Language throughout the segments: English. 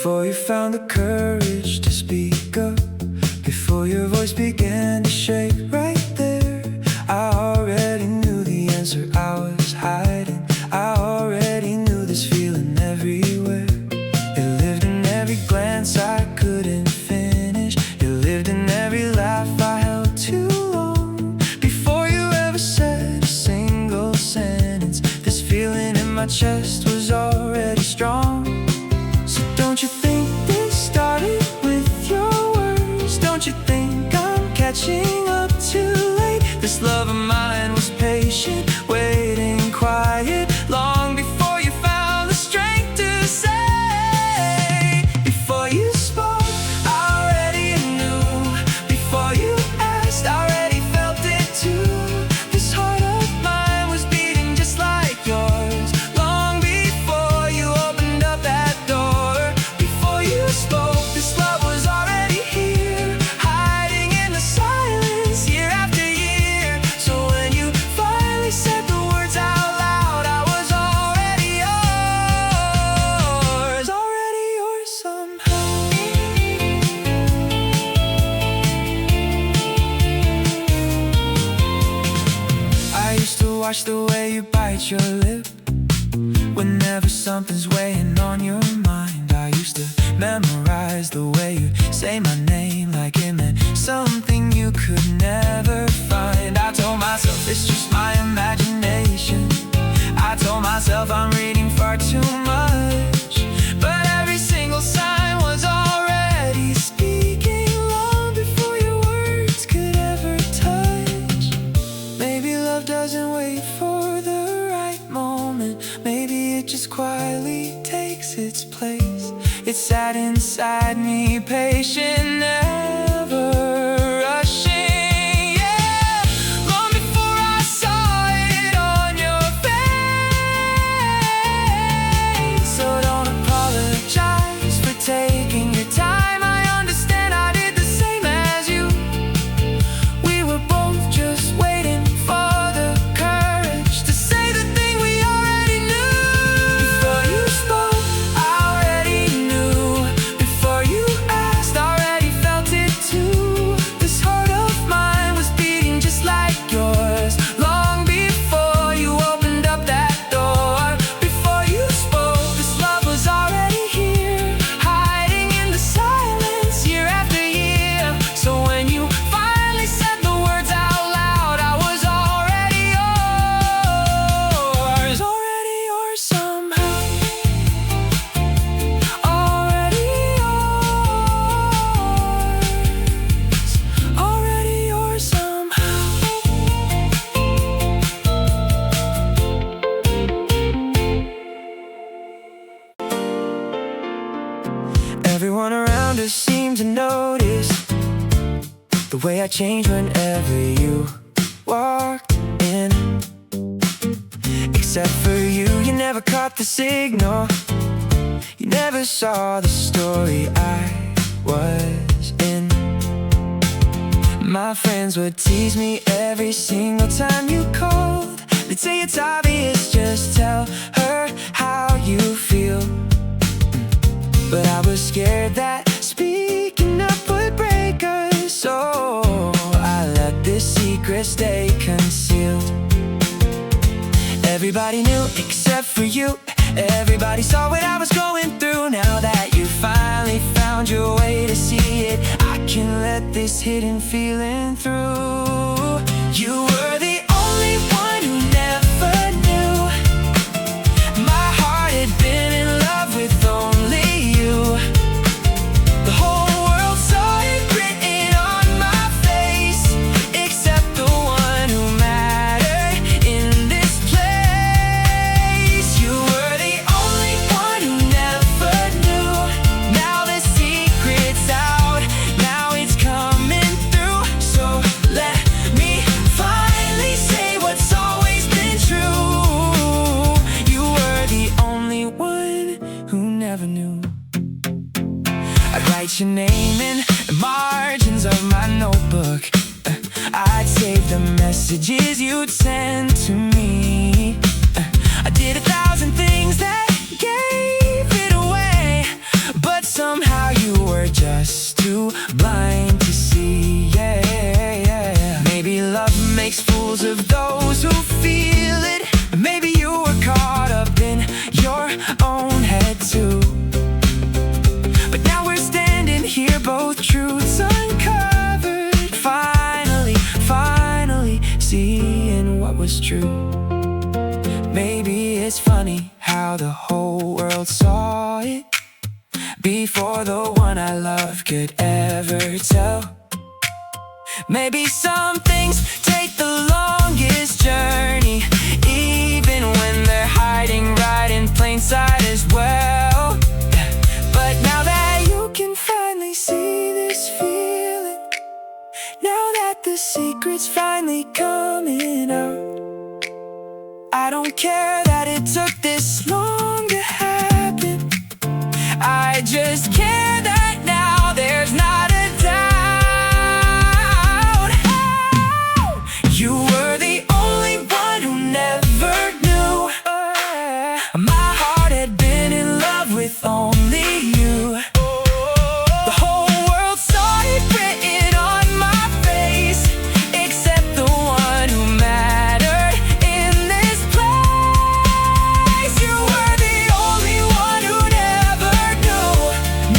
Before you found the courage to speak up, before your voice began to shake right there, I already knew the answer I was hiding. I already knew this feeling everywhere. It lived in every glance I couldn't finish. It lived in every laugh I held too long. Before you ever said a single sentence, this feeling in my chest was already strong. So don't you think this started with your words? Don't you think I'm catching up too late? This love of mine was patient, waiting quiet, long before you found the strength to say. Before you spoke, I already knew. Before you asked, I already felt it too. This heart of mine was beating just like yours, long before you opened up that door. Before you spoke, this love was already here, hiding in the silence year after year. So when you finally said the words out loud, I was already yours somehow. I used to watch the way you bite your lip whenever something's weighing on your mind. I used to memorize the way you say my name like it meant something you could never find. I told myself it's just my imagination. I told myself I'm reading far too much, but every single sign was already speaking long before your words could ever touch. Maybe love doesn't wait for the right moment. Maybe it just quietly takes its place. It's sat inside me, patient, never rushing. Yeah, long before I saw it on your face. So don't apologize for taking your time. I understand I did the same as you. We were both just waiting for the courage to say the thing we already knew. Before you spoke, I already knew. Before you asked, I already felt it too. This heart of mine was beating just like yours, long before you opened up that door. Before you spoke, this love was already here, hiding in the silence year after year. So when you finally said the words out loud, I was already yours somehow. Already yours somehow. Everyone around us seemed to notice the way I changed whenever you walked in. Except for you, you never caught the signal. You never saw the story I was in. My friends would tease me every single time you called. They'd say it's obvious, just tell her how you feel. But I was scared that speaking up would break us, so I let this secret stay concealed. Everybody knew except for you. Everybody saw what I was going through. Now that you finally found your way to see it, I can let this hidden feeling through. You were the only one who never knew. My heart had been in love with only you. The whole world saw it written on my face, except the one who mattered in this place. You were the only one who never knew. Now the secret's out, now it's coming through. So let me finally say what's always been true. You were the only one who never knew. I'd write your name in the margins of my notebook. I'd save the messages you'd send to me. I did 1,000 things that gave it away, but some just too blind to see. Yeah. Maybe love makes fools of those who feel it. Maybe you were caught up in your own head too. But now we're standing here, both truths uncovered. Finally seeing what was true. Maybe it's funny how the whole world saw it before the one I love could ever tell. Maybe some things take the longest journey, even when they're hiding right in plain sight as well. But now that you can finally see this feeling, now that the secret's finally coming out, I don't care that it took this long to happen. I just care that now there's not a doubt. You were the only one who never knew. My heart had been in love with only you. The whole world saw it written on my face, except the one who mattered in this place. You were the only one who never knew.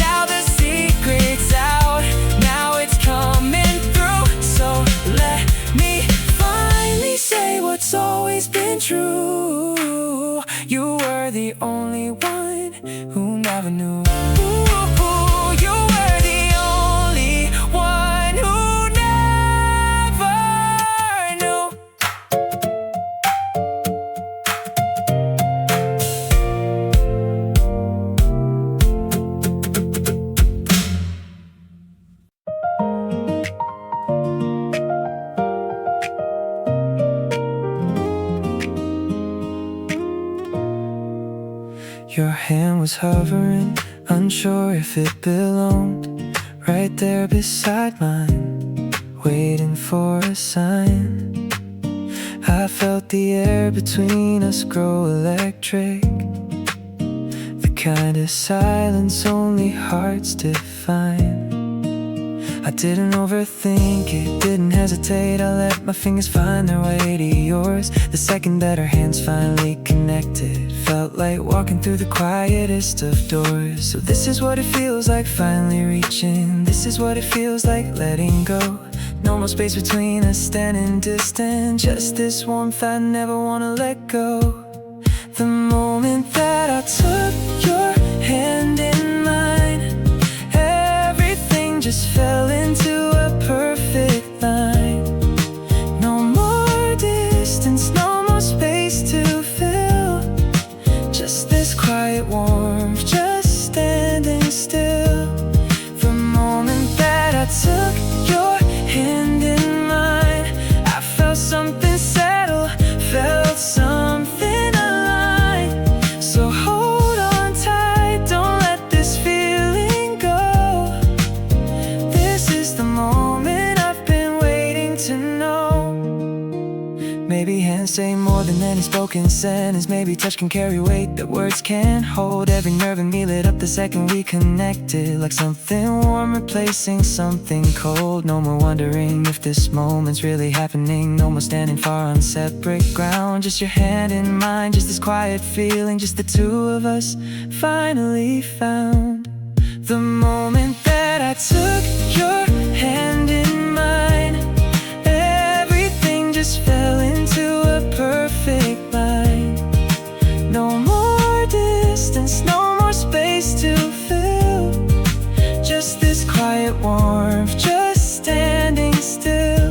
Now the secret's out, now it's coming through. So let me finally say what's always been true. You were the only one who never knew. You were the only one who never knew. Your hand was hovering, unsure if it belonged, right there beside mine, waiting for a sign. I felt the air between us grow electric, the kind of silence only hearts define. I didn't overthink it, didn't hesitate. I let my fingers find their way to yours. The second that our hands finally connected, felt like walking through the quietest of doors. So this is what it feels like finally reaching. This is what it feels like letting go. No more space between us, standing distant. Just this warmth I never wanna let go. The moment that I took your hand in mine, everything just fell into a perfect line. No more distance, no more space to fill. Just this quiet warmth, just standing still. The moment that I took your hand in mine, I felt something settle, felt something align. So hold on tight, don't let this feeling go. This is the moment I've been waiting to know. Maybe hands say more than any spoken sentence. Maybe touch can carry weight that words can't hold. Every nerve in me lit up the second we connected, like something warm replacing something cold. No more wondering if this moment's really happening. No more standing far on separate ground. Just your hand in mine, just this quiet feeling. Just the two of us finally found. The moment that I took your hand in mine, everything just fell into a perfect line. No more distance, no more space to fill. Just this quiet warmth, just standing still.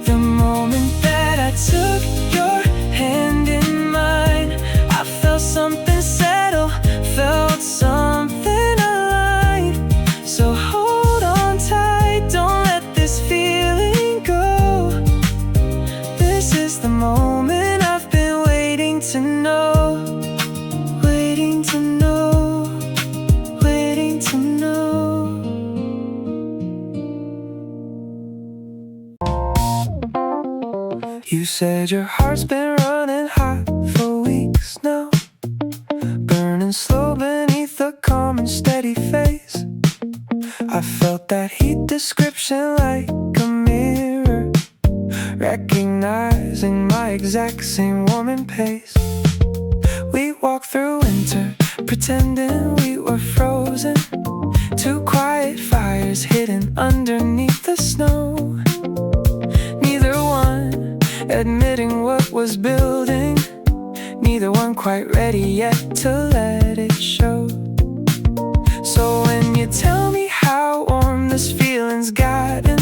The moment that I took your hand in mine, I felt something settle, felt something align. So hold on tight, don't let this feeling go. This is the moment I've been waiting to know. Waiting to know, waiting to know. You said your heart's been running hot for weeks now, burning slow beneath the calm and steady face. exact same warming pace. We walked through winter, pretending we were frozen. Two quiet fires hidden underneath the snow. Neither one admitting what was building. Neither one quite ready yet to let it show. So when you tell me how warm this feeling's gotten,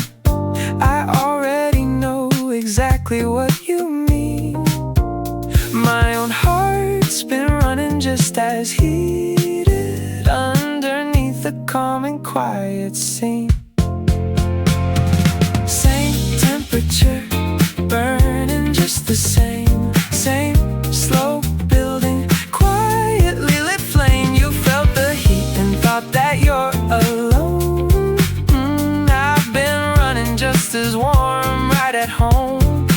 I already know exactly what you mean. My own heart's been running just as heated underneath the calm and quiet scene. Same temperature, burning just the same. Same slow building, quietly lit flame. You felt the heat and thought that you're alone. I've been running just as warm right at home.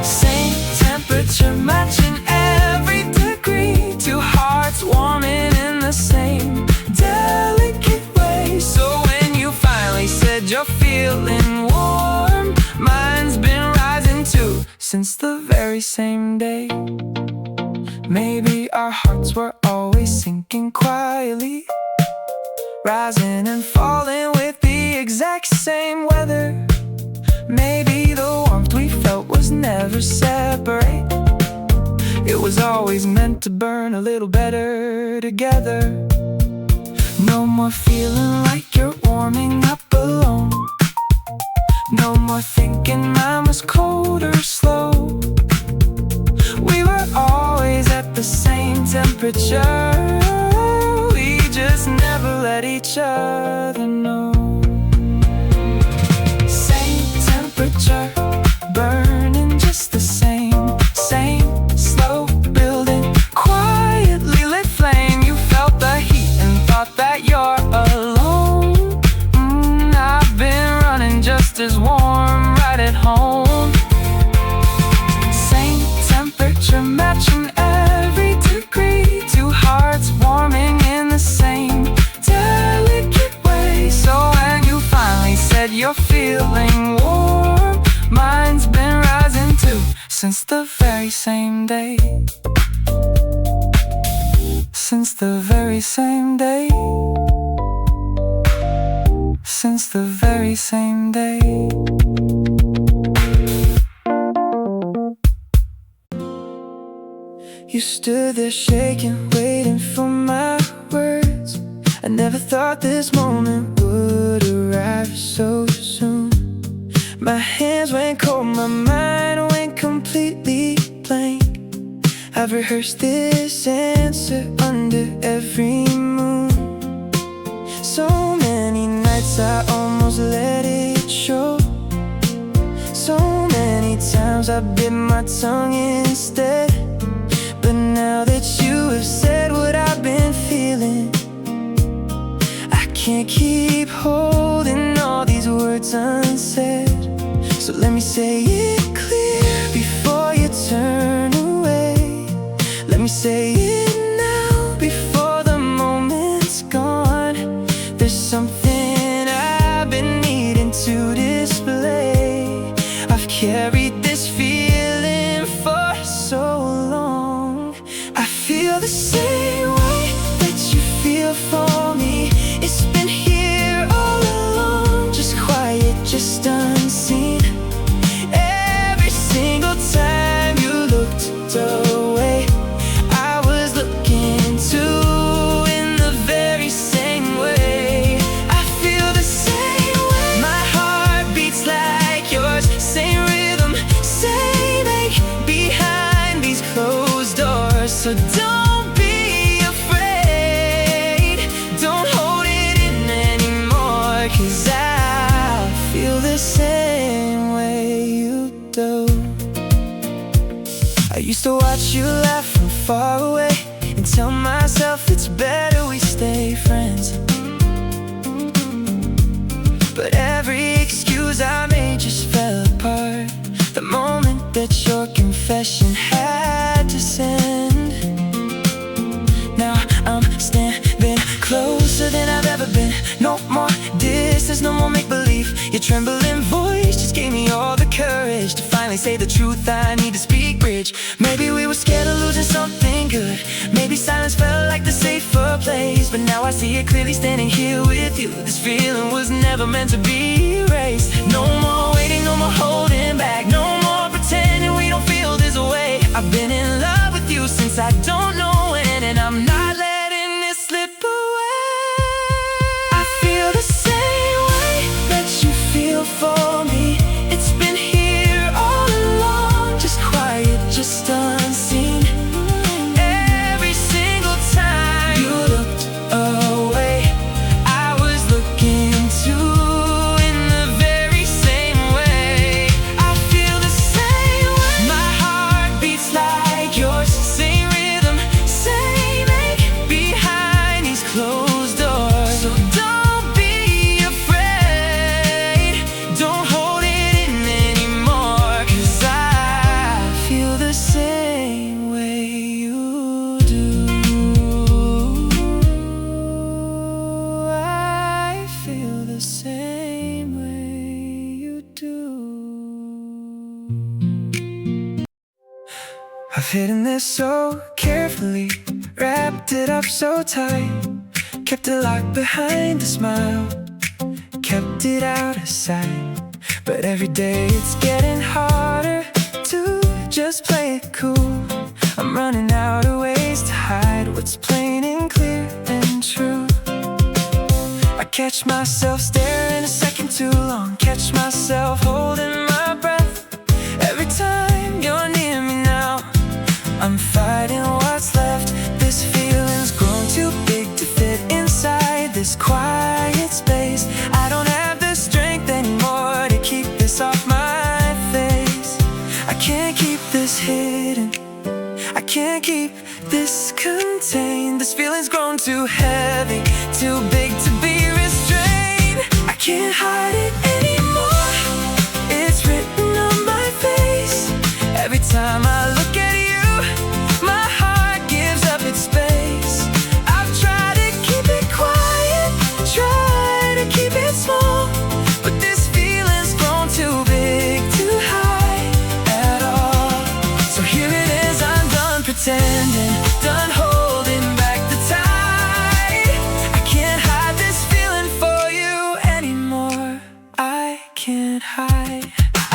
Same temperature matching every degree. Two hearts warming in the same delicate way. So when you finally said you're feeling warm, mine's been rising too since the very same day. Maybe our hearts were always sinking quietly, rising and falling with the exact same weather. Maybe the warmth we felt was never separate. It was always meant to burn a little better together. No more feeling like you're warming up alone. No more thinking mine was cold or slow. We were always at the same temperature. We just never let each other know. Same temperature, burning just the same. Same slow building, quietly lit flame. You felt the heat and thought that you're alone. I've been running just as warm right at home. Same temperature matching every degree. Two hearts warming in the same delicate way. So when you finally said you're feeling warm, mine's been rising too since the very same day. Since the very same day. Since the very same day. You stood there shaking, waiting for my words. I never thought this moment would arrive so soon. My hands went cold, my mind went completely blank. I've rehearsed this answer under every moon. So many nights I almost let it show. So many times I bit my tongue instead. But now that you have said what I've been feeling, I can't keep holding all these words unsaid. So let me say it clear before you turn away. Let me say it now before the moment's gone. There's something I've been needing to display. I've carried this feeling for so long. I feel the same way that you feel for me. It's been here all along, just quiet, just unseen. Every single time you looked away, I was looking too, in the very same way. I feel the same way. My heart beats like yours. Same rhythm, same ache behind these closed doors. So don't be afraid, don't hold it in anymore, 'cause I feel the same way you do. I used to watch you laugh from far away and tell myself it's better we stay friends. But every excuse I made just fell apart the moment that your confession had to send. Now I'm standing closer than I've ever been. No more distance, no more make-believe. Your trembling voice just gave me all the courage to finally say the truth I need to speak. Now I see it clearly standing here with you. This feeling was never meant to be erased. No more waiting, no more holding back, no more pretending we don't feel this way. I've been in love with you since I don't know when, and I'm not letting this slip away. I feel the same way that you feel for me. It's been here all along, just quiet, just unseen. Every single time you looked away, I was looking too, in the very same way. I feel the same way. My heart beats like yours, same rhythm, same ache behind these closed doors. So don't be afraid, don't hold it in anymore, 'cause I feel the same way you do. I feel the same way you do. I've hidden this so carefully, wrapped it up so tight, kept it locked behind a smile, kept it out of sight. But every day it's getting harder to just play it cool. I'm running out of ways to hide what's plain and clear and true. I catch myself staring a second too long, catch myself holding my breath. Every time you're near me now, I'm fighting what's left. This feeling's grown too big to fit inside this quiet space. I don't have the strength anymore to keep this off my face. I can't keep this hidden, I can't keep this contained. This feeling's grown too heavy, too big to be restrained. I can't hide it anymore, it's written on my face. Every time I look at you, my heart gives up its space. I've tried to keep it quiet, tried to keep it small, but this feeling's grown too big to hide at all. So here it is, I'm done pretending, done holding back the tide. I can't hide this feeling for you anymore, I can't hide.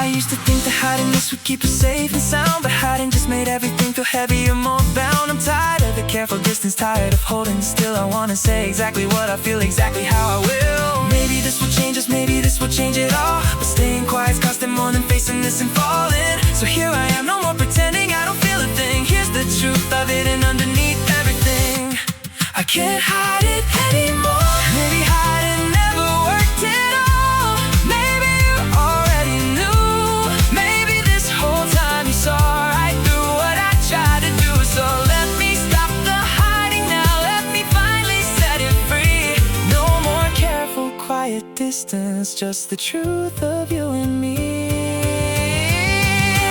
I used to think that hiding this would keep us safe and sound, but hiding just made everything feel heavier, more bound. I'm tired of the careful distance, tired of holding still. I wanna say exactly what I feel, exactly how I will. Maybe this will change us, maybe this will change it all, but staying quiet's costing more than facing this and falling. So here I am, no more pretending I don't feel a thing. Here's the truth of it, and underneath everything, I can't hide it anymore. Maybe hiding never worked at all, maybe you already knew. Maybe this whole time you saw right through what I tried to do. So let me stop the hiding now, let me finally set it free. No more careful quiet distance, just the truth of you and me.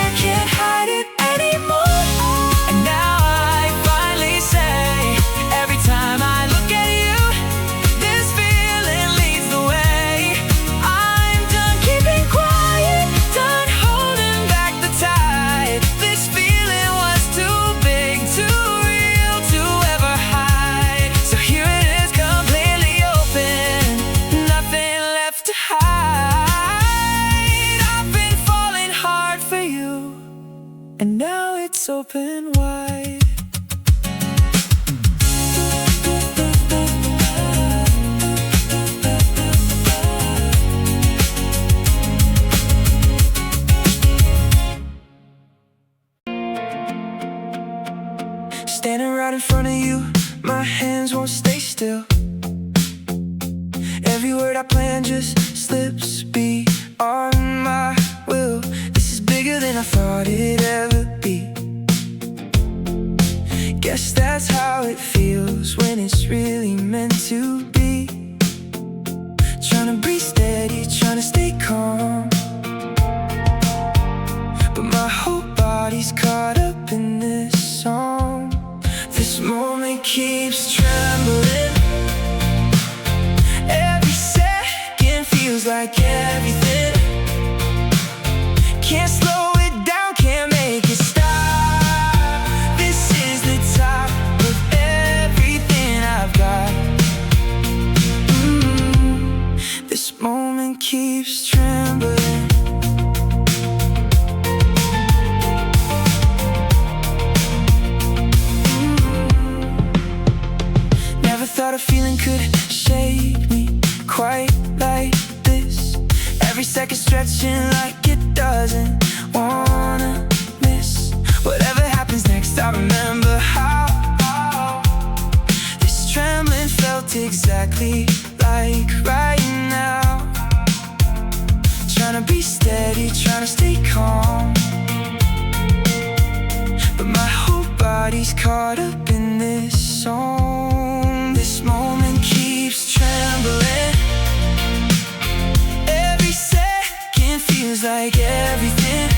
I can't hide it anymore, and now I finally say, every time I look at you, this feeling leads the way. I'm done keeping quiet, done holding back the tide. This feeling was too big, too real to ever hide. So here it is, completely open, nothing left to hide. I've been falling hard for you, and now it's open wide. Standing right in front of you, my hands won't stay still. Every word I plan just slips beyond my will. This is bigger than I thought it'd ever be. Guess that's how it feels when it's really meant to be. Trying to breathe steady, trying to stay calm, but my whole body's caught up in this song. This moment keeps trembling, every second feels like everything. Can't slow it down, can't make it stop. This is the top of everything I've got. thought a feeling could shake me quite like this. Every second stretching like it doesn't wanna miss. Whatever happens next, I remember how this trembling felt exactly like right now. Trying to be steady, trying to stay calm, but my whole body's caught up in this song. This moment keeps trembling. Every second feels like everything.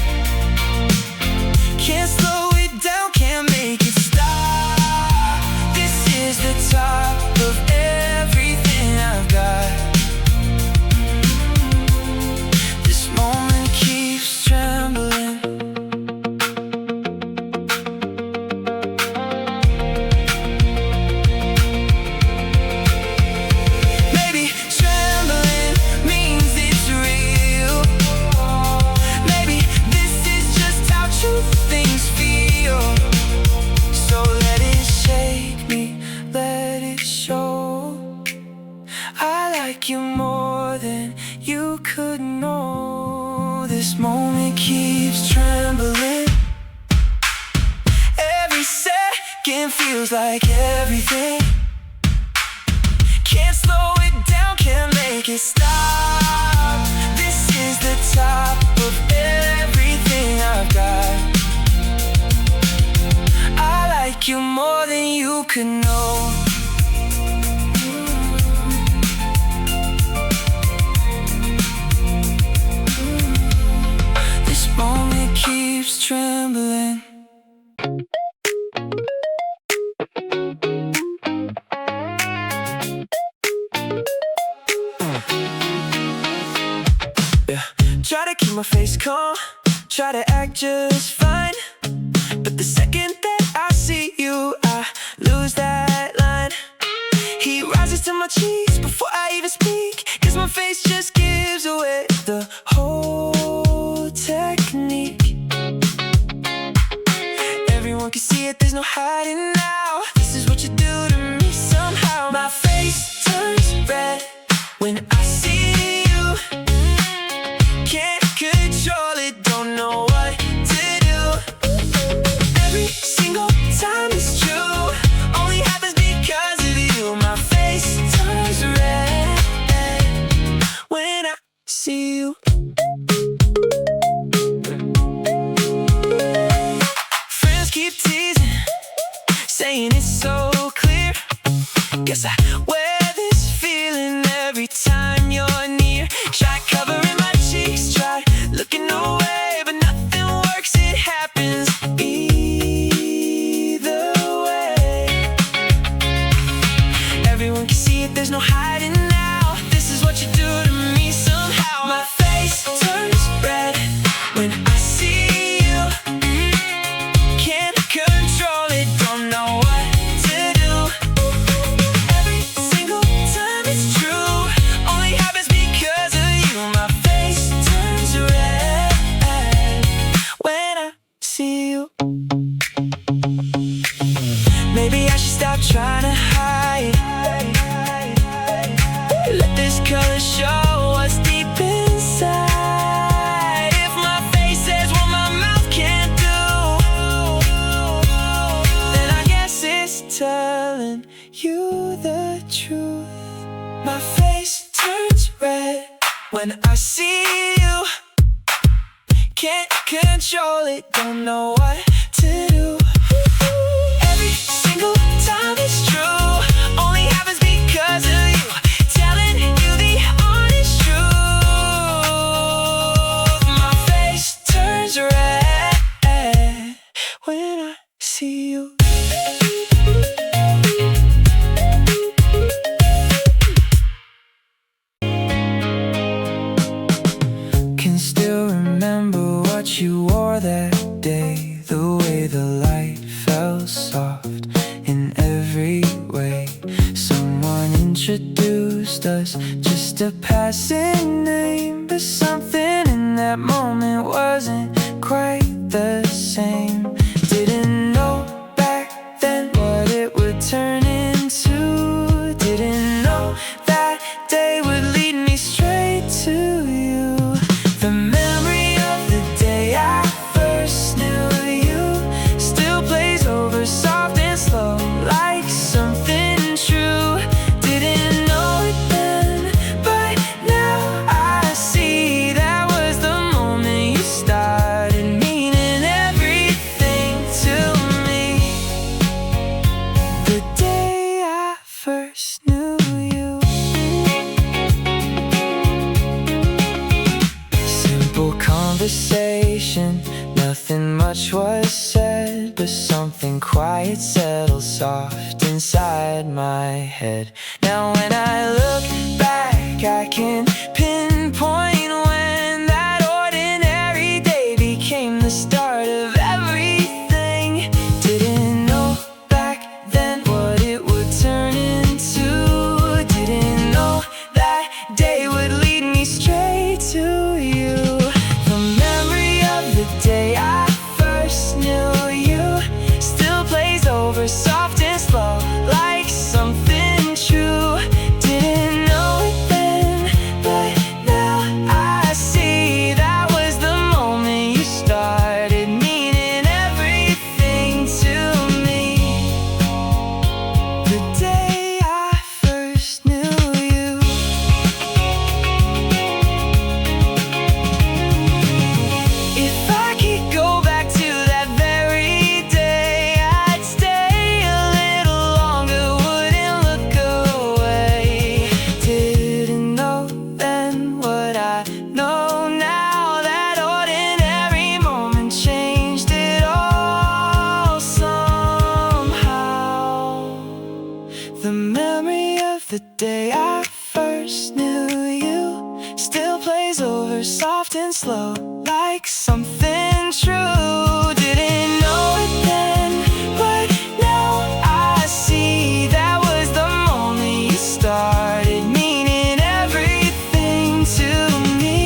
Can't slow it down, can't make it stop. This is the top of everything I've got. This moment keeps trembling. Maybe trembling means it's real. Maybe this is just how true things feel. So let it shake me, let it show. I like you more than you could know. This moment keeps trembling. Every second feels like everything. Can't slow it down, can't make it stop. This is the top of everything I've got. I like you more than you could know. This moment keeps trembling. Yeah. Try to keep my face calm, try to act just fine, but the second that I see you, I lose that line. Heat rises to my cheeks before I even speak, 'cause my face just gives away the whole technique. Everyone can see it, there's no hiding now. This is what you do to me somehow. My face turns red when I see you. Can't control it, don't know what to do. Every single time it's true, only happens because of you. My face turns red when I see you. Friends keep teasing, saying it's so clear. Guess I wear this feeling every time you're near. Try covering my cheeks, try looking away, but nothing works, it happens either way. Everyone can see it, there's no hiding now. This is what you do to me somehow. My face turns red when I see you. Can't control it, don't know what to do. Every single time it's true, only happens because of you. My face turns red when I see you. Maybe I should stop trying to hide. Let this color show what's deep inside. If my face says what my mouth can't do, then I guess it's telling you the truth. My face turns red when I see you. Can't control it, don't know what to do. Every single time it's true, only happens because of you. Telling you the honest truth. My face turns red when I see you. Can still remember what you wore that day, the way the light fell soft in every way. Someone introduced us, just a passing name, but something in that moment wasn't quite the same. Didn't know back then what it would turn into knew you. Simple conversation, nothing much was said, but something quiet settled soft inside my head. Now when I look back, I can pinpoint when that ordinary day became the start of everything. Didn't know back then what it would turn into. Didn't know that day would lead me straight to you. The memory of the day I first knew you still plays over soft and slow, like something true. Didn't know it then, but now I see that was the moment you started meaning everything to me. The day I first knew you. If I could go back to that very day, I'd stay a little longer, wouldn't look away. Didn't know then what I know now, that ordinary moment changed it all somehow. The memory of the day I first knew you still plays over soft and slow, like something true. Didn't know it then, but now I see that was the moment you started meaning everything to me.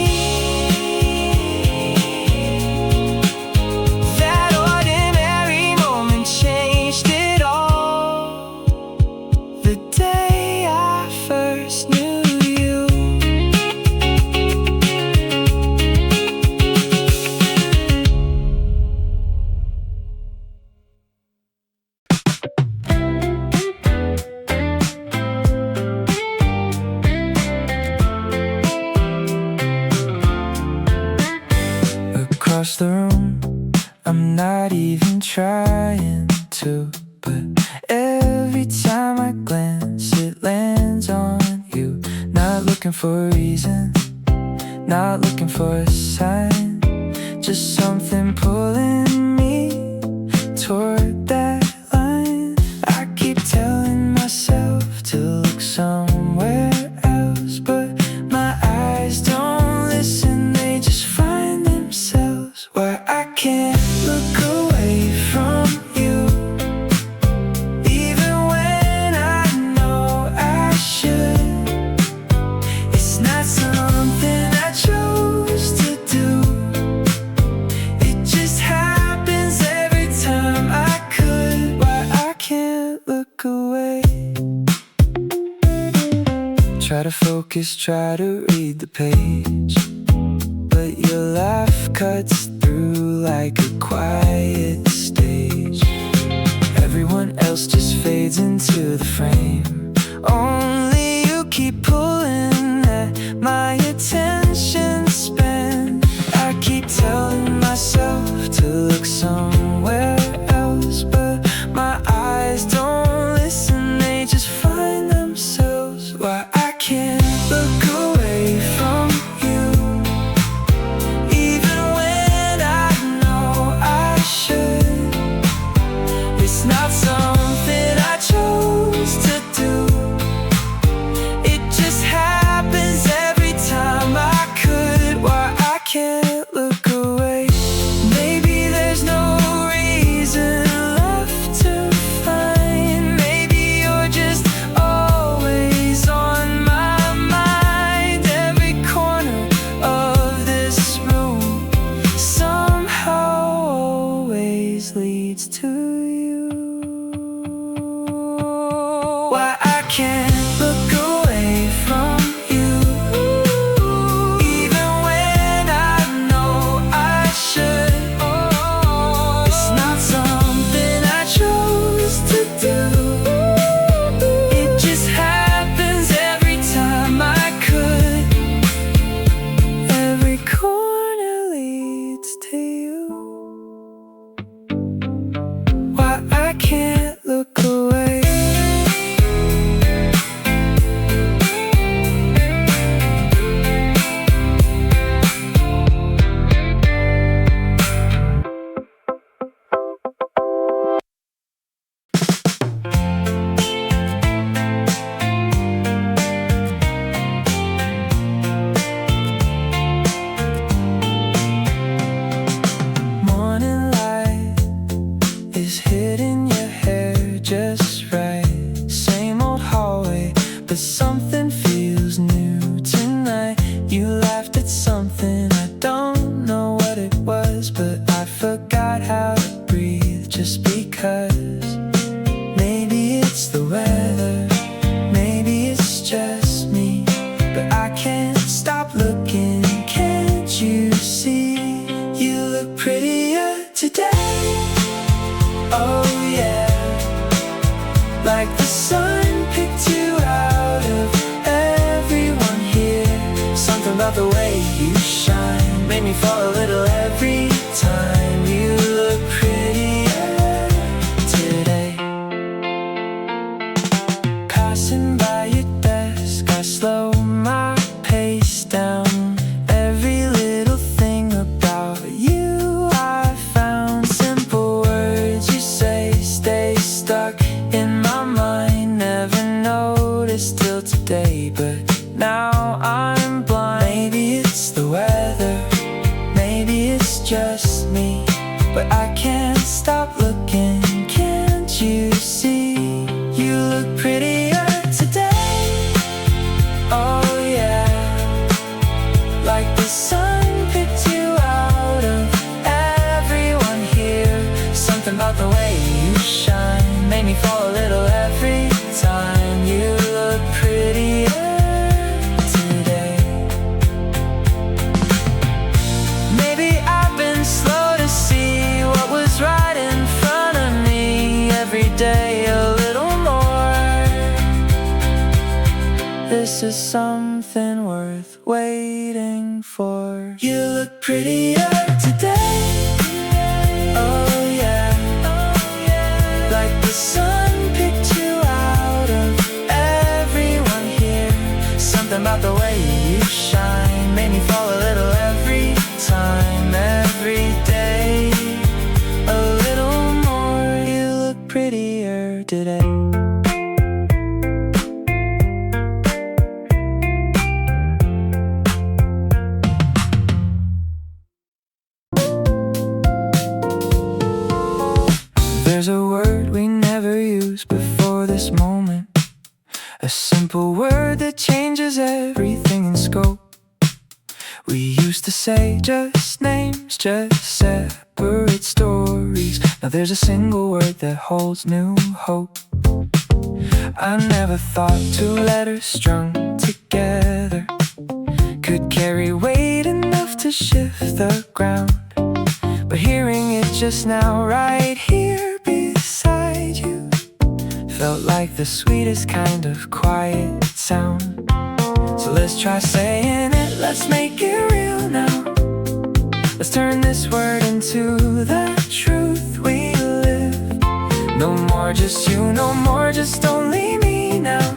That ordinary moment changed it all. The day I first knew you. Across the room, I'm not even trying to, but every time I glance, it lands on you. Not looking for a reason, not looking for a sign, just something pulling me toward that line. I keep telling myself to look somewhere else, but my eyes don't listen, they just find themselves where I can't look away from you. Even when I know I should, it's not something I chose to do. It just happens every time I could. Why I can't look away. Try to focus, try to read the page, but your laugh cuts through like a quiet stage. Everyone else just fades into the frame. Only you keep pulling at my attention span. I keep telling myself to look somewhere else, but my eyes don't listen, they just find themselves why I can't look away from you. Even when I know I should, it's not something I chose to do. It just happens every time I could. Why I can't look away. Maybe there's no reason left to find. Maybe you're just always on but something feels new tonight. You laughed at something, I don't know what it was, but I forgot how to breathe just because. Maybe it's the weather, maybe it's just me, but I can't stop looking. Can't you see? You look prettier today. Oh yeah, like the sun picked you out of everyone here. Something about the way you shine made me fall a little every time. You look prettier today. Passing by your desk, I slow my pace down. Every little thing about you I found. Simple words you say stay stuck in my mind. Never noticed till today, but now I'm blind. Maybe it's the weather, maybe it's just me, but I can't stop looking. Can't you see? You look prettier today. Oh yeah, like the sun picked you out of everyone here. Something about the way you shine made me fall a little every time. You look prettier today. Maybe I've been slow to see what was right in front of me. Every day a little more. This is something worth waiting for. You look prettier today. Oh yeah, like the sun picked you out of everyone here. Something about the way you shine made me fall a little every time. Every day a little more. You look prettier today. There's a word we never used before this moment, a simple word that changes everything in scope. We used to say just names, just separate stories. Now there's a single word that holds new hope. I never thought two letters strung together could carry weight enough to shift the ground. But hearing it just now right here beside you felt like the sweetest kind of quiet sound. So let's try saying it, let's make it real now. Let's turn this word into the truth we live. No more just you, no more just only me now.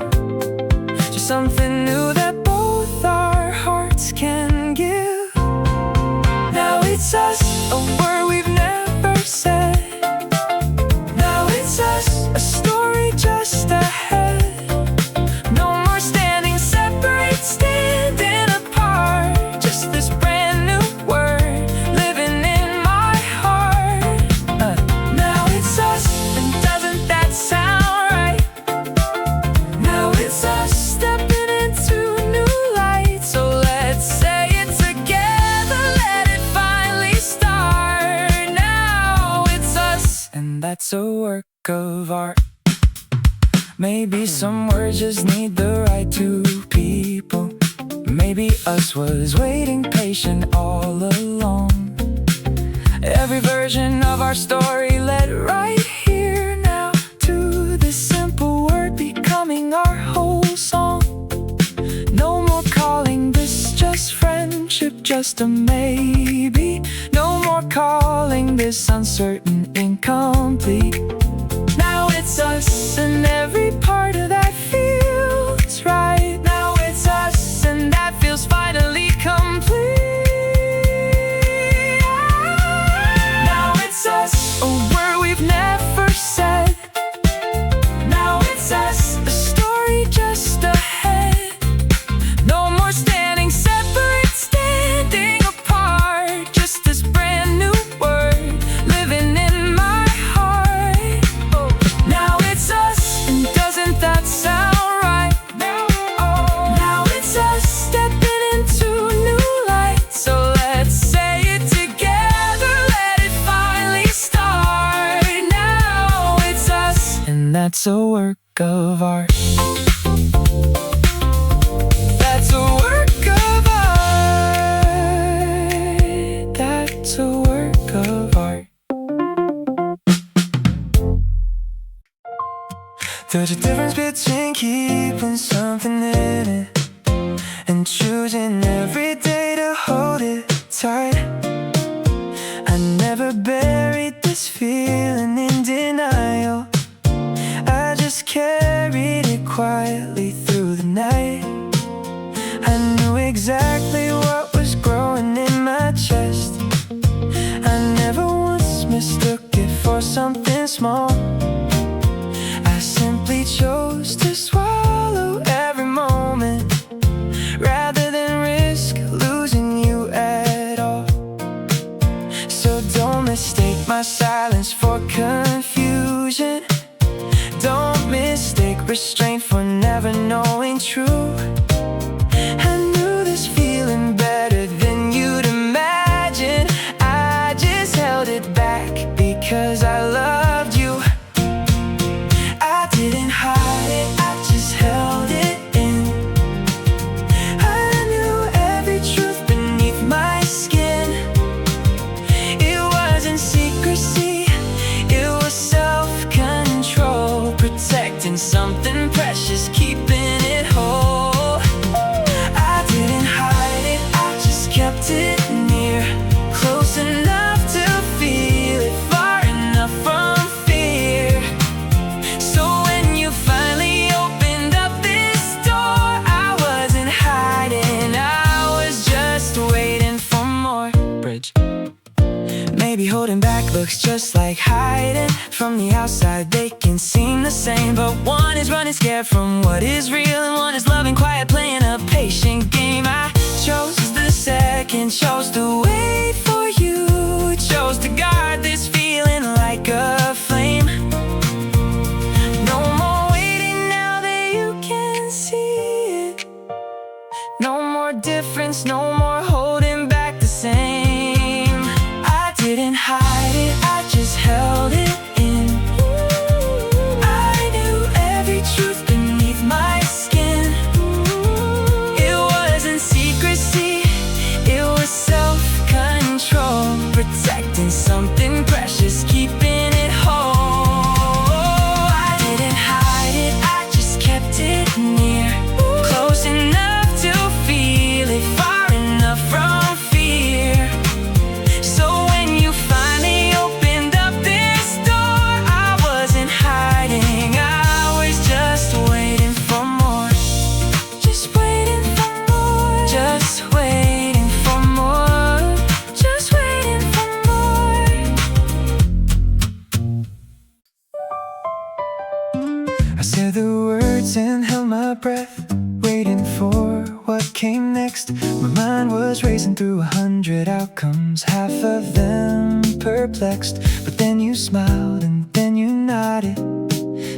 Just something new that both our hearts can give. Now it's us, a word we've never said. Now it's us, a story just ahead. No more standing separate, standing apart. Just this brand new word living in my heart. Now it's us, and doesn't that sound right? Now it's us stepping into new light. So let's say it together, let it finally start. Now it's us, and that's a work of art. Maybe some words just need the right two people. Maybe us was waiting patient all along. Every version of our story led right here now to this simple word becoming our whole song. No more calling this just friendship, just a maybe. No more calling this uncertain, incomplete. Now it's us, and every part of that feels right. Now it's us, and that feels finally complete. Now it's us, a word we've never said. Now it's us, a story just ahead. No more standing separate, standing apart. Just this brand new word living in my heart. Now it's us, and That's a work of art. That's a work of art. That's a work of art. There's a difference between keeping something in it and choosing every day to hold it tight. I never buried this feeling in denial. I just carried it quietly through the night. I knew exactly what was growing in my chest. I never once mistook it for something small. I simply chose to swallow every moment rather than risk losing you at all. So don't mistake my silence for confusion. Don't mistake restraint for never knowing true. I knew this feeling better than you'd imagine. I just held it back because I loved you. I didn't hide it, I just held it in. I knew every truth beneath my skin. It wasn't secrecy, it was self-control, protecting something precious, keeping it whole. I didn't hide it, I just kept it near, close enough to feel it, far enough from fear. So when you finally opened up this door, I wasn't hiding, I was just waiting for more. Bridge. Maybe holding back looks just like hiding. From the outside they can seem the same, but one is running scared from what is real, and one is loving quiet, playing a patient game. I chose the second, chose to wait for you, chose to guard this feeling like a flame. No more waiting now that you can see it. No more difference, no more holding back the same. I didn't hide it, I just held it in. I knew every truth beneath my skin. It wasn't secrecy, it was self-control, protecting something precious, keeping it whole. I didn't hide it, I just kept it near, close enough to feel it, far enough from fear. So when you finally opened up this door, I wasn't hiding, I was just waiting for more. Just waiting for more. Just waiting for more. Just waiting for more. I said the words and held my breath, waiting for what came next. My mind was racing through 100 outcomes, half of them perplexed. But then you smiled and then you nodded,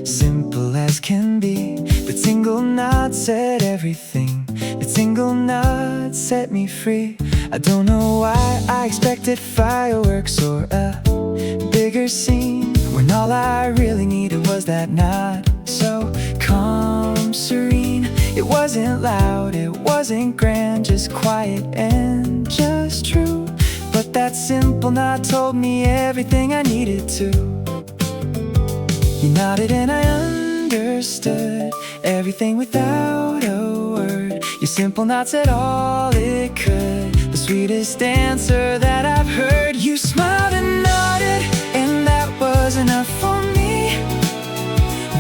simple as can be. The single nod said everything, the single nod set me free. I don't know why I expected fireworks or a bigger scene, when all I really needed was that nod. So calm, serene. It wasn't loud, it wasn't grand, just quiet and just true. But that simple nod told me everything I needed to. You nodded and I understood everything without a word. Your simple nod said all it could, the sweetest answer that I've heard. You smiled and nodded, and that was enough for me.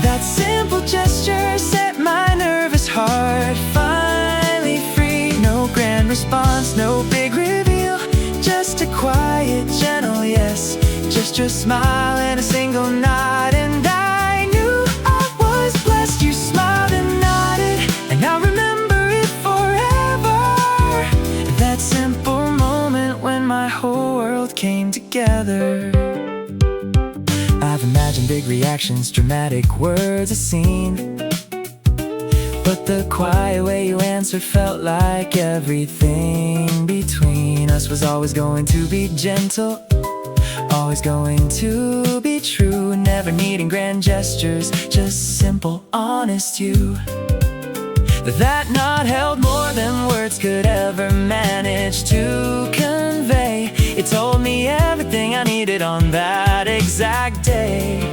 That simple gesture set my nervous heart finally free. No grand response, no big reveal, just a quiet, gentle yes. Just your smile and a single nod, and I knew I was blessed. You smiled and nodded, and I'll remember it forever. That simple moment when my whole world came together. I've imagined big reactions, dramatic words, a scene, but the quiet way you answered felt like everything between us was always going to be gentle, always going to be true, never never needing grand gestures, just simple, honest you. That not held more than words could ever manage to convey. It told me everything I needed on that exact day.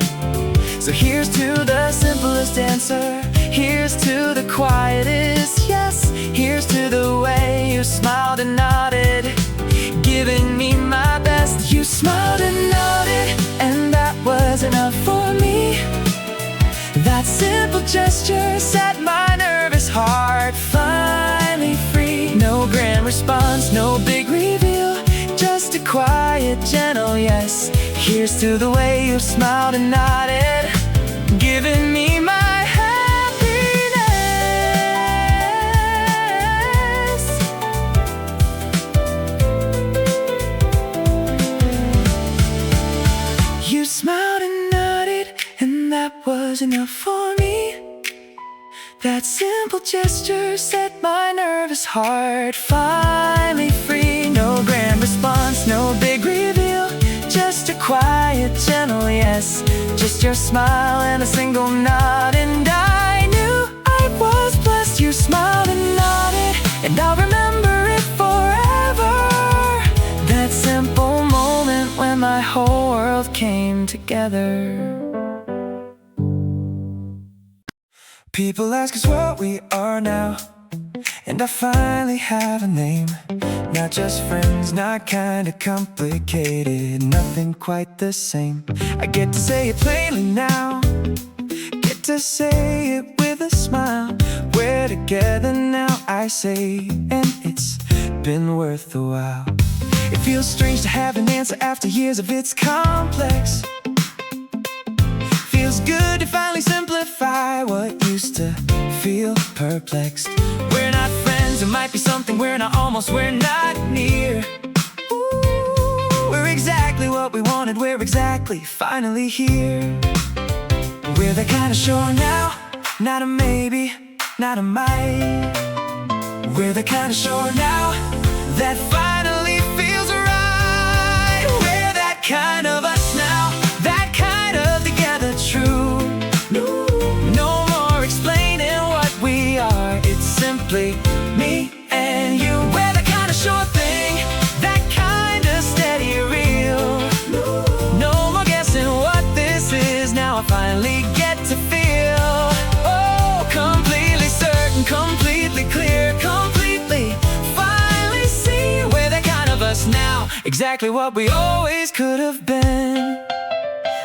So here's to the simplest answer, here's to the quietest yes, here's to the way you smiled and nodded, giving me my best. You smiled and nodded, and that was enough for me. That simple gesture set my nervous heart finally free. No grand response, no big reveal, just a quiet, gentle yes. Here's to the way you smiled and nodded, giving me my happiness. You smiled and nodded, and that was enough for me. That simple gesture set my nervous heart finally free. No grand response, no big reveal, just a quiet, gentle yes. Just your smile and a single nod, and I knew I was blessed. You smiled and nodded, and I'll remember it forever. That simple moment when my whole world came together. People ask us what we are now, and I finally have a name. Not just friends, not kinda complicated, nothing quite the same. I get to say it plainly now, get to say it with a smile. We're together now, I say, and it's been worth a while. It feels strange to have an answer after years of its complex. Feels good to finally simplify what used to feel perplexed. We're not friends, it might be something we're not, almost we're not near. Ooh, we're exactly what we wanted, we're exactly finally here. We're the kind of sure now, not a maybe, not a might. We're the kind of sure now that finally feels right. We're that kind of us now, that kind of together true. No more explaining what we are, it's simply me and you. We're the kind of sure thing, that kind of steady real. No more guessing what this is, now I finally get to feel. Oh, completely certain, completely clear, completely finally see. We're the kind of us now, exactly what we always could have been.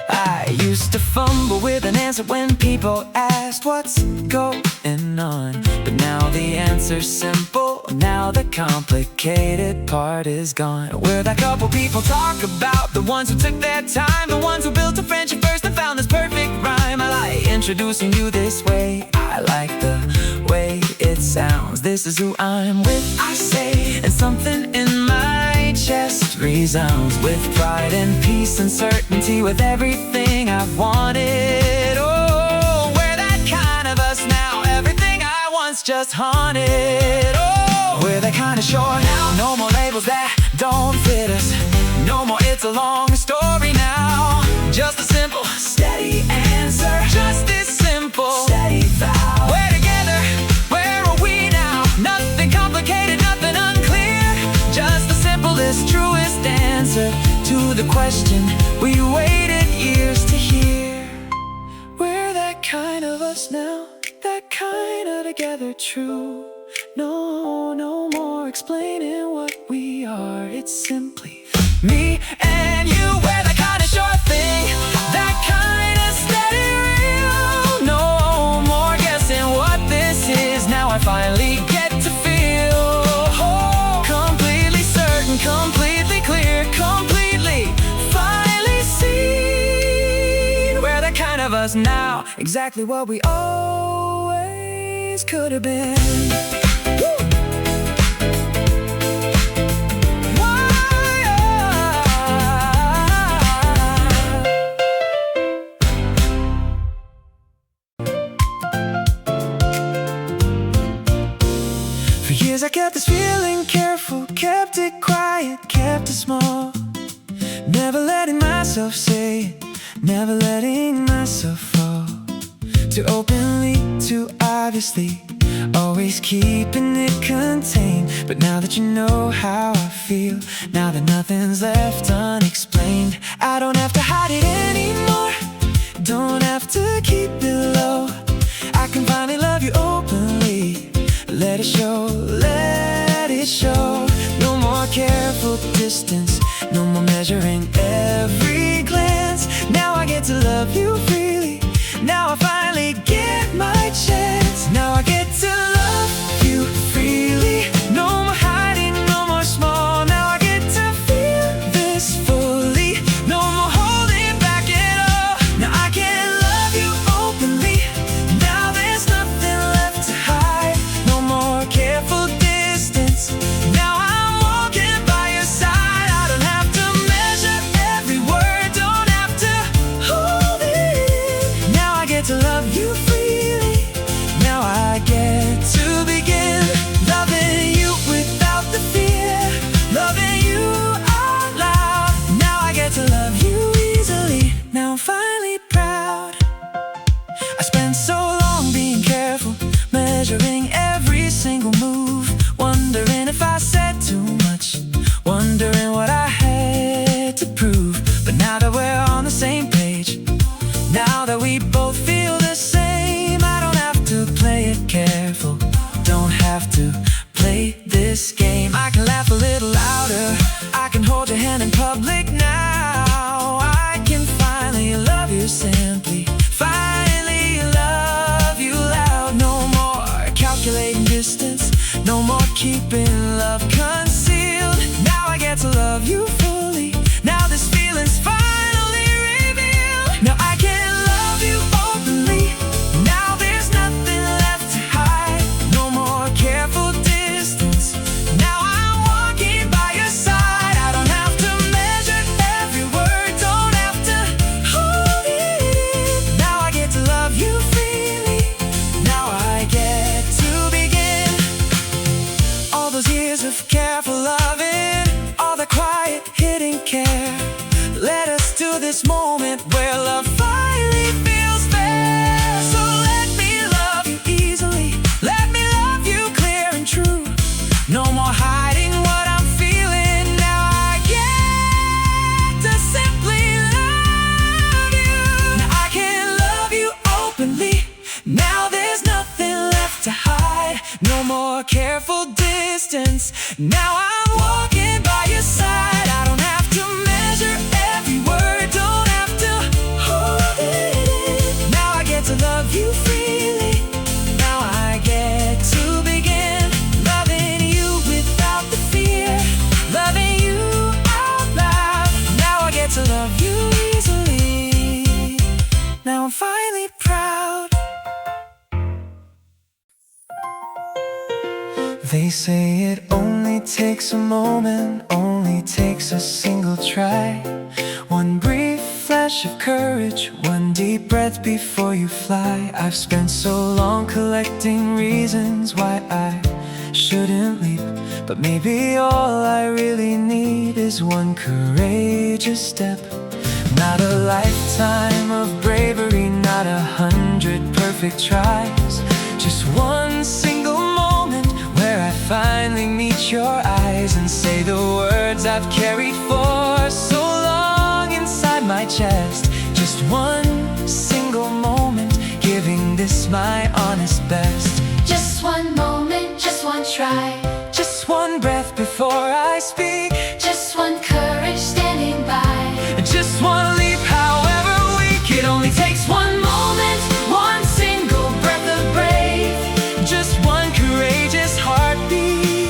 I used to fumble with an answer when people asked what's going on, but now the answer's simple, now the complicated part is gone. We're that couple people talk about, the ones who took their time, the ones who built a friendship first and found this perfect rhyme. I like introducing you this way, I like the way it sounds. This is who I'm with, I say, and something in my chest resounds with pride and peace and certainty, with everything I've wanted. Oh, we're that kind of us now, everything I once just haunted. Oh, we're that kind of sure now, no more labels that don't fit us. No more it's a long story now, just a simple, steady answer. Just this simple, steady vow. We're together, where are we now? Nothing complicated, nothing unclear, just the simplest, truest answer to the question we waited years to hear. We're that kind of us now, that kind of together true. No more explaining what we are, it's simply me and you. We're the kind of sure thing, that kind of steady real. No more guessing what this is, now I finally get to feel. Oh, completely certain, completely clear, completely finally seen. We're the kind of us now, exactly what we always could have been. I kept this feeling careful, kept it quiet, kept it small, never letting myself say it, Never letting myself fall too openly, too obviously, always keeping it contained. But now that you know how I feel, now that nothing's left unexplained, I don't have to hide it anymore, don't have to keep it low. I can finally love you openly, let it show, let it show. No more careful distance, no more measuring every glance. Now I get to love you freely, now I finally get my chance. Now I get to love you freely, no more hiding, no more small. Now I get to feel this fully, no more holding back at all. Now I can love you openly, now there's nothing left to hide. No more careful distance, now I'm walking by your side. I don't have to measure every word, don't have to hold it in. Now I get to love you freely, now I get to begin loving you without the fear, loving you out loud. Now I get to love you easily, now I'm finally proud. I spent so long being careful, measuring every single move, wondering if I said too much, wondering what I had to prove. But now that we're on the same page, now that we both feel the same, I don't have to play it careful, don't have to play this game. I can laugh a little louder, I can hold your hand in public now. I can finally love you simply, finally love you loud. No more calculating distance, no more keeping love concealed. Now I get to love you fully, now this feeling's finally revealed. Now I can love you openly, now there's nothing left to hide. No more careful distance, now I'm walking by your side. I don't have to measure every word, don't have to hold it in. Now I get to love you freely, now I get to begin. All those years of careful loving, all the quiet hidden care, led us to this moment where love finally feels fair. So let me love you easily, let me love you clear and true. No more hiding what I'm feeling, now I get to simply love you. Now I can love you openly, now there's nothing left to hide. No more careful distance, now I'm walking by your side. I don't have to measure every word, don't have to hold it in. Now I get to love you freely, now I get to begin loving you without the fear, loving you out loud. Now I get to love you easily, now I'm finally proud. They say it only takes a moment, only takes a single try, one brief flash of courage, one deep breath before you fly. I've spent so long collecting reasons why I shouldn't leap, but maybe all I really need is one courageous step. Not a lifetime of bravery, not 100 perfect tries, just one single moment where I finally meet your eyes and say the words I've carried for so long inside my chest. Just one single moment, giving this my honest best. Just one moment, just one try, Just one breath before I speak, just one courage standing by. and just one leap, however weak. It only takes one moment, one single breath of brave, just one courageous heartbeat,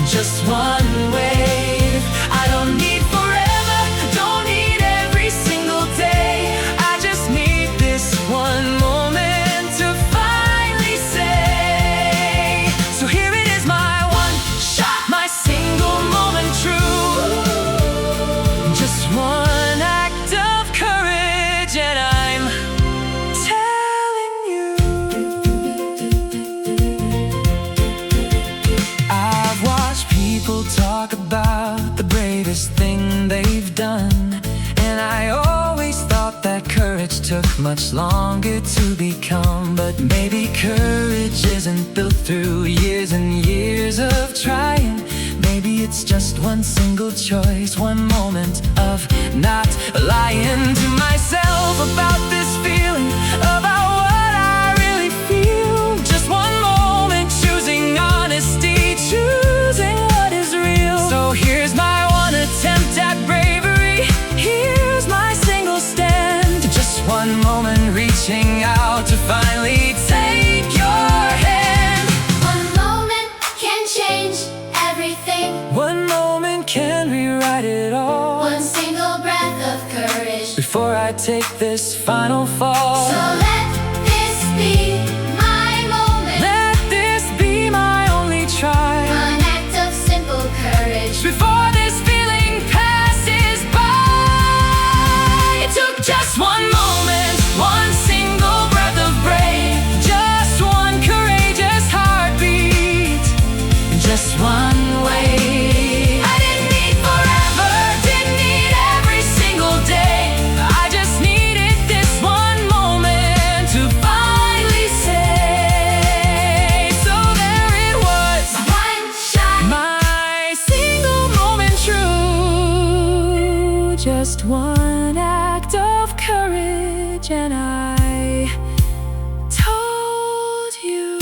just one wave. I don't need forever, don't need every single day. I just need this one moment to finally say. So here it is, my one shot, my single moment much longer to become. But maybe courage isn't built through years and years of trying. Maybe it's just one single choice, one moment of not lying to myself about this feeling, about what I really feel. Just one moment, choosing honesty, choosing what is real. So here's my one attempt at bravery, here's my single stand. Just one moment, reaching out to finally take your hand. One moment can change everything. One moment can rewrite it all. One single breath of courage Before I take this final fall. So let this be my moment. Let this be my only try. One act of simple courage Before this feeling passes by. It took just one moment, one single breath of brave, just one courageous heartbeat, just one way. I didn't need forever, didn't need every single day. I just needed this one moment to finally say. So there it was, one shot. my single moment true. Just one act of courage and I told you.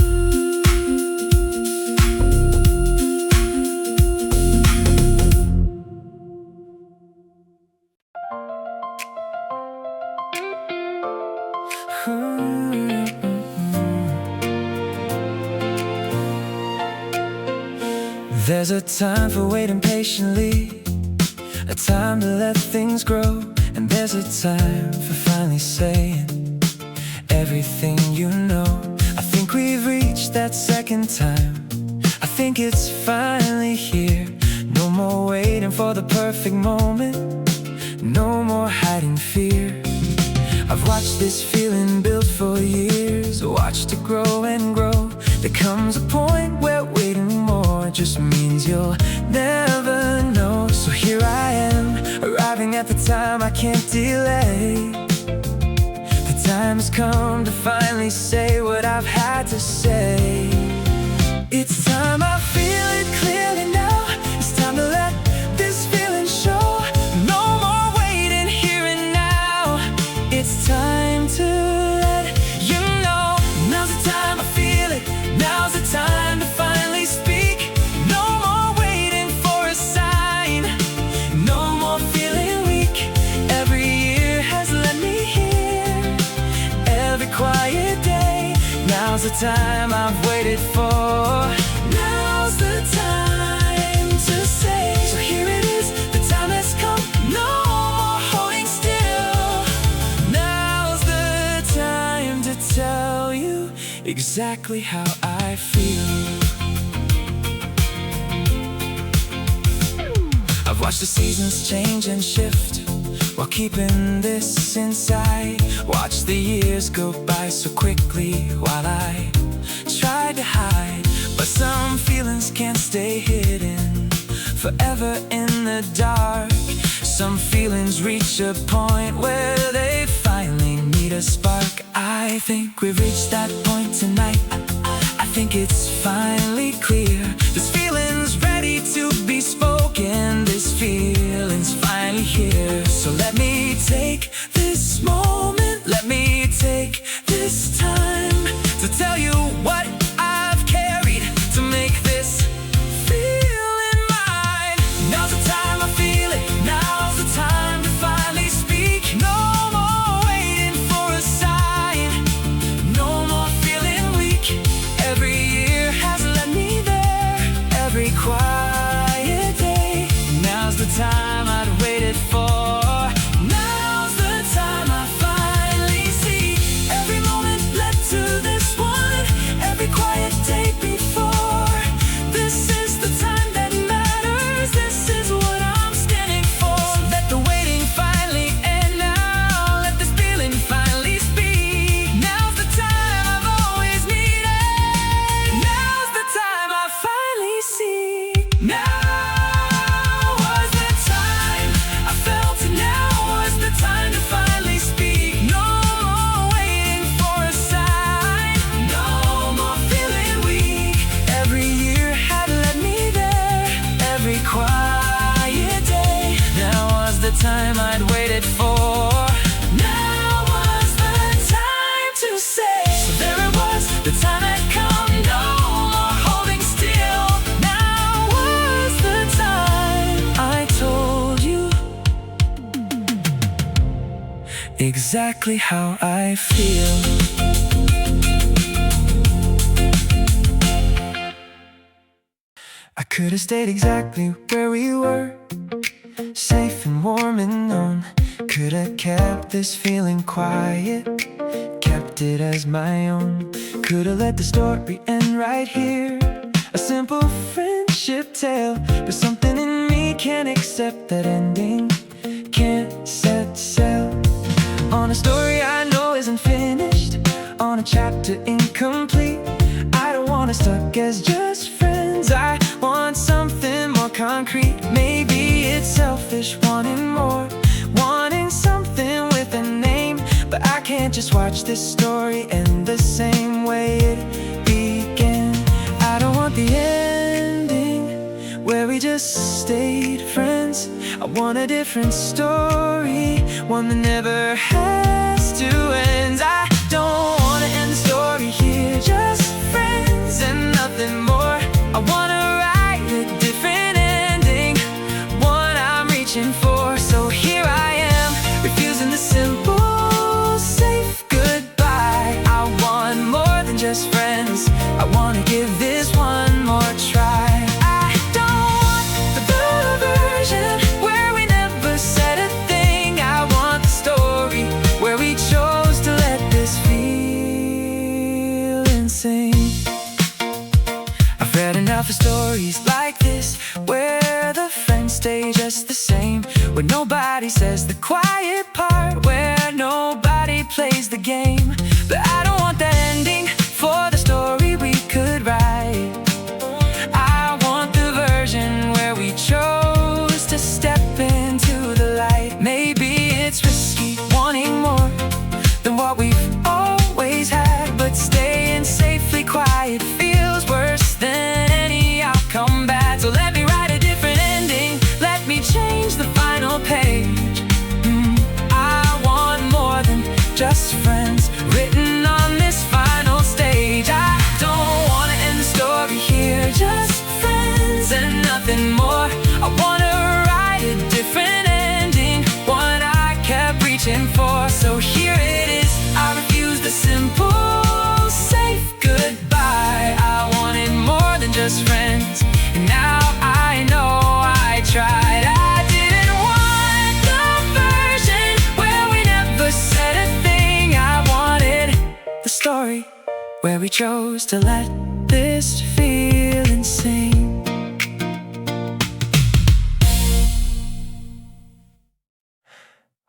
There's a time for waiting patiently, a time to let things grow, and there's a time for finally saying everything you know. I think we've reached that second time. I think it's finally here. No more waiting for the perfect moment, no more hiding fear. I've watched this feeling build for years, watched it grow and grow. There comes a point where waiting more just means you'll never know. So here I am, arriving at the time I can't delay. The time has come to finally say what I've had to say. It's time, I feel it clearly now. It's time to let this feeling show. No more waiting here and now. It's time to let you know. Now's the time, I feel it. Now's the time to finally speak. No more waiting for a sign. No more feeling weak. Every year has let me hear. Every quiet day. Now's the time I've waited for. Now's the time to say. So here it is, the time has come. No more holding still. Now's the time to tell you exactly how I feel. I've watched the seasons change and shift while keeping this inside. Watch the years go by so quickly while I tried to hide. But some feelings can't stay hidden forever in the dark. Some feelings reach a point where they finally need a spark. I think we've reached that point tonight. I think it's finally clear. This feeling's ready to be spoken. This feeling's finally here. So let me take this moment. Let me take this time to tell you what I've carried to make this feeling mine. Now's the time, I feel it. Now's the time to finally speak. No more waiting for a sign. No more feeling weak. Every year has led me there. Every quiet day. Now's the time I'd waited for. Now's the time I'd waited for. Now was the time to say. So there it was, the time had come, no more holding still. Now was the time I told you exactly how I feel. I could have stayed exactly where we were, safe and warm and known. Could have kept this feeling quiet, kept it as my own. Could have let the story end right here, a simple friendship tale. But something in me can't accept that ending, can't set sail on a story I know isn't finished, on a chapter incomplete. I don't want us stuck as just friends, I want something more concrete. Maybe it's selfish wanting more, wanting something with a name. But I can't just watch this story end the same way it began. I don't want the ending where we just stayed friends. I want a different story, one that never has to end. I don't want to end the story here, just friends and nothing more. I want to write a different ending, one I'm reaching for. So here I am, refusing the simple, safe goodbye. I want more than just friends, I want to give this one more try. I don't want the version where we never said a thing. I want the story where we chose to let this feel insane. I've read enough of stories like this, where the friends stay just the same, where nobody says the quiet part, where nobody plays the game. But I don't want that ending for the story we could write. I want the version where we chose to step into the light. Maybe it's risky wanting more than what we've always had, but staying safely quiet feels worse than any outcome bad. So let me write a different ending, let me change the final page. I want more than just friends written on this final stage. I don't want to end the story here, just friends and nothing more. I want to write a different ending, one I kept reaching for. So here it is, I refuse the simple, safe goodbye. I wanted more than just friends, and now I know I tried. I didn't want the version where we never said a thing. I wanted the story where we chose to let this feel insane.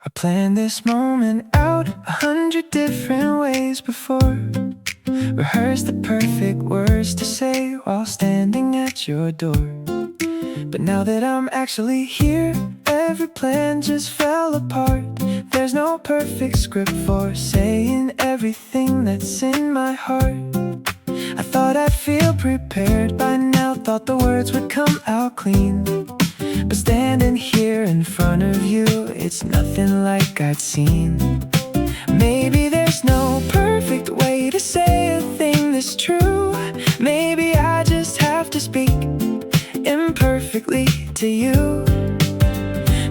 I planned this moment out 100 different ways before, rehearsed the perfect words to say while standing at your door. But now that I'm actually here, every plan just fell apart. There's no perfect script for saying everything that's in my heart. I thought I'd feel prepared by now, thought the words would come out clean. But standing here in front of you, it's nothing like I'd seen. Maybe there's no perfect way to say a thing that's true. Maybe I just have to speak imperfectly to you.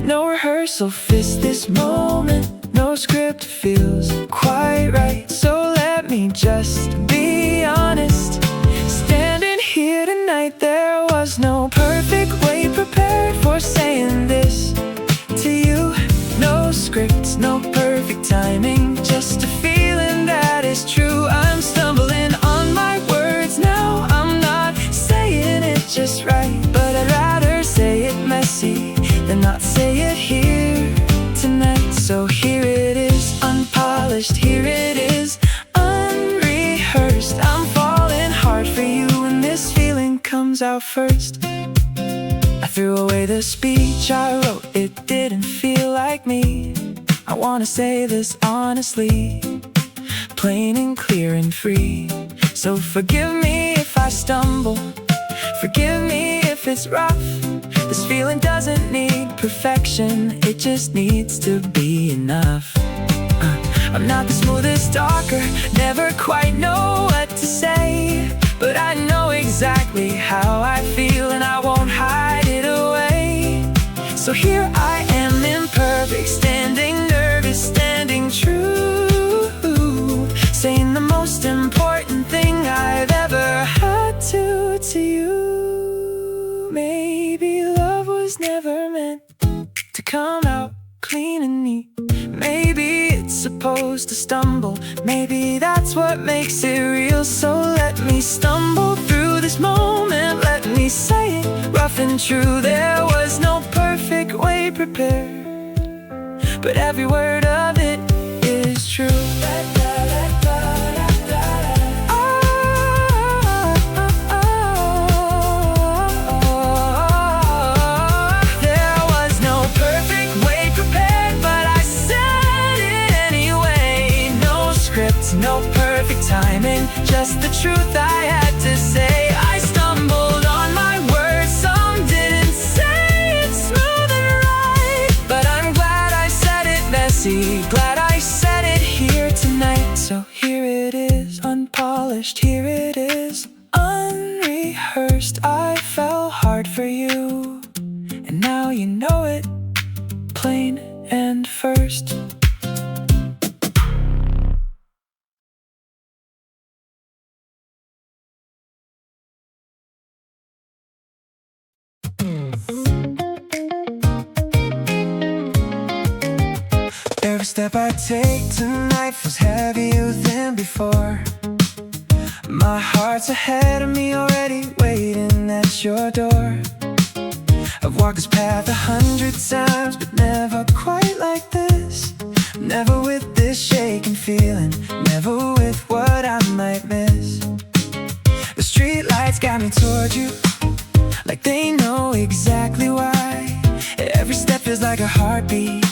No rehearsal fits this moment, no script feels quite right. So let me just be honest, standing here tonight, there was no perfect way prepared for saying this to you. No scripts, no perfect timing, just a feeling that is true. I'm stumbling on my words now, I'm not saying it just right, but I'd rather say it messy than not say it here tonight. So here it is, unpolished, here it is, unrehearsed. I'm falling hard for you when this feeling comes out first. I threw away the speech I wrote, it didn't feel like me. I wanna say this honestly, plain and clear and free. So forgive me if I stumble, forgive me if it's rough, This feeling doesn't need perfection, it just needs to be enough. I'm not the smoothest talker, never quite know what to say, but I know exactly how I feel and I won't hide it away. So here I am, imperfect, standing nervous, standing true, saying the most important thing I've ever had to you. Maybe love was never meant to come out clean and neat. Maybe it's supposed to stumble, maybe that's what makes it real. So let me stumble through this moment, let me say it rough and true. There was no perfect way prepared, but every word of it is true. No perfect timing, just the truth I had to say. I stumbled on my words, some didn't say it smooth and right, but I'm glad I said it messy, glad I said it here tonight. So here it is, unpolished, here it is, unrehearsed. I fell hard for you, and now you know it, plain and first. Every step I take tonight feels heavier than before. My heart's ahead of me already, waiting at your door. I've walked this path 100 times, but never quite like this. Never with this shaking feeling, never with what I might miss. The street lights got me toward you, like they know exactly why. Every step feels like a heartbeat,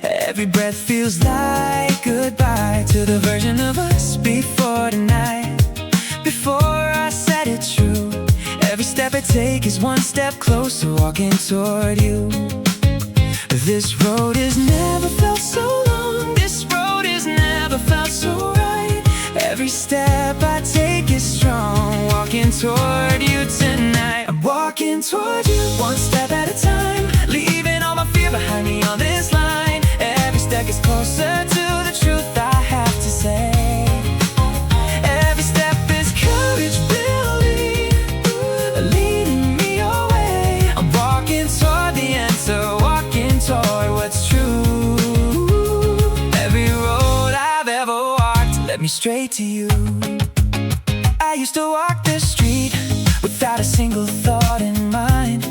every breath feels like goodbye to the version of us before tonight. Before I said it true, every step I take is one step closer, walking toward you. This road has never felt so long, this road has never felt so right. Every step I take is strong, walking toward you tonight. I'm walking toward you, one step at a time, leaving all my fear behind me on this line. Every step is closer to the truth I have to say. Every step is courage building, leading me away. I'm walking toward the answer, walking toward what's true. Every road I've ever walked led me straight to you. I used to walk the street without a single thought in mind,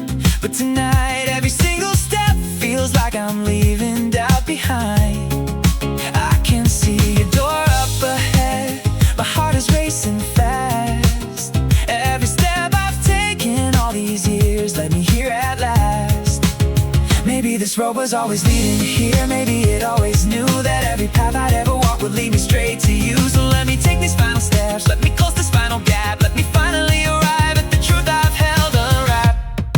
but tonight every single step feels like I'm leaving doubt behind. I can see a door up ahead, my heart is racing fast. Every step I've taken all these years led me here at last. Maybe this road was always leading here, maybe it always knew that every path I'd ever walk would lead me straight to you. So let me take these final steps, let me close this final gap, let me finally arrive at the truth I've held unwrapped.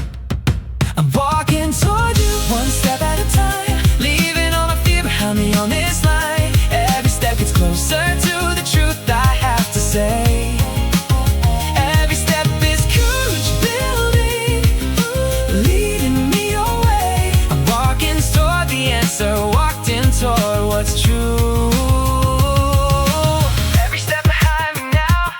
I'm walking toward you, one step at a time, leaving all my fear behind me on this line. Every step gets closer to the truth I have to say. Every step is courage building, leading me away. I'm walking toward the answer, walking toward what's true. Every step behind me now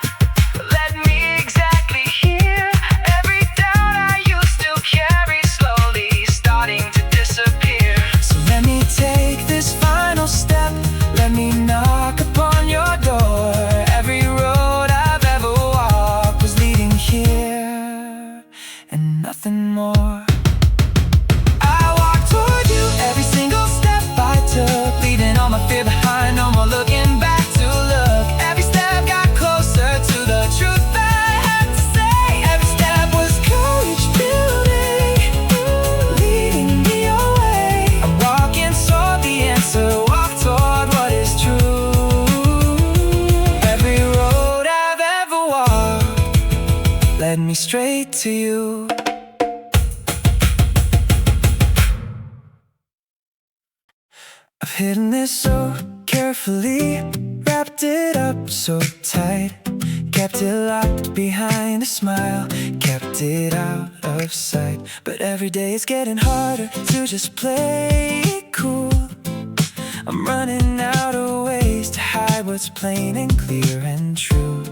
led me exactly here. Every doubt I used to carry slowly starting to disappear. So let me take this final step, let me knock upon your door. Every road I've ever walked was leading here and nothing more. I walked toward you, every single step I took, leaving all my fear behind, no more looking back to look. Every step got closer to the truth I had to say. Every step was courage building, leading me away. I'm walking toward the answer, walk toward what is true. Every road I've ever walked led me straight to you. I've hidden this so carefully, wrapped it up so tight, kept it locked behind a smile, kept it out of sight. But every day it's getting harder to just play it cool. I'm running out of ways to hide what's plain and clear and true.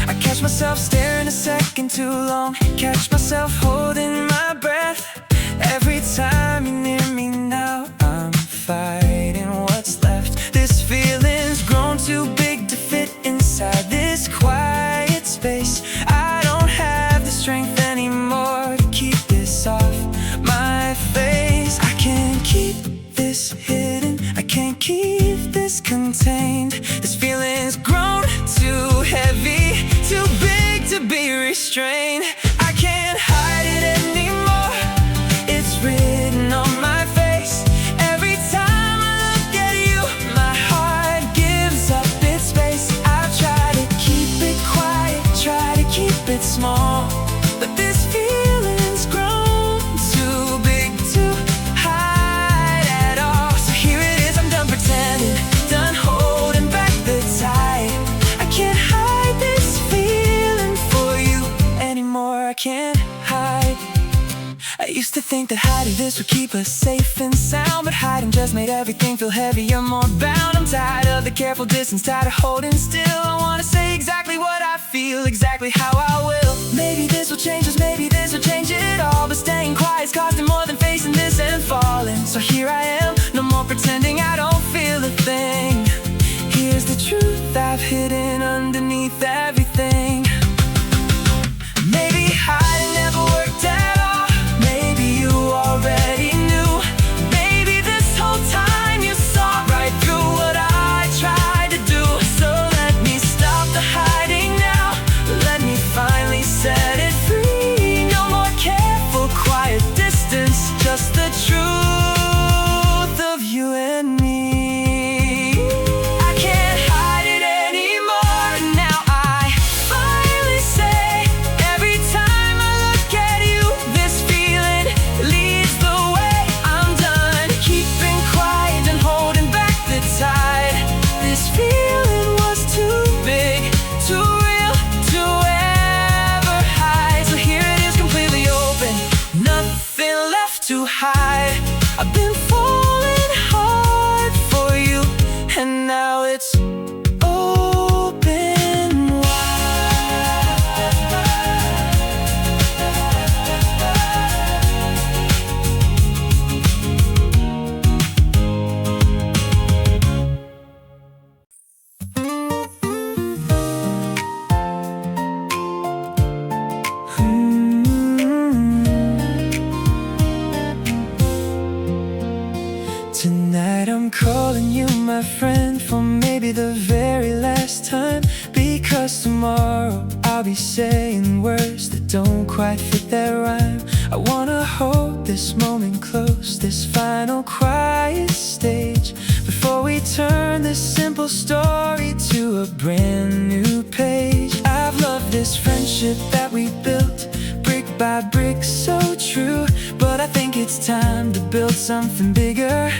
I catch myself staring a second too long, catch myself holding my breath. Every time you're near me now, I'm fighting what's left. This feeling's grown too big to fit inside this quiet space. I don't have the strength anymore to keep this off my face. I can't keep this hidden, I can't keep this contained. This feeling's grown too heavy, too big to be restrained. I can't hide it anymore, it's written on my face. Every time I look at you, my heart gives up its space. I've tried to keep it quiet, try to keep it small, but this feeling's grown too big to hide at all. So here it is, I'm done pretending, done holding back the tide. I can't hide this feeling for you anymore, I can't hide. I used to think that hiding this would keep us safe and sound, but hiding just made everything feel heavier, more bound. I'm tired of the careful distance, tired of holding still. I wanna say exactly what I feel, exactly how I will. Maybe this will change us, maybe this will change it all, but staying quiet's costing more than facing this and falling. So here I am, no more pretending I don't feel a thing. Here's the truth I've hidden underneath everything. Maybe hiding never worked at all, maybe you already knew. Maybe this whole time you saw right through what I tried to do. So let me stop the hiding now, let me finally set it free. No more careful quiet distance, just the truth of you and me. I can't hide it anymore, now I finally say, every time I look at you, this feeling leads the way. I'm done keeping quiet and holding back the tide. This feeling was too big, too real to ever hide. So here it is, completely open, nothing left to hide. I've been falling hard for you, and now it's open wide. Tonight I'm calling you my friend for maybe the very last time, because tomorrow I'll be saying words that don't quite fit that rhyme. I wanna hold this moment close, this final quiet stage, before we turn this simple story to a brand new page. I've loved this friendship that we built, brick by brick, so true, but I think it's time to build something bigger,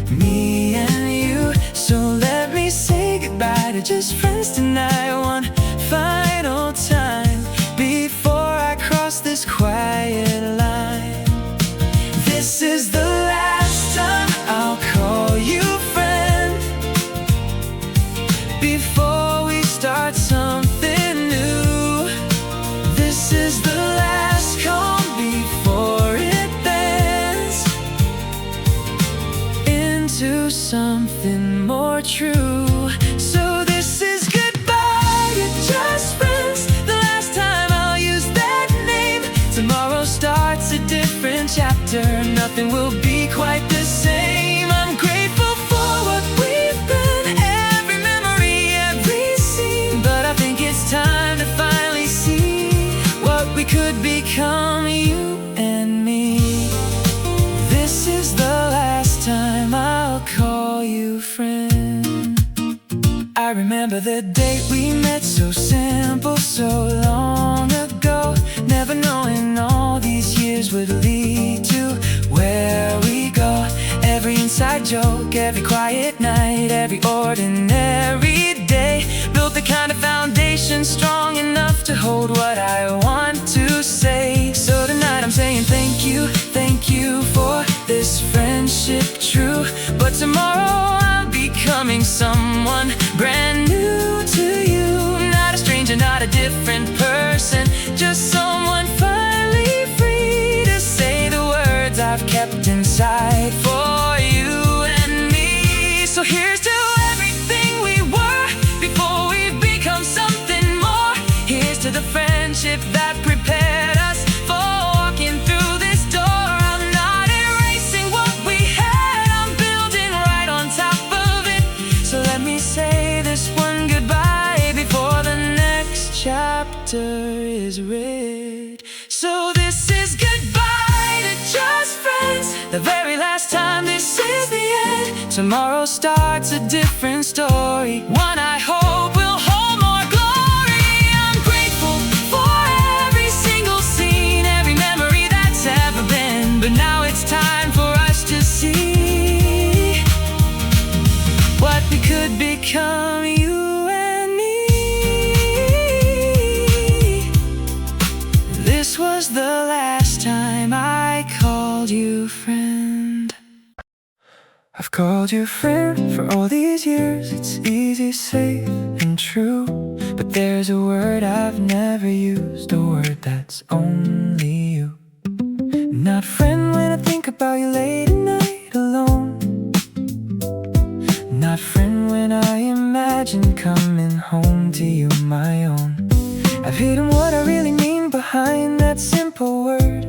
me and you. So let me say goodbye to just friends tonight, one final time, before I cross this quiet line. This is the last time I'll call you friend, before we start something new. This is the last call before it bends into something more true. So this is goodbye to just friends, the last time I'll use that name. Tomorrow starts a different chapter, nothing will be quite the same. I'm grateful for what we've been, every memory, every scene, but I think it's time to finally see what we could become, you and me. This is the last time I'll call you friend. I remember the date we met, so simple, so long ago, never knowing all these years would lead to where we go. Every inside joke, every quiet night, every ordinary day. Built the kind of foundation strong enough to hold what I want to say. So tonight I'm saying thank you for this friendship true. But tomorrow I'm becoming someone brand new to you. Not a stranger, not a different person, just someone finally free to say the words I've kept inside for you and me. So here's to everything we were before we become something more. Here's to the friendship that prepared us for walking through this door. I'm not erasing what we had, I'm building right on top of it. So let me say this one goodbye before the next chapter is read. So this is goodbye to just friends, the very last time, this is the end. Tomorrow starts a different story, one I hope will hold more glory. I'm grateful for every single scene, every memory that's ever been. But now it's time for us to see what we could become, you and me. This was the last time I called you friend. I've called you friend for all these years. It's easy, safe, and true. But there's a word I've never used, a word that's only you. Not friend when I think about you late at night alone. Not friend when I imagine coming home to you, my own. I've hidden what I really mean behind that simple word.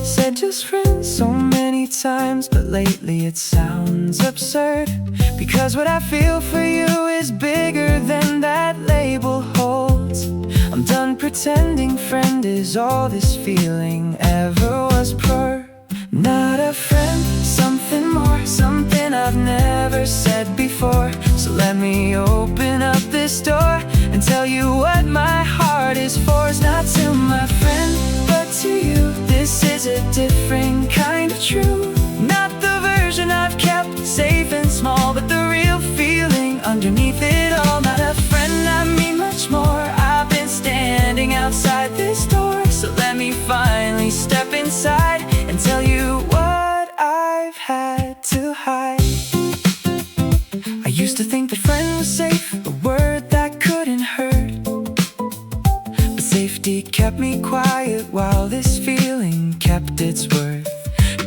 Said just friends so many times, but lately it sounds absurd. Because what I feel for you is bigger than that label holds. I'm done pretending friend is all this feeling ever was per. Not a friend, something more, something I've never said before. So let me open up this door and tell you what my heart is for. It's not to my friend, but to you. This is a different kind of truth. Not the version I've kept safe and small, but the real feeling underneath it all. Not a friend, I mean much more. I've been standing outside this door, so let me finally step inside and tell you what I've had to hide. I used to think that friend was safe, a word that couldn't hurt. But safety kept me quiet while this feeling kept its worth.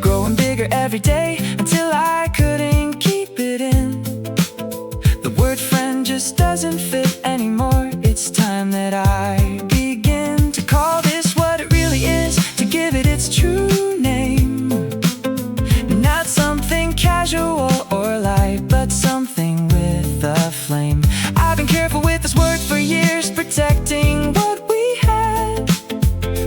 Growing bigger every day until I couldn't keep it in. The word friend just doesn't fit anymore. It's time that I begin to call this what it really is, to give it its true name. Not something casual or light, but something with a flame. I've been careful with this word for years, protecting what we had.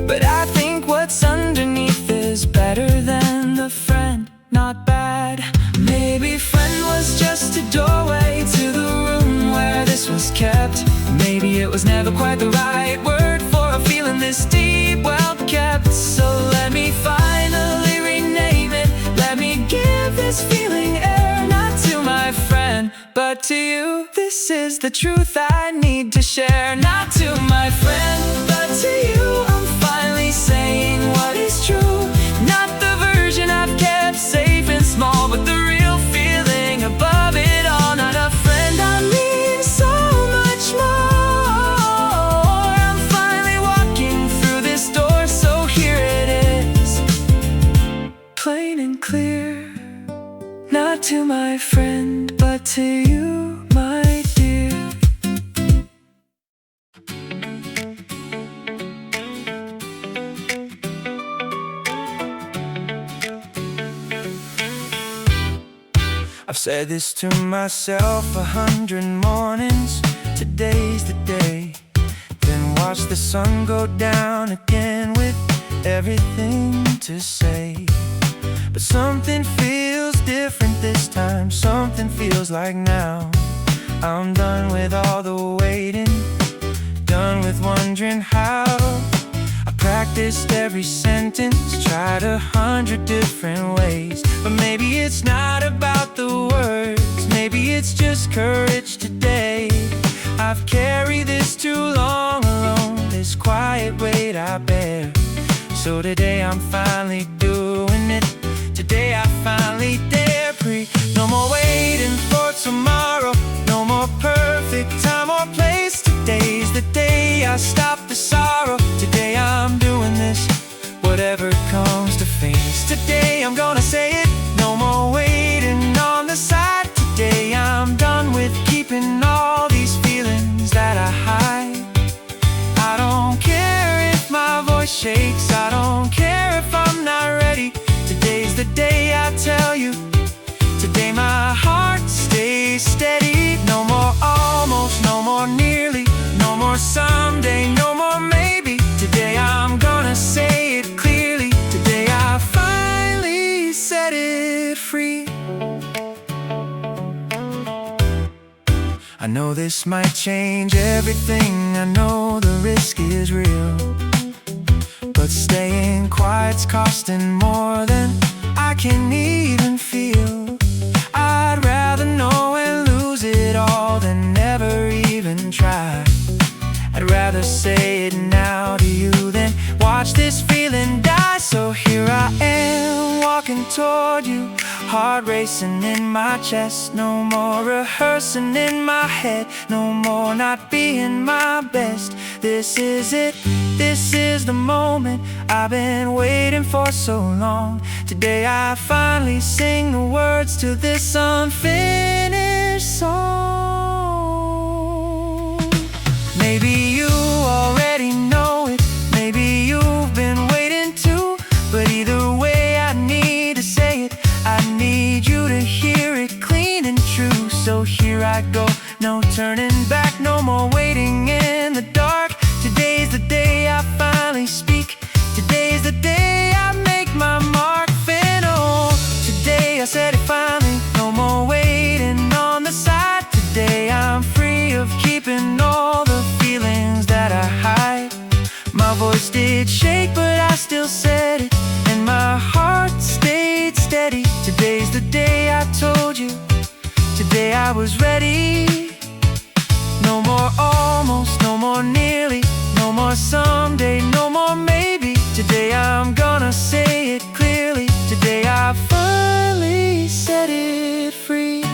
But I think what's underneath is better than the friend, not bad. Maybe friend was just a doorway to the room where this was kept. Maybe it was never quite the right word for a feeling this deep, well kept. So let me finally rename it. Let me give this feeling air, not to my friend, but to you. This is the truth I need to share. Not to my friend, but to you. I'm finally saying what is true. Not the version I've kept safe and small, but the real feeling above it all. Not a friend, I mean so much more. I'm finally walking through this door, so here it is, plain and clear. Not to my friend, but to you, my dear. I've said this to myself 100 mornings. Today's the day. Then watch the sun go down again with everything to say. But something feels different this time. Something feels like now. I'm done with all the waiting, done with wondering how. I practiced every sentence, tried 100 different ways. But maybe it's not about the words, maybe it's just courage today. I've carried this too long alone, this quiet weight I bear. So today I'm finally doing it, today I finally dare breathe. No more waiting for tomorrow, no more perfect time or place. Today's the day I stop the sorrow, today I'm doing this, whatever comes to face. Today I'm gonna say it, no more waiting on the side. Today I'm done with keeping all these feelings that I hide. I don't care if my voice shakes, I don't care if I'm not ready. Today's the day I tell you, today my heart stays steady. No more almost, no more nearly, no more someday, no more maybe. Today I'm gonna say it clearly, today I finally set it free. I know this might change everything, I know the risk is real, but staying quiet's costing more than I can even feel. I'd rather know and lose it all than never even try. I'd rather say it now to you than watch this feeling die. So here I am, walking toward you, heart racing in my chest. No more rehearsing in my head, no more not being my best. This is it, this is the moment I've been waiting for so long. Today I finally sing the words to this unfinished song. Maybe you already know it, maybe you've been waiting too, but either way I need to say it, I need you to hear it clean and true. So here I go, no turning back, no more waiting in the dark. Today's the day I finally speak, today's the day I make my mark final. Today I said it finally, no more waiting on the side. Today I'm free of keeping all the feelings that I hide. My voice did shake but I still said it, and my heart stayed steady. Today's the day I told you, today I was ready. No more almost, no more nearly, no more someday, no more maybe. Today I'm gonna say it clearly, today I finally set it free.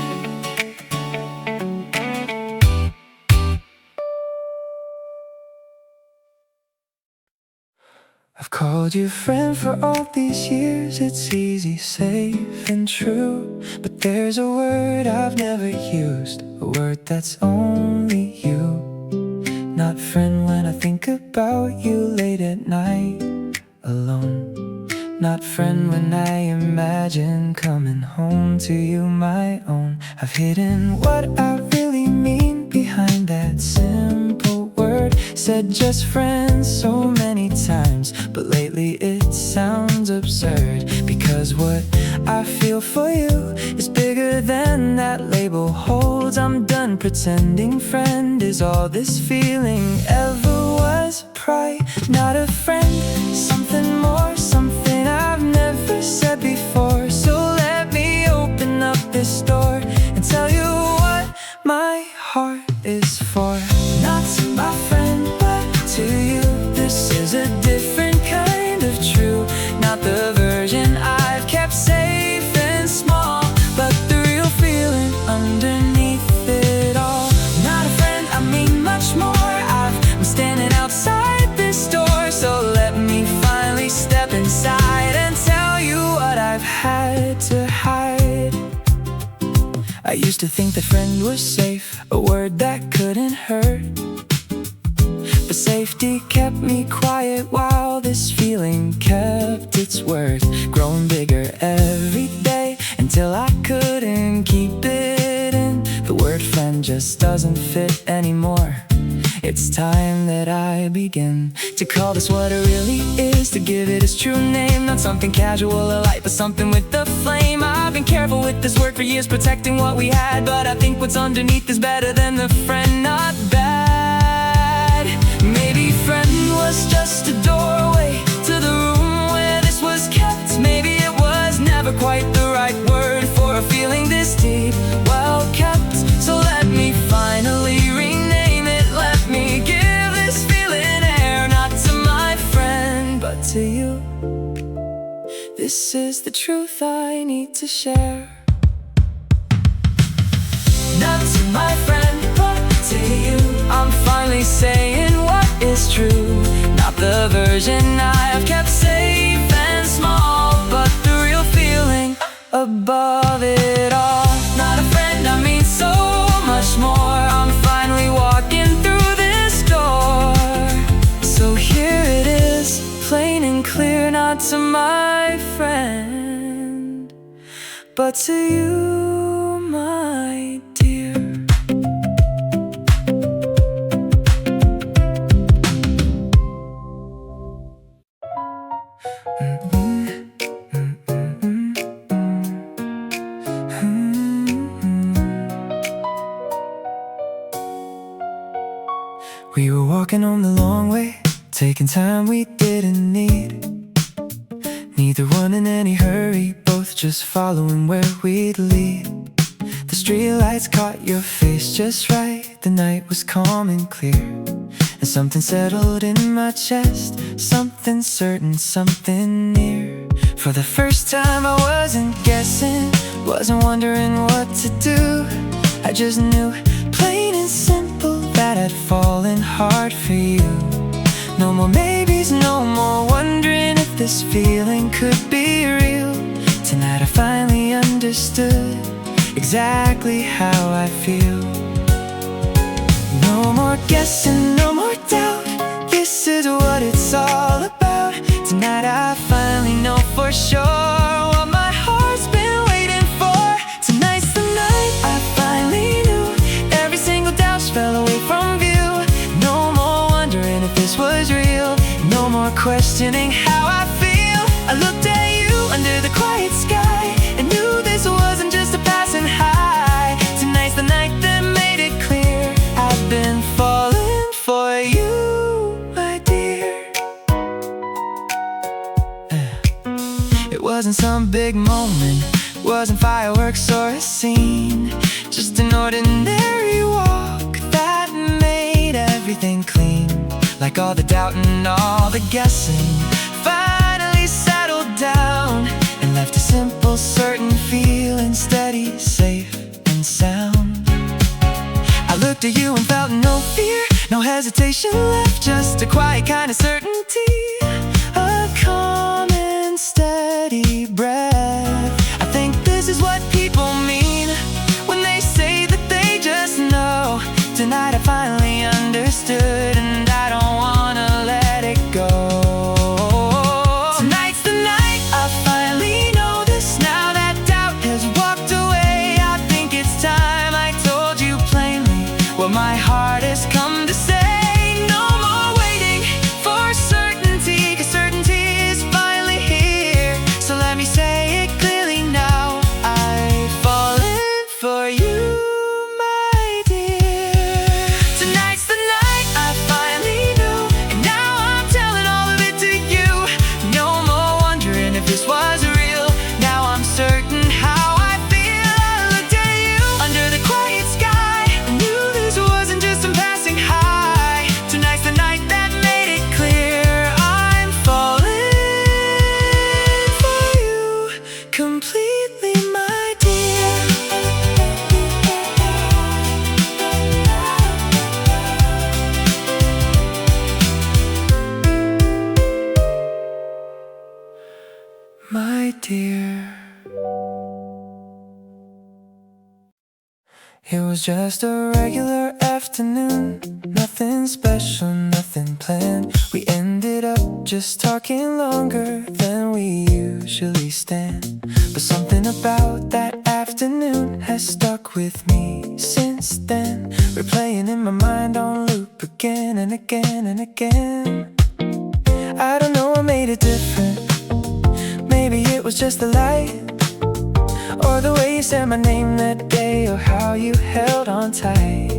I've called you friend for all these years, it's easy, safe and true. But there's a word I've never used, a word that's only you. Not friend when I think about you late at night, alone. Not friend when I imagine coming home to you my own. I've hidden what I really mean behind that simple word. Said just friends so many times, but lately it sounds absurd. Because what I feel for you is bigger than that label holds. I'm done pretending friend is all this feeling ever was. Pride, not a friend, something more, something I've never said before. So let me open up this door and tell you what my heart is for. Not to my friend, but to you. This is a different kind of true, not the version I've kept safe and small, but the real feeling underneath it all. Not a friend, I mean much more. I'm standing outside this door, so let me finally step inside and tell you what I've had to hide. I used to think that friend was safe, a word that couldn't hurt. But safety kept me quiet while this feeling kept its worth. Growing bigger every day until I couldn't keep it in. The word friend just doesn't fit anymore. It's time that I begin to call this what it really is, to give it its true name. Not something casual or light, but something with the flame. I've been careful with this word for years, protecting what we had, but I think what's underneath is better than the friend, not bad. Maybe friend was just a doorway to you. This is the truth I need to share. Not to my friend, but to you. I'm finally saying what is true. Not the version I've kept safe and small, but the real feeling above it all. Not a friend, I mean so much more. I'm finally walking through this door. So here it is, plain and clear. Not to my friend, but to you, my dear. We were walking home the long way, taking time we didn't need. Neither one in any hurry, both just following where we'd lead. The streetlights caught your face just right. The night was calm and clear, and something settled in my chest. Something certain, something near. For the first time I wasn't guessing, wasn't wondering what to do. I just knew, plain and simple, that I'd fallen hard for you. No more maybes, no more wondering if this feeling could be real. Tonight I finally understood exactly how I feel. No more guessing, no more doubt. This is what it's all about. Tonight I finally know for sure what my heart's been waiting for. Tonight's the night I finally knew. Every single doubt fell away from view. No more wondering if this was real. No more questioning how I feel. I looked at you under the quiet sky and knew this wasn't just a passing high. Tonight's the night that made it clear. I've been falling for you, my dear. It wasn't some big moment, wasn't fireworks or a scene. Just an ordinary walk that made everything clean. Like all the doubt and all the guessing finally settled down and left a simple, certain feeling, steady, safe and sound. I looked at you and felt no fear, no hesitation left, just a quiet kind of certainty. A calm and steady breath. I think this is what people mean when they say that they just know. Tonight I finally understood, and I don't wanna let it go. Tonight's the night I finally know this. Now that doubt has walked away, I think it's time I told you plainly what my heart has come to say. No more waiting for certainty, 'cause certainty is finally here. So let me say it clearly now, I've fallen for you, my dear. Tonight's the night I finally knew, and now I'm telling all of it to you. No more wondering if this was real. Now I'm certain how I feel. I looked at you under the quiet sky and knew this wasn't just some passing high. Tonight's the night that made it clear. I'm falling for you completely, my dear. My dear. It was just a regular afternoon, nothing special, nothing planned. We ended up just talking longer than we usually stand. But something about that afternoon has stuck with me since then, replaying in my mind on loop again and again and again. I don't know what made it different. Maybe it was just the light, or the way you said my name that day, or how you held on tight.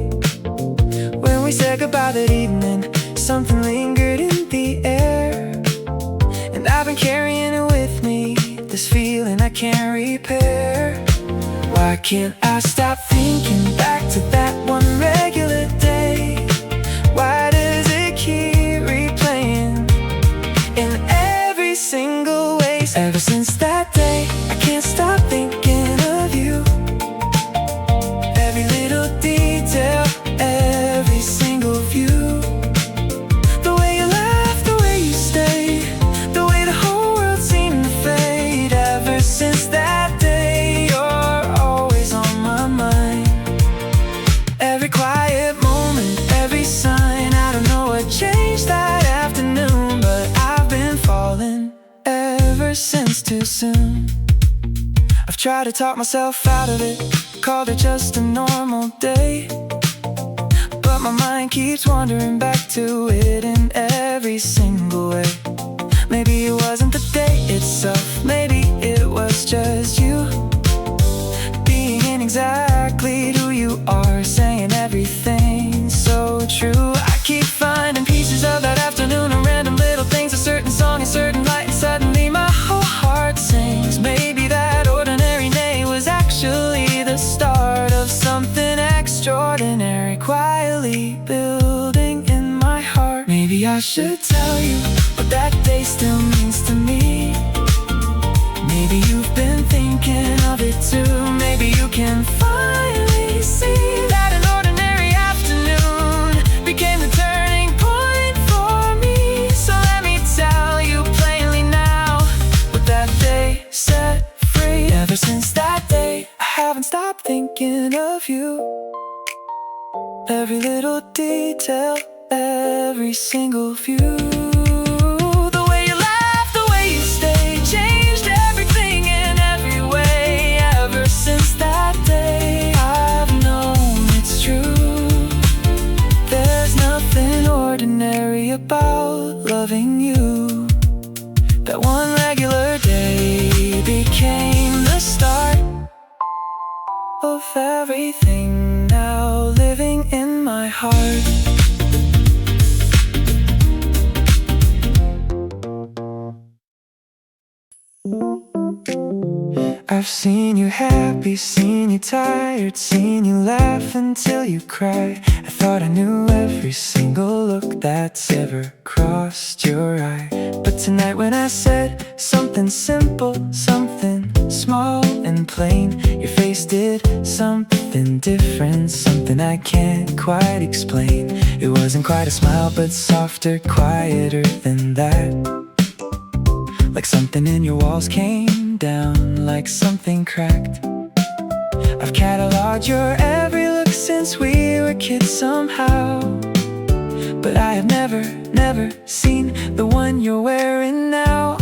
When we said goodbye that evening, something lingered in the air, and I've been carrying it with me, this feeling I can't repair. Why can't I stop thinking back to that one regular day? Why does it keep replaying in too soon. I've tried to talk myself out of it, called it just a normal day, but my mind keeps wandering back to it in every single way. Maybe it wasn't the day itself, maybe it was just you being exactly who you are, saying everything so true. I keep finding pieces of that afternoon and random little things, a certain song, a certain light, and suddenly my whole heart sings. Maybe that ordinary day was actually the start of something extraordinary, quietly building in my heart. Maybe I should tell you what that day still means to me. Maybe you've been thinking of it too. Maybe you can finally see that an ordinary afternoon became the turning point for me. So let me tell you plainly now what that day set free. Ever since that day, I haven't stopped thinking of you. Every little detail, every single view. The way you laugh, the way you stay, changed everything in every way. Ever since that day, I've known it's true. There's nothing ordinary about loving you. That one regular day became the start of everything now living in my heart. I've seen you happy, seen you tired, seen you laugh until you cry. I thought I knew every single look that's ever crossed your eye. But tonight when I said something simple, something small and plain, your face did something different, something I can't quite explain. It wasn't quite a smile, but softer, quieter than that. Like something in your walls came down, like something cracked. I've cataloged your every look since we were kids somehow, but I have never seen the one you're wearing now.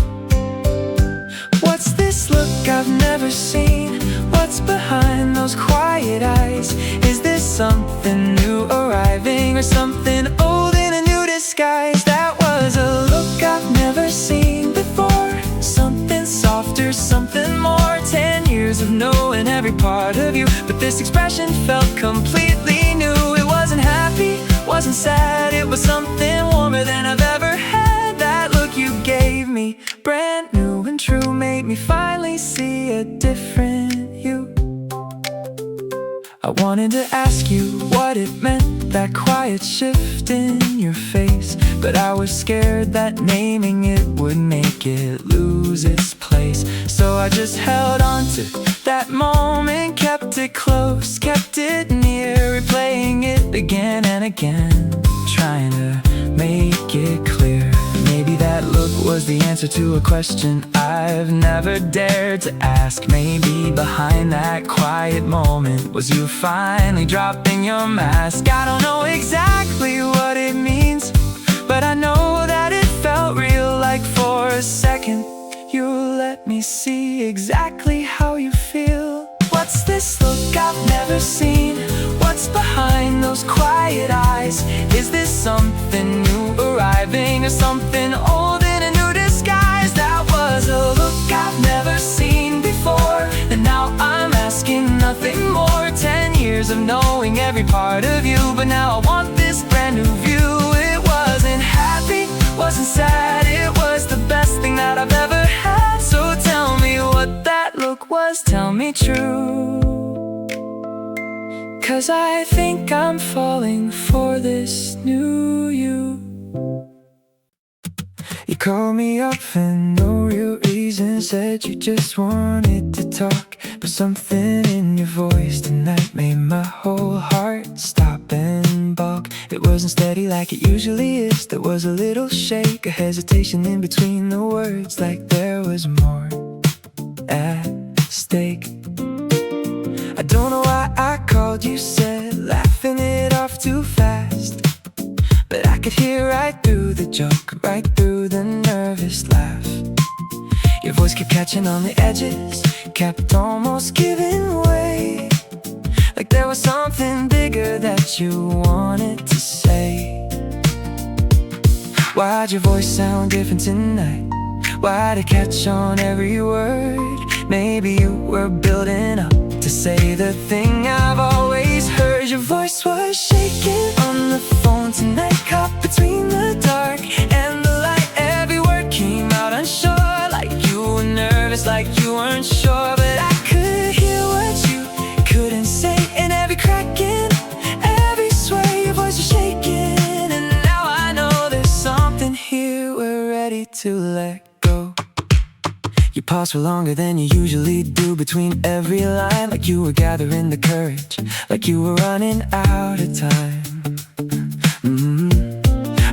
What's this look I've never seen? What's behind those quiet eyes? Is this something new arriving, or something old in a new disguise? That was a look I've never seen before. Something softer, something more. 10 years of knowing every part of you, but this expression felt completely new. It wasn't happy, wasn't sad, it was something warmer than I've ever had. That look you gave me, brand new and true, made me finally see a different you. I wanted to ask you what it meant, that quiet shift in your face, but I was scared that naming it would make it lose its place. So I just held on to that moment, kept it close, kept it near, replaying it again and again, trying to make it clear. Maybe that look was the answer to a question I've never dared to ask. Maybe behind that quiet moment was you finally dropping your mask. I don't know exactly what it means, but I know that it felt real. Like for a second you let me see exactly how you feel. What's this look I've never seen? What's behind those quiet eyes? Is this something new arriving, or something old in a new disguise? That was a look I've never seen before, and now I'm asking nothing more. 10 years of knowing every part of you, but now I want this brand new view. It wasn't happy, wasn't sad, it was the best thing that I've ever had. So tell me what that look was, tell me true, 'cause I think I'm falling for this new you. You called me up for no real reason, said you just wanted to talk, but something in your voice tonight made my whole heart stop and balk. It wasn't steady like it usually is, there was a little shake, a hesitation in between the words, like there was more at stake. I don't know why I called, you said, laughing it off too fast, but I could hear right through the joke, right through the nervous laugh. Your voice kept catching on the edges, kept almost giving way, like there was something bigger that you wanted to say. Why'd your voice sound different tonight? Why'd it catch on every word? Maybe you were building up to say the thing I've always heard. Your voice was shaking on the phone tonight, caught between the dark and the light. Every word came out unsure, like you were nervous, like you weren't sure. But I could hear what you couldn't say in every crack in every sway. Your voice was shaking, and now I know there's something here we're ready to let go. You paused for longer than you usually do between every line, like you were gathering the courage, like you were running out of time.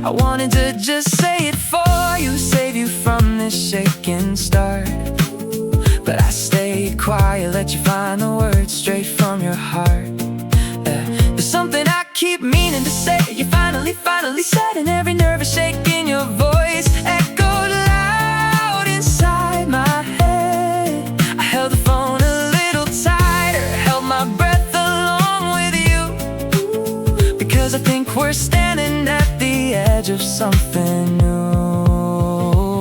I wanted to just say it for you, save you from this shaking start, but I stayed quiet, let you find the words straight from your heart. There's something I keep meaning to say, you finally said, and every nervous shake in your voice echoed loud inside my head. I held the phone a little tighter, held my breath along with you, because I think we're standing at the edge of something new.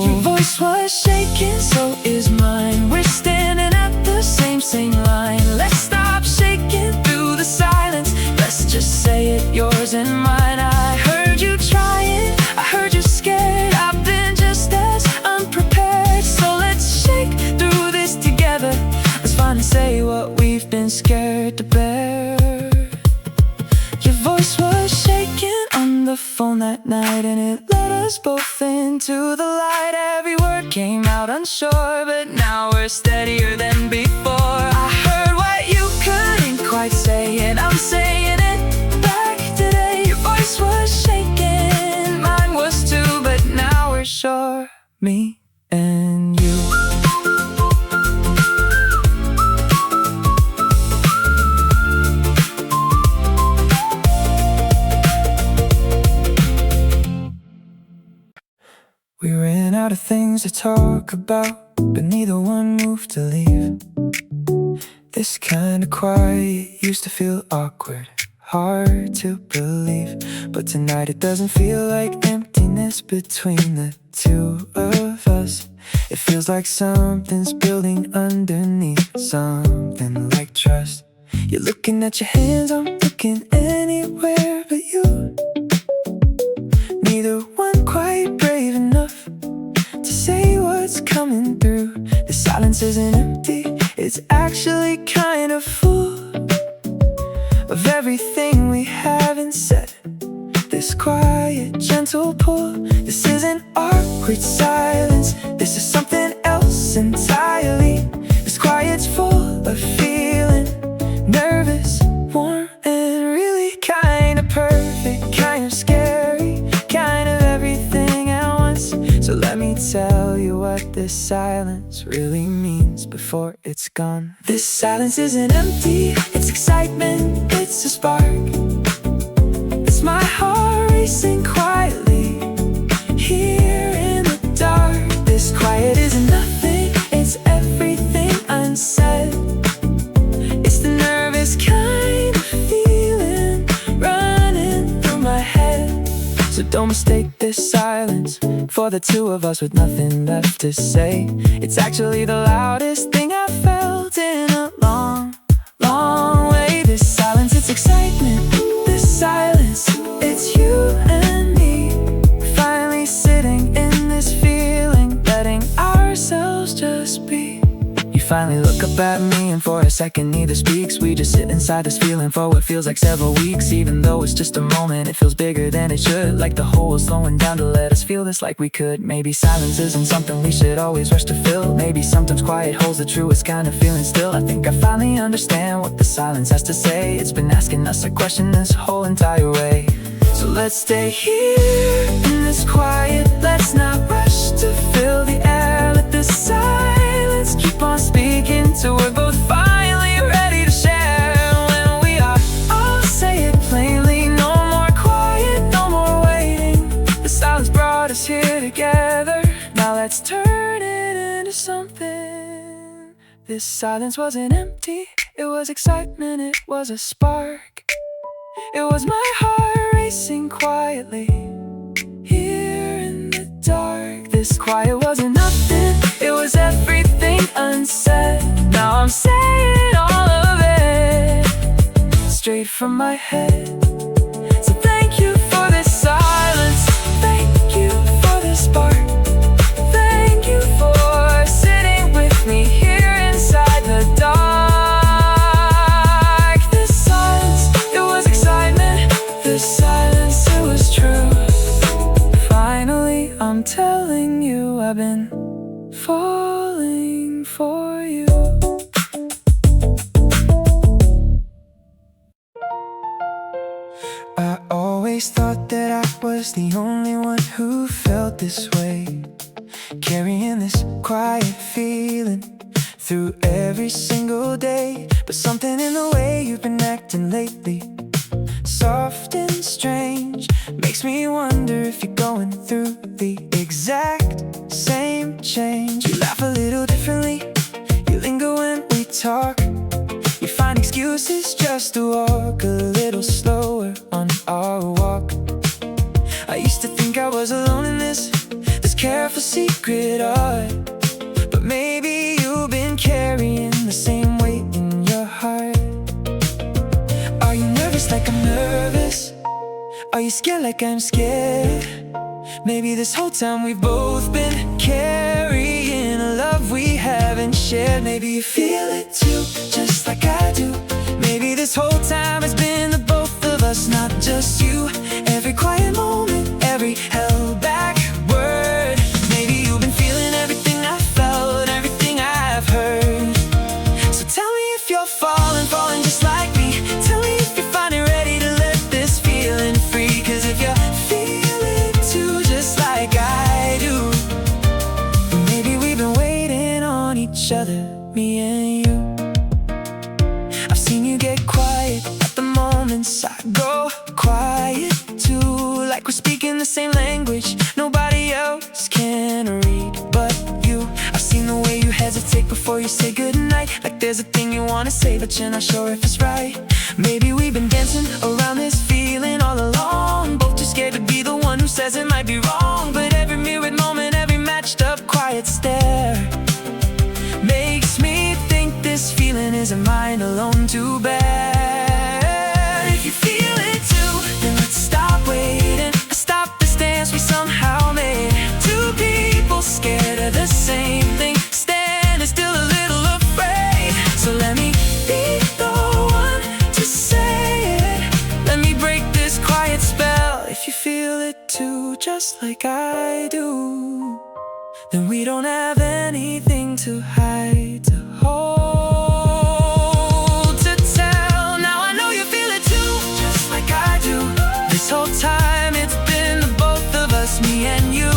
Your voice was shaking, so is mine. We're standing at the same line. Let's stop shaking through the silence, let's just say it, yours and mine. I heard you trying, I heard you scared, I've been just as unprepared. So let's shake through this together, let's finally say what we've been scared to bear. Your voice was shaking on the phone that night, and it led us both into the light. Every word came out unsure, but now we're steadier than before. I heard what you couldn't quite say, and I'm saying it back today. Your voice was shaking, mine was too, but now we're sure, me and you. We ran out of things to talk about, but neither one moved to leave. This kind of quiet used to feel awkward, hard to believe, but tonight it doesn't feel like emptiness between the two of us. It feels like something's building underneath, something like trust. You're looking at your hands, I'm looking anywhere but you. Neither one quite brave enough to say what's coming through. The silence isn't empty, it's actually kind of full of everything we haven't said. This quiet, gentle pull, this isn't awkward silence, this is something else entirely. This quiet's full of feeling, nervous, warm, and really kind of perfect, kind of scary, kind of everything at once. So let me tell you what this silence really means before it's gone. This silence isn't empty, it's excitement, it's a spark. It's my heart racing quietly here in the dark. This quiet isn't nothing, it's everything unsaid. It's the nervous kind of feeling running through my head. So don't mistake this silence for the two of us with nothing left to say. It's actually the loudest thing I've felt in a long, long way. This silence, it's excitement. This silence, it's you and me, finally sitting in this feeling, letting ourselves just be. You finally look up at me, and for a second neither speaks. We just sit inside this feeling for what feels like several weeks. Even though it's just a moment, it feels bigger than it should, like the whole is slowing down to let us feel this like we could. Maybe silence isn't something we should always rush to fill. Maybe sometimes quiet holds the truest kind of feeling still. I think I finally understand what the silence has to say. It's been asking us a question this whole entire way. So let's stay here in this quiet, let's not rush to fill the air. Let the silence keep on speaking till we're both finally ready to share. When we are, I'll say it plainly, no more quiet, no more waiting. The silence brought us here together, now let's turn it into something. This silence wasn't empty, it was excitement, it was a spark. It was my heart racing quietly here in the dark. This quiet wasn't nothing, it was everything unsaid. Now I'm saying all of it straight from my head. So thank you for this silence, thank you for this spark. Thank you for sitting with me here inside the dark. This silence, it was excitement. This silence, it was true. Finally, I'm telling you, I've been falling for you. I always thought that I was the only one who felt this way, carrying this quiet feeling through every single day. But something in the way you've been acting lately, soft and strange, makes me wonder if you're going through the exact same change. You laugh a little differently, you linger when we talk, you find excuses just to walk a little slower on our walk. I used to think I was alone in this careful secret art, but maybe you've been carrying the same weight in your heart. Are you nervous like I'm nervous? Are you scared like I'm scared? Maybe this whole time we've both been carrying a love we haven't shared. Maybe you feel it too, just like I do. Maybe this whole time it's been the both of us, not just you. Every quiet moment, every held back word. Maybe you've been feeling everything I felt, everything I've heard. So tell me if you're falling just like me. Tell me if you're finally ready to let this feeling free. Cause if you feel it too, just like I do, maybe we've been waiting on each other, me and you. I've seen you get quiet at the moments I go quiet too, like we're speaking the same language nobody else can read but you. I've seen the way you hesitate before you say goodnight, like there's a thing you wanna say but you're not sure if it's right. Maybe we've been dancing around this feeling all along, both too scared to be the one who says it might be wrong. But every mirrored moment, every matched up quiet stare makes me think this feeling isn't mine alone to bear. If you feel it too, then let's stop waiting, stop this dance we somehow made. Two people scared of the same thing, standing still a little afraid. So let me be the one to say it, let me break this quiet spell. If you feel it too, just like I do, then we don't have anything to hide, to hold, to tell. Now I know you feel it too, just like I do. This whole time it's been the both of us, me and you.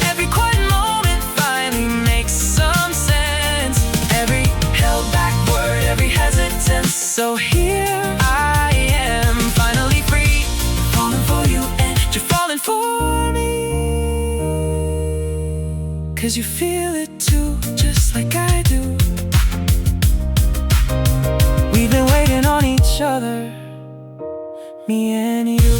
Every quiet moment finally makes some sense, every held back word, every hesitance. So here I am, finally free, falling for you and you're falling for me. Cause you feel it too, just like I do. We've been waiting on each other, me and you.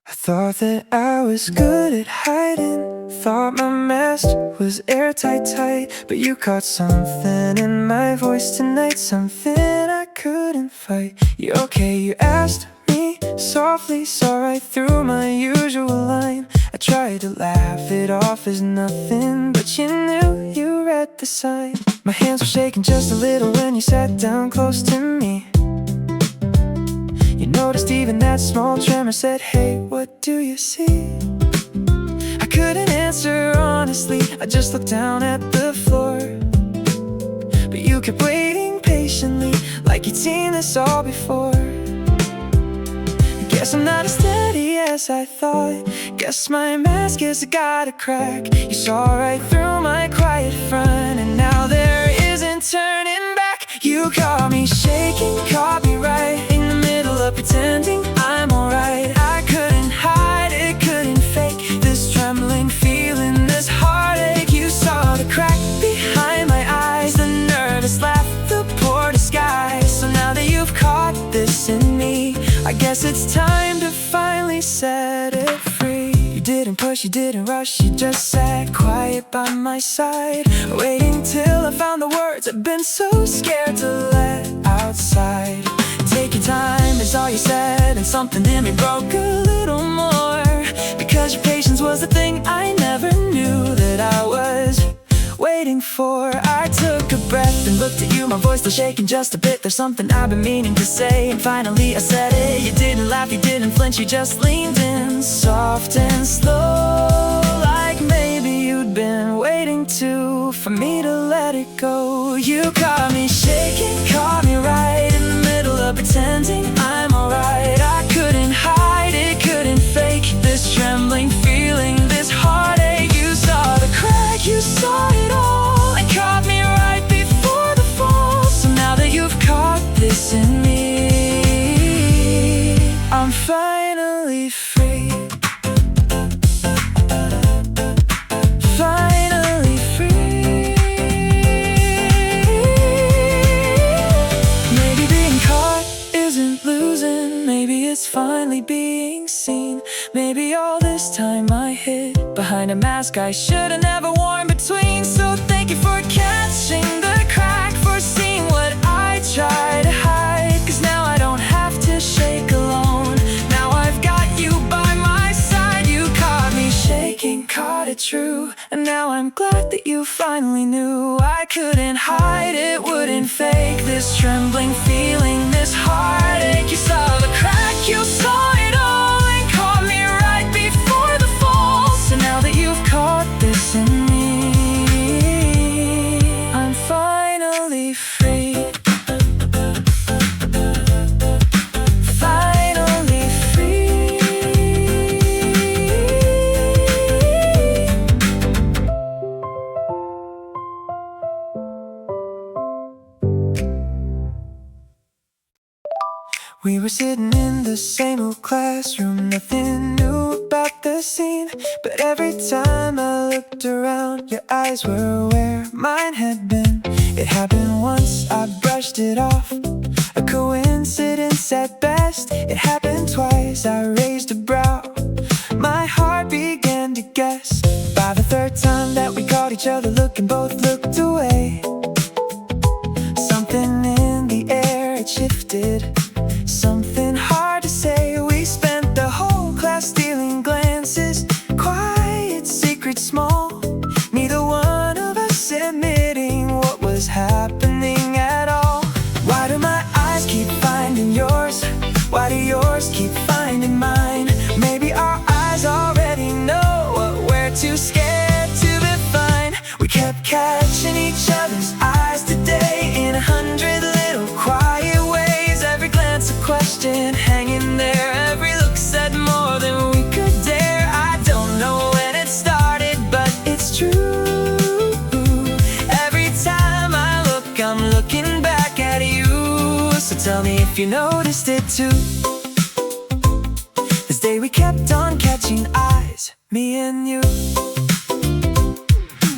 I thought that I was good at hiding, thought my mask was airtight tight. But you caught something in my voice tonight, something I couldn't fight. You okay, you asked me softly, saw right through my usual line. I tried to laugh it off as nothing, but you knew you read the sign. My hands were shaking just a little when you sat down close to me. You noticed even that small tremor, said, hey, what do you see? I couldn't answer honestly, I just looked down at the floor. But you kept waiting patiently, like you'd seen this all before. Guess I'm not as steady as I thought, guess my mask has got a crack. You saw right through my quiet front, and now there isn't turning back. You caught me shaking, caught me right in the middle of pretending I'm alright. I couldn't hide Guess it's time to finally set it free. You didn't push, you didn't rush, you just sat quiet by my side, waiting till I found the words I've been so scared to let outside. Take your time is all you said, and something in me broke a little more, because your patience was the thing I never knew that I was waiting for. I took a breath and looked at you, my voice still shaking just a bit. There's something I've been meaning to say, and finally I said it. You didn't laugh, you didn't flinch, you just leaned in, soft and slow, like maybe you'd been waiting to, for me to let it go. You caught me shaking, caught me right in the middle of pretending I'm alright. I couldn't hide it, couldn't fake this trembling feeling, this heartache. You saw the crack, you saw it all, and caught me right before the fall. So now that you've caught this in me, I'm finally free. Finally free. Maybe being caught isn't losing, maybe it's finally being seen. Maybe all this time I hid behind a mask I should've never worn between. So thank you for catching the crack, for seeing what I try to hide. Cause now I don't have to shake alone, now I've got you by my side. You caught me shaking, caught it true, and now I'm glad that you finally knew. I couldn't hide it, wouldn't fake this trembling feeling, this heartache. You saw the crack, you saw it all, and caught me right before the fall. So now that you've caught this in me, I'm finally free. Finally free. We were sitting in the same old classroom, nothing new about the scene, but every time I looked around, your eyes were where mine had been. It happened once, I brushed it off, a coincidence at best. It happened twice, I raised a brow, my heart began to guess. By the third time that we caught each other looking, both looked away. Something in the air, it shifted, something hard to say. We spent the whole class stealing glances, quiet, secret, small, neither one of us admitting what was happening at all. Why do my eyes keep finding yours? Why do yours keep finding mine? Maybe our eyes already know what we're too scared to define. We kept catching each other's eyes today in 100 little quiet ways. Every glance a question hanging there, every look said more than we could dare. I don't know when it started, but it's true. Every time I look, I'm looking back at you. So tell me if you noticed it too. This day we kept on catching eyes, me and you.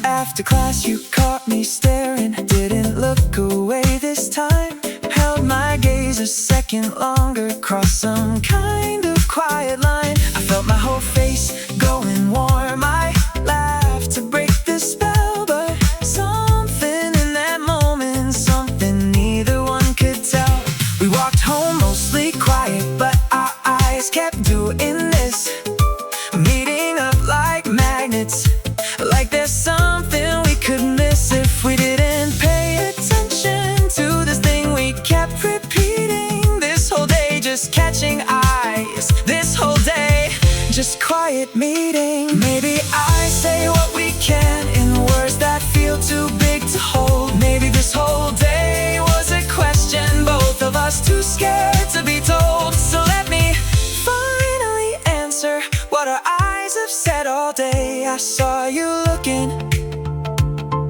After class you caught me staring, didn't look away this time, held my gaze a second longer, crossed some kind of quiet line. I felt my whole face going warm, I laughed to break the spell, but something in that moment, something neither one could tell. We walked home mostly quiet, but our eyes kept doing this, meeting up like magnets, like there's something we could miss if we didn't pay attention to this thing we kept repeating. This whole day just catching eyes, this whole day just quiet meeting. Maybe I say what we can in words that feel too big to hold. Maybe this whole day was a question, both of us too scared to be told. So let me finally answer what our eyes have said all day. I saw you looking,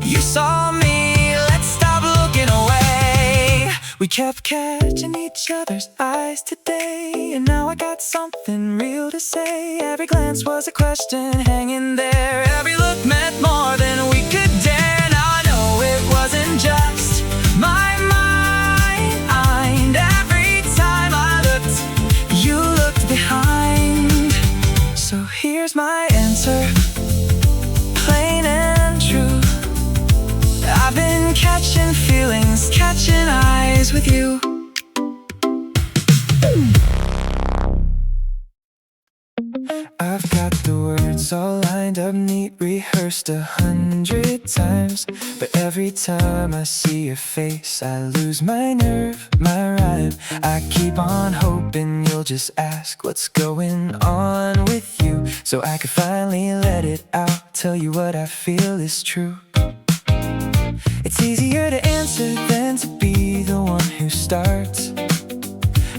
you saw me, let's stop looking away. We kept catching each other's eyes today, and now I got something real to say. Every glance was a question hanging there, every look meant more than we could dare. Now I know it wasn't just my mind. Every time I looked, you touching eyes with you. I've got the words all lined up neat, rehearsed 100 times. But every time I see your face, I lose my nerve, my rhyme. I keep on hoping you'll just ask what's going on with you, so I can finally let it out, tell you what I feel is true. It's easier to answer than to be the one who starts.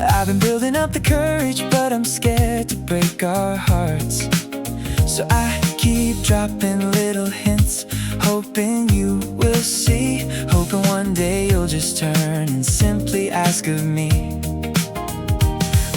I've been building up the courage, but I'm scared to break our hearts. So I keep dropping little hints, hoping you will see, hoping one day you'll just turn and simply ask of me.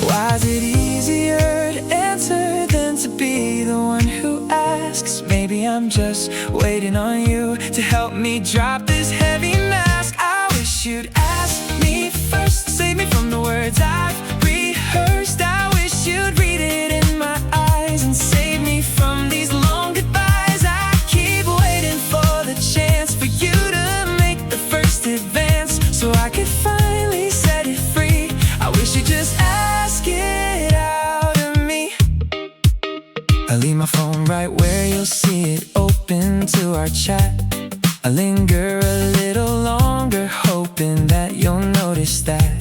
Why is it easier to answer than to be the one who asks? Maybe I'm just waiting on you to help me drop this heavy mask. I wish you'd ask me first, save me from the words I've rehearsed. I wish you'd read it in my eyes and save me from these long goodbyes. I keep waiting for the chance for you to make the first advance, so I could finally set it free. I wish you'd just ask it out of me. I leave my phone right where you'll see it, open to our chat. I linger a little longer, hoping that you'll notice that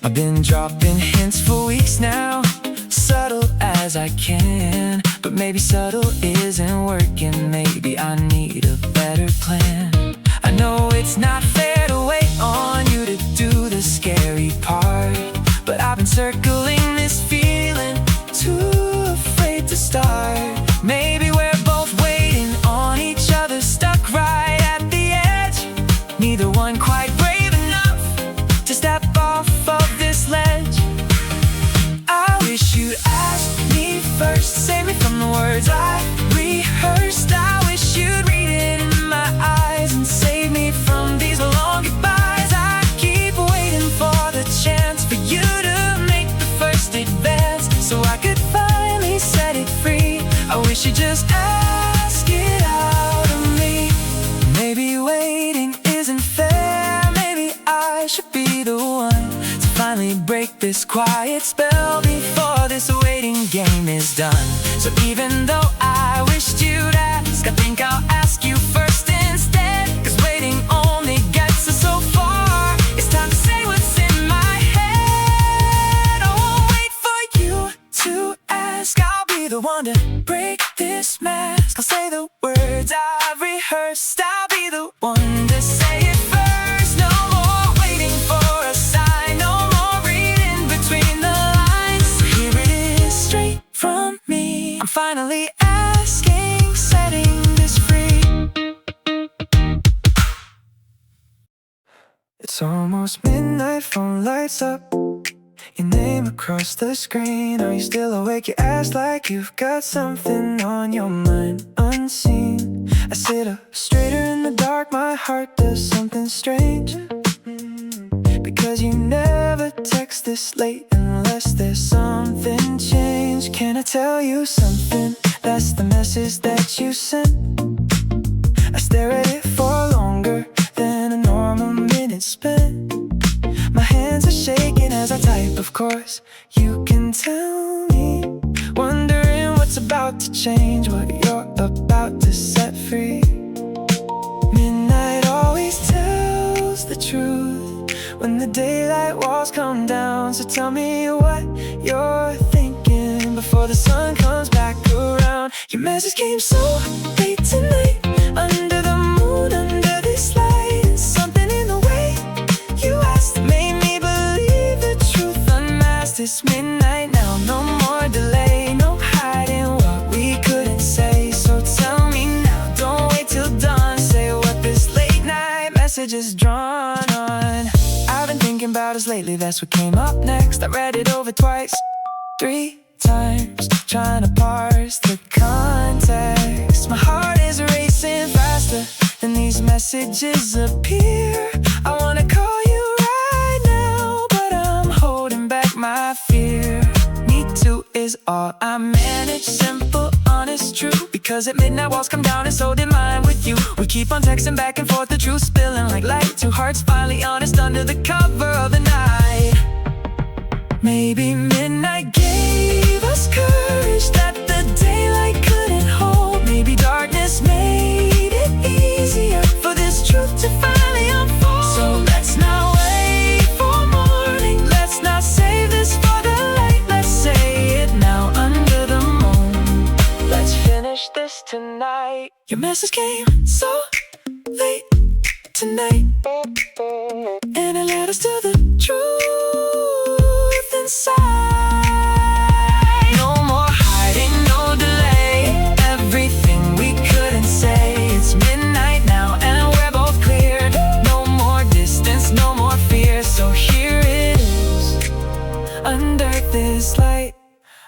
I've been dropping hints for weeks now, subtle as I can. But maybe subtle isn't working, maybe I need a better plan. I know it's not fair to wait on you to do the scary part, but I've been circling this feeling, too afraid to start. Maybe we're both waiting on each other, stuck right at the edge, neither one quite brave enough to step off of this ledge. I wish you'd ask me first, save me from the words I rehearsed. I wish you'd read it in my eyes and save me from these long goodbyes. I keep waiting for the chance for you to make the first advance, so I could finally set it free. I wish you'd just ask it out of me. Maybe waiting isn't fair, maybe I should be the one to finally break this quiet spell before this waiting game is done. So even though I wished you'd ask, I think I'll ask you first instead, 'cause waiting only gets us so far. It's time to say what's in my head. I won't wait for you to ask, I'll be the one to break this mask. I'll say the words I've rehearsed, I'll be the one to say it first. No more waiting for a sign, no more reading between the lines. Here it is, straight from me. I'm finally asking, setting this free. It's almost midnight, phone lights up, your name across the screen. Are you still awake? You ask like you've got something on your mind unseen. I sit up straighter in the dark, my heart does something strange, because you never text this late unless there's something changed. Can I tell you something? That's the message that you sent. I stare at it for longer than a normal minute spent. My hands are shaking as I type, of course you can tell me, wondering what's about to change, what you're about to set free. Midnight always tells the truth when the daylight walls come down. So tell me what you're thinking before the sun comes back around. Your message came so late tonight, under the moon, under this light. And something in the way you asked made me believe the truth unmasked. It's midnight now, no more delay, no hiding what we couldn't say. So tell me now, don't wait till dawn, say what this late night message is drawn on. I've been thinking about us lately, that's what came up next. I read it over twice, 3 times, trying to parse the context. My heart is racing faster than these messages appear. I wanna call you right now, but I'm holding back my fear. Need to is all I manage, simple, honest, true. Because at midnight walls come down and so did mine with you. We keep on texting back and forth, the truth spilling like light. Two hearts finally honest under the cover of the night. Maybe midnight gave us courage that the daylight couldn't hold. Maybe darkness made it easier for this truth to finally unfold. So let's not wait for morning, let's not save this for the light. Let's say it now under the moon. Let's finish this tonight. Your message came so late tonight, and it led us to the truth inside. No more hiding, no delay. Everything we couldn't say. It's midnight now and we're both cleared. No more distance, no more fear. So here it is, under this light.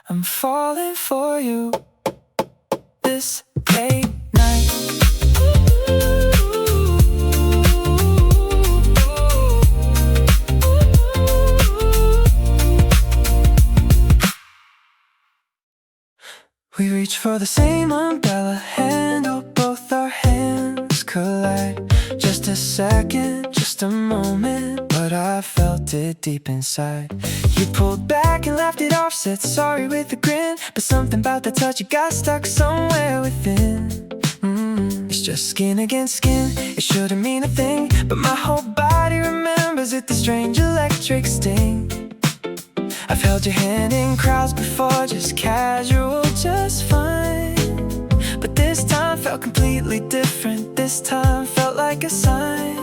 I'm falling for you this late night. We reach for the same umbrella handle, both our hands collide. Just a second, just a moment, but I felt it deep inside. You pulled back and laughed it off, said sorry with a grin. But something about that touch, you got stuck somewhere within. It's just skin against skin, it shouldn't mean a thing, but my whole body remembers it, the strange electric sting. I've held your hand in crowds before, just casual, just fine. But this time felt completely different, this time felt like a sign.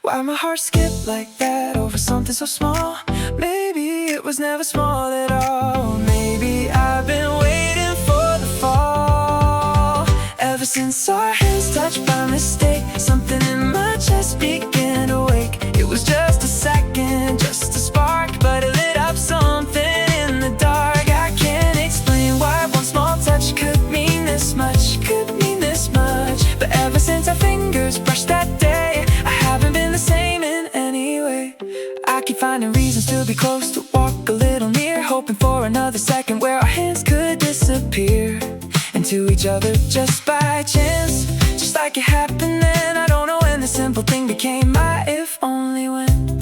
Why my heart skipped like that over something so small? Maybe it was never small at all. Maybe I've been waiting for the fall. Ever since our hands touched by mistake, something in my chest began to wake. It was just a second, just a spark, but it lit up something in the dark. I can't explain why one small touch could mean this much, could mean this much. But ever since our fingers brushed that day, I haven't been the same in any way. I keep finding reasons to be close, to walk a little near, hoping for another second where our hands could disappear into each other just by chance. Just like it happened then, I don't know when the simple thing became my if only when.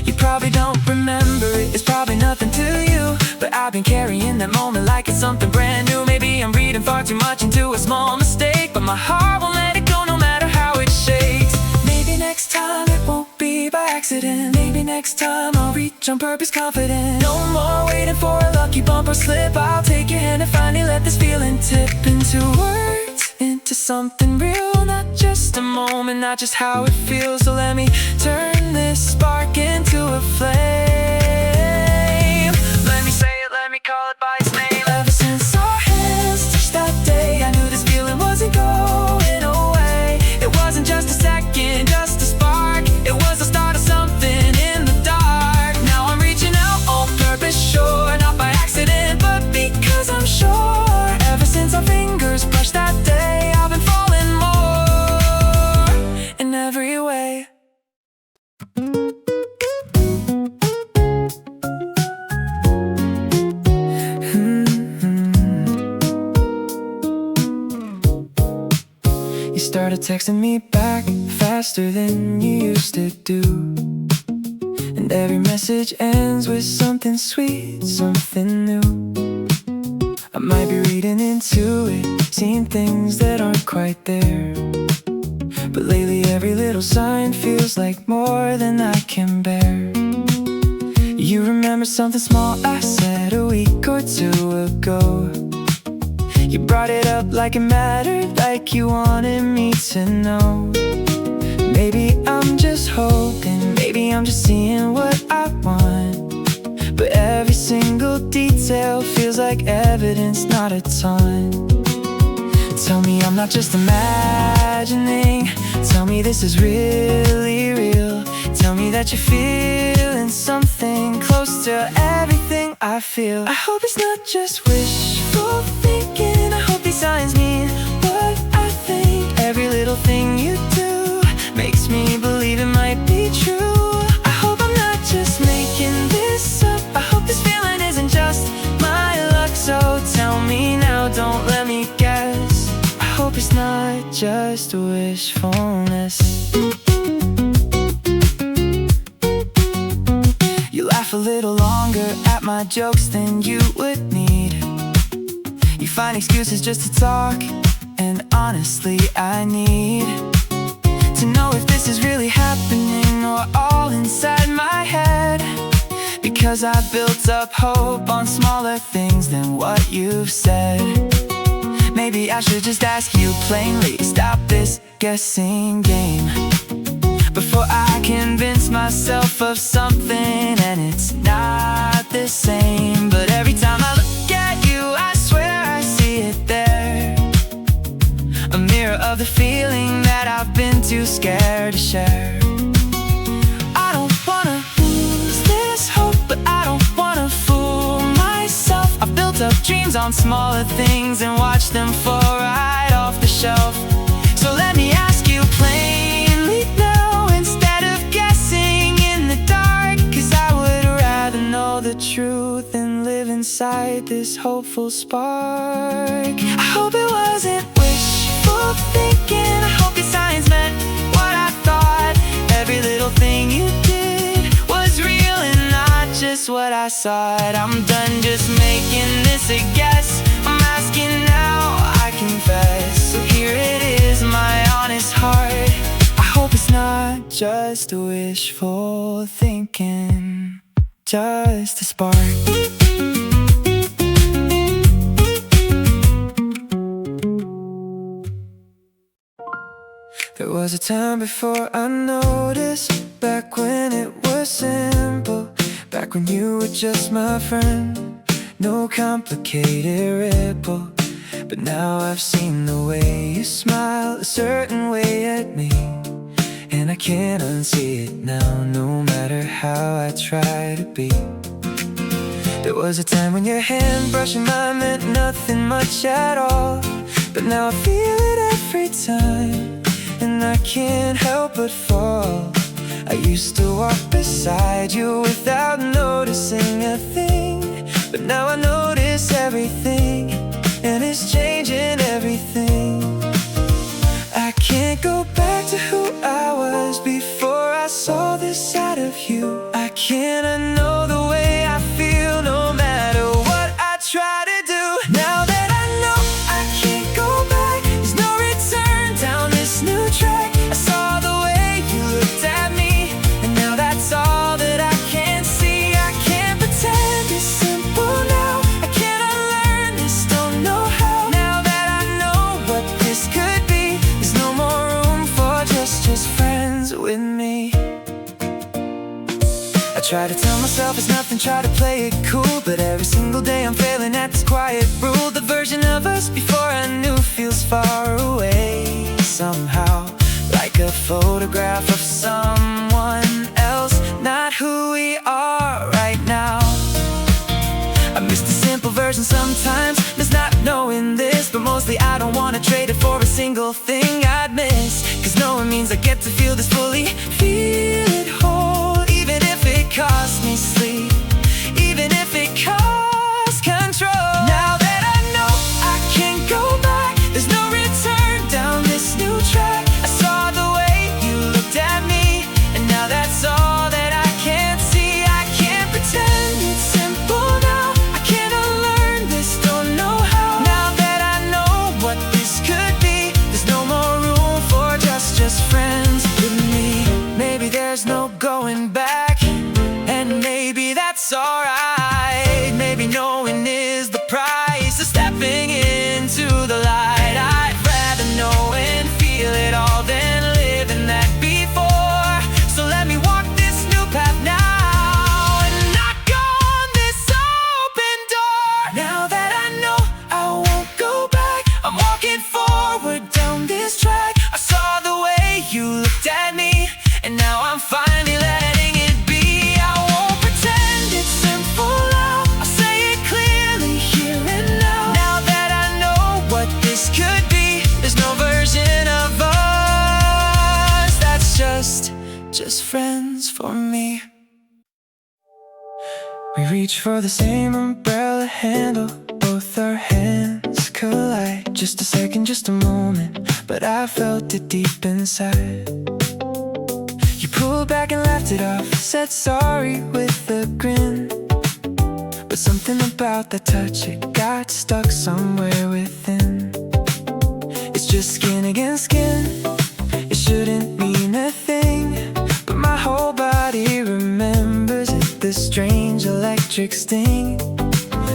You probably don't remember it, it's probably nothing to you, but I've been carrying that moment like it's something brand new. Maybe I'm reading far too much into a small mistake, but my heart won't let it go no matter how it shakes. Maybe next time it won't be by accident. Maybe next time I'll reach on purpose confident. No more waiting for a lucky bump or slip. I'll take your hand and finally let this feeling tip into words, into something real. Not just a moment, not just how it feels. So let me turn this spark into a flame. Let me say it, let me call it by its name. Ever since our hands touched that day, I knew this feeling wasn't going away. It wasn't just a second, just a spark. It was the start of something in the dark. Now I'm reaching out on purpose, sure, not by accident, but because I'm sure. Ever since our fingers brushed that day, I've been falling more in every way. You started texting me back faster than you used to do, and every message ends with something sweet, something new. I might be reading into it, seeing things that aren't quite there, but lately every little sign feels like more than I can bear. You remember something small I said a week or two ago. You brought it up like it mattered, like you wanted me to know. Maybe I'm just hoping, maybe I'm just seeing what I want, but every single detail feels like evidence, not a ton. Tell me I'm not just imagining, tell me this is really real. Tell me that you're feeling something close to everything I feel. I hope it's not just wishful thinking, I hope these signs mean what I think. Every little thing you do makes me believe it might be true. I hope I'm not just making this up, I hope this feeling isn't just my luck. So tell me now, don't let just wishfulness. You laugh a little longer at my jokes than you would need. You find excuses just to talk, and honestly I need to know if this is really happening or all inside my head. Because I built up hope on smaller things than what you've said. Maybe I should just ask you plainly, stop this guessing game before I convince myself of something and it's not the same. But every time I look at you, I swear I see it there, a mirror of the feeling that I've been too scared to share. I don't wanna lose this hope, but I don't wanna fool myself. I've built up dreams on smaller things and watched them fall right off the shelf. So let me ask you plainly now, instead of guessing in the dark, 'cause I would rather know the truth and live inside this hopeful spark. I hope it wasn't wishful thinking. I hope your signs meant what I thought. Every little thing you did was real and not just what I saw it. I'm done just making this a guess. I'm asking now, I confess. So here it is, my honest heart. I hope it's not just wishful thinking, just a spark. There was a time before I noticed, back when it was simple, back when you were just my friend, no complicated ripple. But now I've seen the way you smile a certain way at me, and I can't unsee it now, no matter how I try to be. There was a time when your hand brushing mine meant nothing much at all, but now I feel it every time, and I can't help but fall. I used to walk beside you without noticing a thing, but now I notice everything, and it's changing everything. I can't go back to who I was before I saw this side of you. I can't unknow the way I feel, no matter what I try to do. Now that I know I can't go back, there's no return down this new track. I saw the way you looked at me, and now that's all that I can see. I can't pretend it's simple now. I can't unlearn this, don't know how. Now that I know what this could be, there's no more room for just friends with me. I try to tell myself it's nothing, try to play it cool, but every single day I'm failing at this quiet rule. The version of us before I knew feels far away somehow, like a photograph of someone else, not who we are right now. I miss the simple version sometimes, miss not knowing this, but mostly I don't wanna trade it for a single thing I'd miss, 'cause knowing means I get to feel this fully, feel it whole, even if it costs me sleep, even if it costs control. Now that I know I can't go back, there's no return down this new track. I saw the way you looked at me, and now that's all that I can't see. I can't pretend it's simple now. I can't unlearn this, don't know how. Now that I know what this could be, there's no more room for just friends with me. Maybe there's no going back, and maybe that's alright. Maybe knowing is the price of stepping into the light. I'd rather know and feel it all than living that before. So let me walk this new path now and knock on this open door. Now that I know I won't go back, I'm walking forward down this track. I saw the way you looked at me, and now I'm finally letting it be. I won't pretend it's simple now, I'll say it clearly here and now. Now that I know what this could be, there's no version of us that's just friends for me. We reach for the same umbrella handle, both our hands collide, Just a second, just a moment, but I felt it deep inside. You pulled back and laughed it off, said sorry with a grin. But something about that touch, it got stuck somewhere within. It's just skin against skin, it shouldn't mean a thing, but my whole body remembers it, this strange electric sting.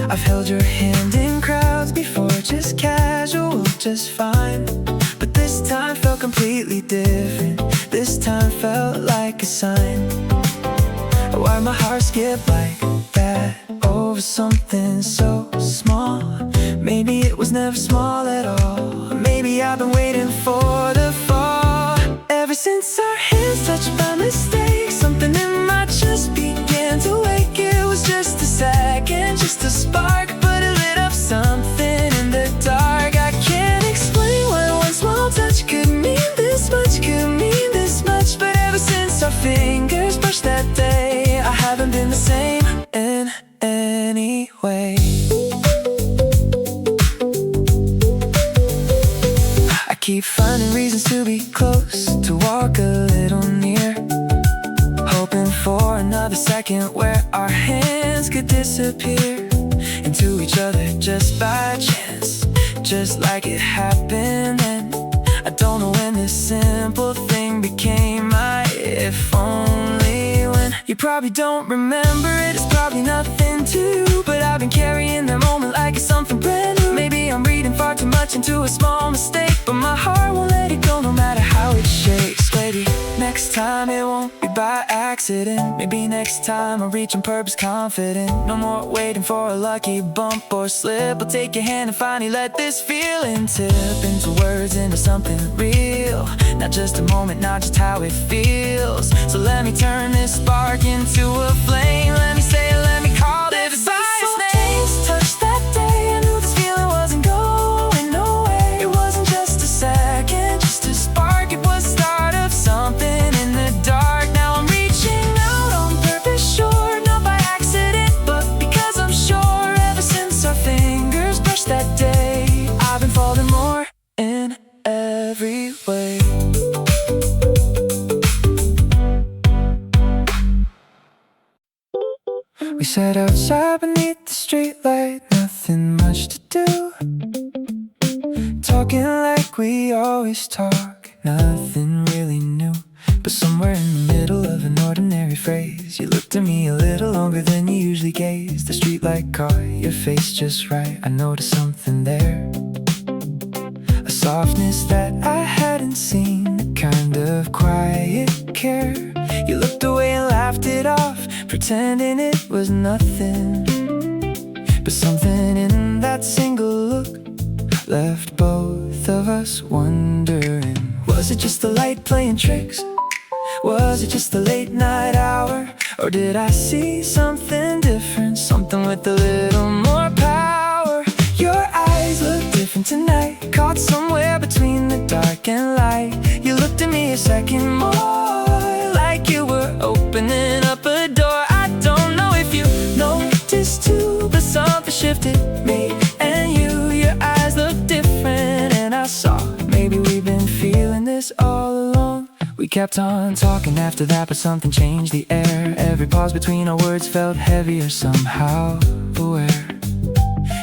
I've held your hand in crowds before, just casual, just fine. But this time felt completely different, this time felt like a sign. Why'd my heart skip like that over something so small? Maybe it was never small at all. Maybe I've been waiting for the fall. Ever since our hands touched by mistake, something in my chest began to wake. It was just a second, just a spark, but it lit up something in the dark. I can't explain why one small touch could mean this much, could mean this much. But ever since our fingers brushed that day, I haven't been the same in any way. I keep finding reasons to be close, to walk a little near, hoping for another second where our hands could disappear into each other just by chance, just like it happened then. I don't know when this simple thing became my if only when. You probably don't remember it, it's probably nothing to you, but I've been carrying that moment like it's something brand new. Maybe I'm reading far too much into a small mistake, but my heart won't let it go no matter how it shakes. Maybe next time it won't be by accident. Maybe next time I'll reach on purpose confident. No more waiting for a lucky bump or slip. I'll take your hand and finally let this feeling tip into words, into something real. Not just a moment, not just how it feels. So let me turn this spark into a flame. Let me say it, let me call it by its name. Touch that day, I knew this feeling wasn't going nowhere. It wasn't just a second, just a spark. It was the start of something in the dark. Now I'm reaching out on purpose, sure, not by accident, but because I'm sure. Ever since our fingers brushed that day, I've been falling more in every way. We sat outside beneath the streetlight, nothing much to do, talking like we always talk, nothing really new. But somewhere in the middle of an ordinary phrase, you looked at me a little longer than you usually gaze. The streetlight caught your face just right, I noticed something there, a softness that I hadn't seen, a kind of quiet care. You looked away and laughed it off, pretending it was nothing. But something in that single look left both of us wondering. Was it just the light playing tricks? Was it just the late night hour? Or did I see something different, something with a little more power? Your eyes look different tonight, caught somewhere between the dark and light. You looked at me a second more, like you were opening up a door. I don't know if you noticed too, but something shifted me and you. Your eyes look different and I saw maybe we've been feeling this all along. We kept on talking after that, but something changed the air. Every pause between our words felt heavier somehow. Aware,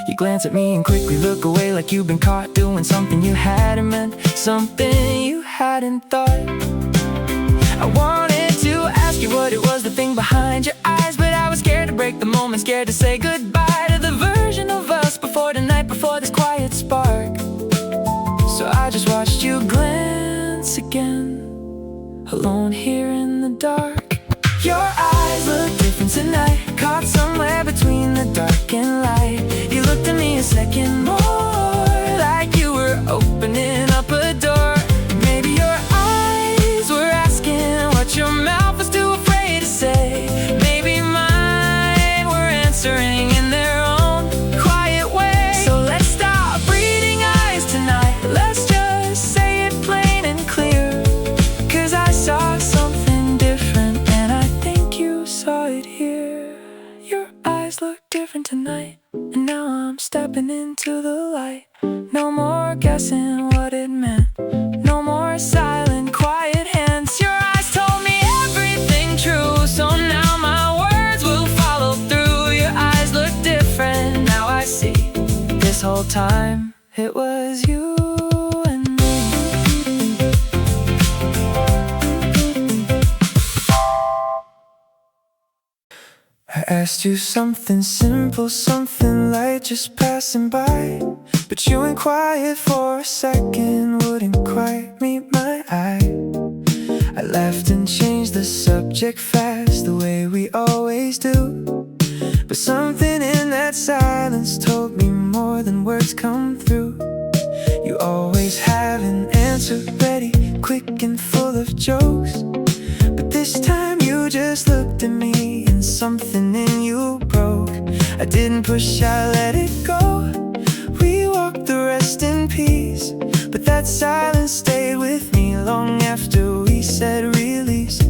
you glance at me and quickly look away, like you've been caught doing something you hadn't meant, something you hadn't thought. I wanted to ask you what it was, the thing behind your eyes, but I was scared to break the moment, scared to say goodbye to the version of us before the night, before this quiet spark. So I just watched you glance again, alone here in the dark. Your eyes look different tonight, caught somewhere between the dark and light. You looked at me a second more, like you were opening up a door. Maybe your eyes were asking what your mouth was too afraid to say. Maybe mine were answering in their own quiet way. So let's stop reading eyes tonight, let's just say it plain and clear. 'Cause I saw something different and I think you saw it here. Your eyes look different night, and now I'm stepping into the light. No more guessing what it meant. No more silent, quiet hands. Your eyes told me everything true, so now my words will follow through. Your eyes look different, now I see. This whole time, it was you and me. I asked you something simple, something light, just passing by. But you went quiet for a second, wouldn't quite meet my eye. I laughed and changed the subject fast, the way we always do. But something in that silence told me more than words come through. You always have an answer ready, quick and full of jokes. But this time you just looked at me and something in you broke. I didn't push, I let it go. We walked the rest in peace, but that silence stayed with me long after we said release.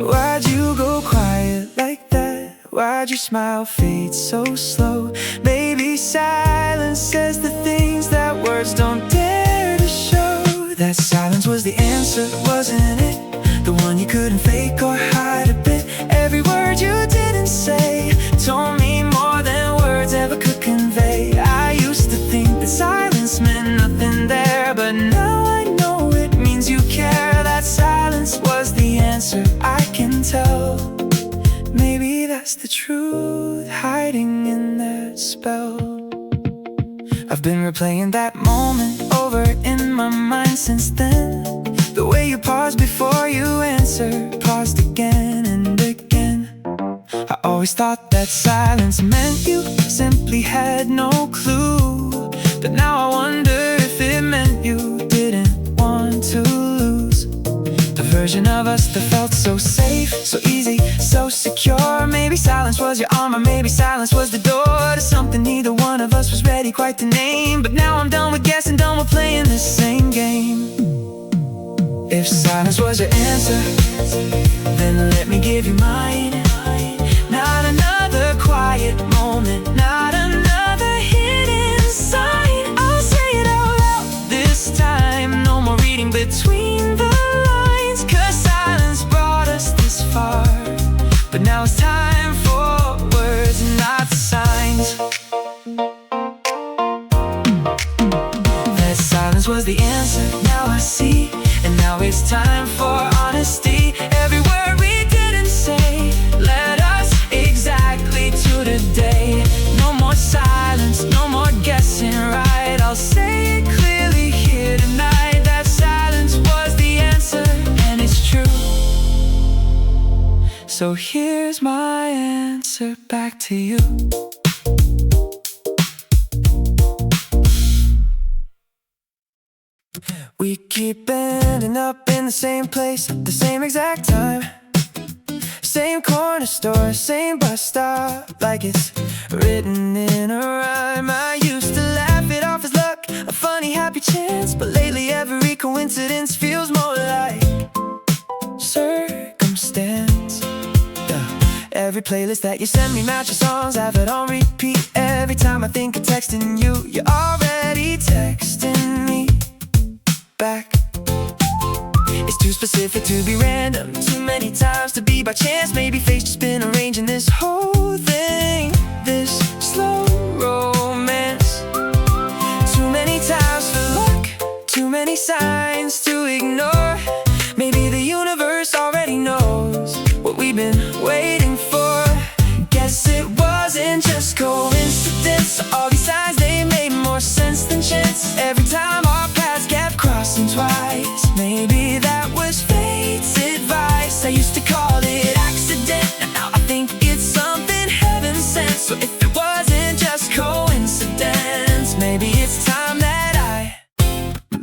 Why'd you go quiet like that? Why'd your smile fade so slow? Maybe silence says the things that words don't dare to show. That silence was the answer, wasn't it? The one you couldn't fake or hide a bit. Every word you didn't say told me more than words ever could convey. I used to think that silence meant nothing there, but now I know it means you care. That silence was the answer, I can tell. Maybe that's the truth hiding in that spell. I've been replaying that moment over in my mind since then. The way you paused before you answered, paused again and again. I always thought that silence meant you simply had no clue. But now I wonder if it meant you didn't want to lose. The version of us that felt so safe, so easy, so secure. Maybe silence was your armor, maybe silence was the door to something neither one of us was ready quite to name. But now I'm done with guessing, done with playing this same game. If silence was your answer, then let me give you mine. Not another quiet moment, not another hidden sign. I'll say it out loud this time. No more reading between the lines, 'cause silence brought us this far. But now it's time for words and not signs. That silence was the answer, now I see. And now it's time for honesty. Every word we didn't say led us exactly to today. No more silence, no more guessing right. I'll say it clearly here tonight. That silence was the answer, and it's true. So here's my answer back to you. We keep ending up in the same place at the same exact time. Same corner store, same bus stop, like it's written in a rhyme. I used to laugh it off as luck, a funny happy chance. But lately every coincidence feels more like circumstance. Every playlist that you send me matches songs, have it on repeat. Every time I think of texting you, you're already texting me back. It's too specific to be random, too many times to be by chance. Maybe fate's just been arranging this whole thing, this slow romance. Too many times for luck, too many signs to ignore. Maybe the universe already knows what we've been waiting for. Guess it wasn't just coincidence. All these signs, they made more sense than chance. Every time our paths kept crossing twice, maybe that was fate's advice. I used to call it accident, and now I think it's something heaven sent. So if it wasn't just coincidence, maybe it's time that I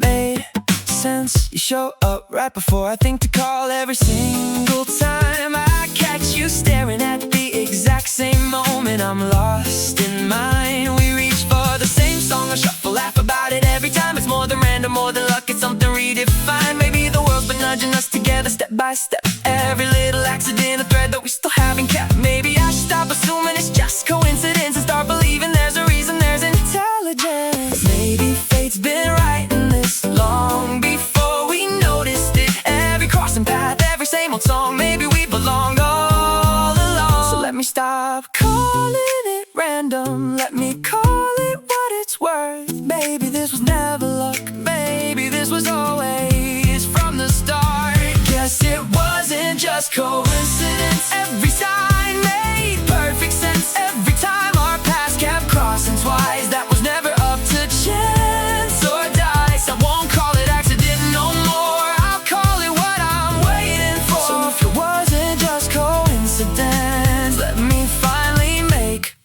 made sense. You show up right before I think to call. Every single time I catch you staring at the exact same moment, I'm lost in mine. We reach for the same song, I shuffle, laugh about it every time. It's more than random, more than luck, it's something redefined. Maybe the world's been nudging us together step by step. Every little accident, a thread that we still haven't kept. Maybe I should stop assuming it's just just coincidence and start believing there's a reason, there's intelligence. Maybe fate's been writing this long before we noticed it. Every crossing path, every same old song, maybe we belonged all along. So let me stop calling it random, let me call it what it's worth. Maybe this was never luck, maybe this was always from the start. Guess it wasn't just coincidence. Every sign made perfect sense. Every time our paths kept crossing twice, that was never up to chance or dice. I won't call it accident no more, I'll call it what I'm waiting for. So if it wasn't just coincidence, let me finally make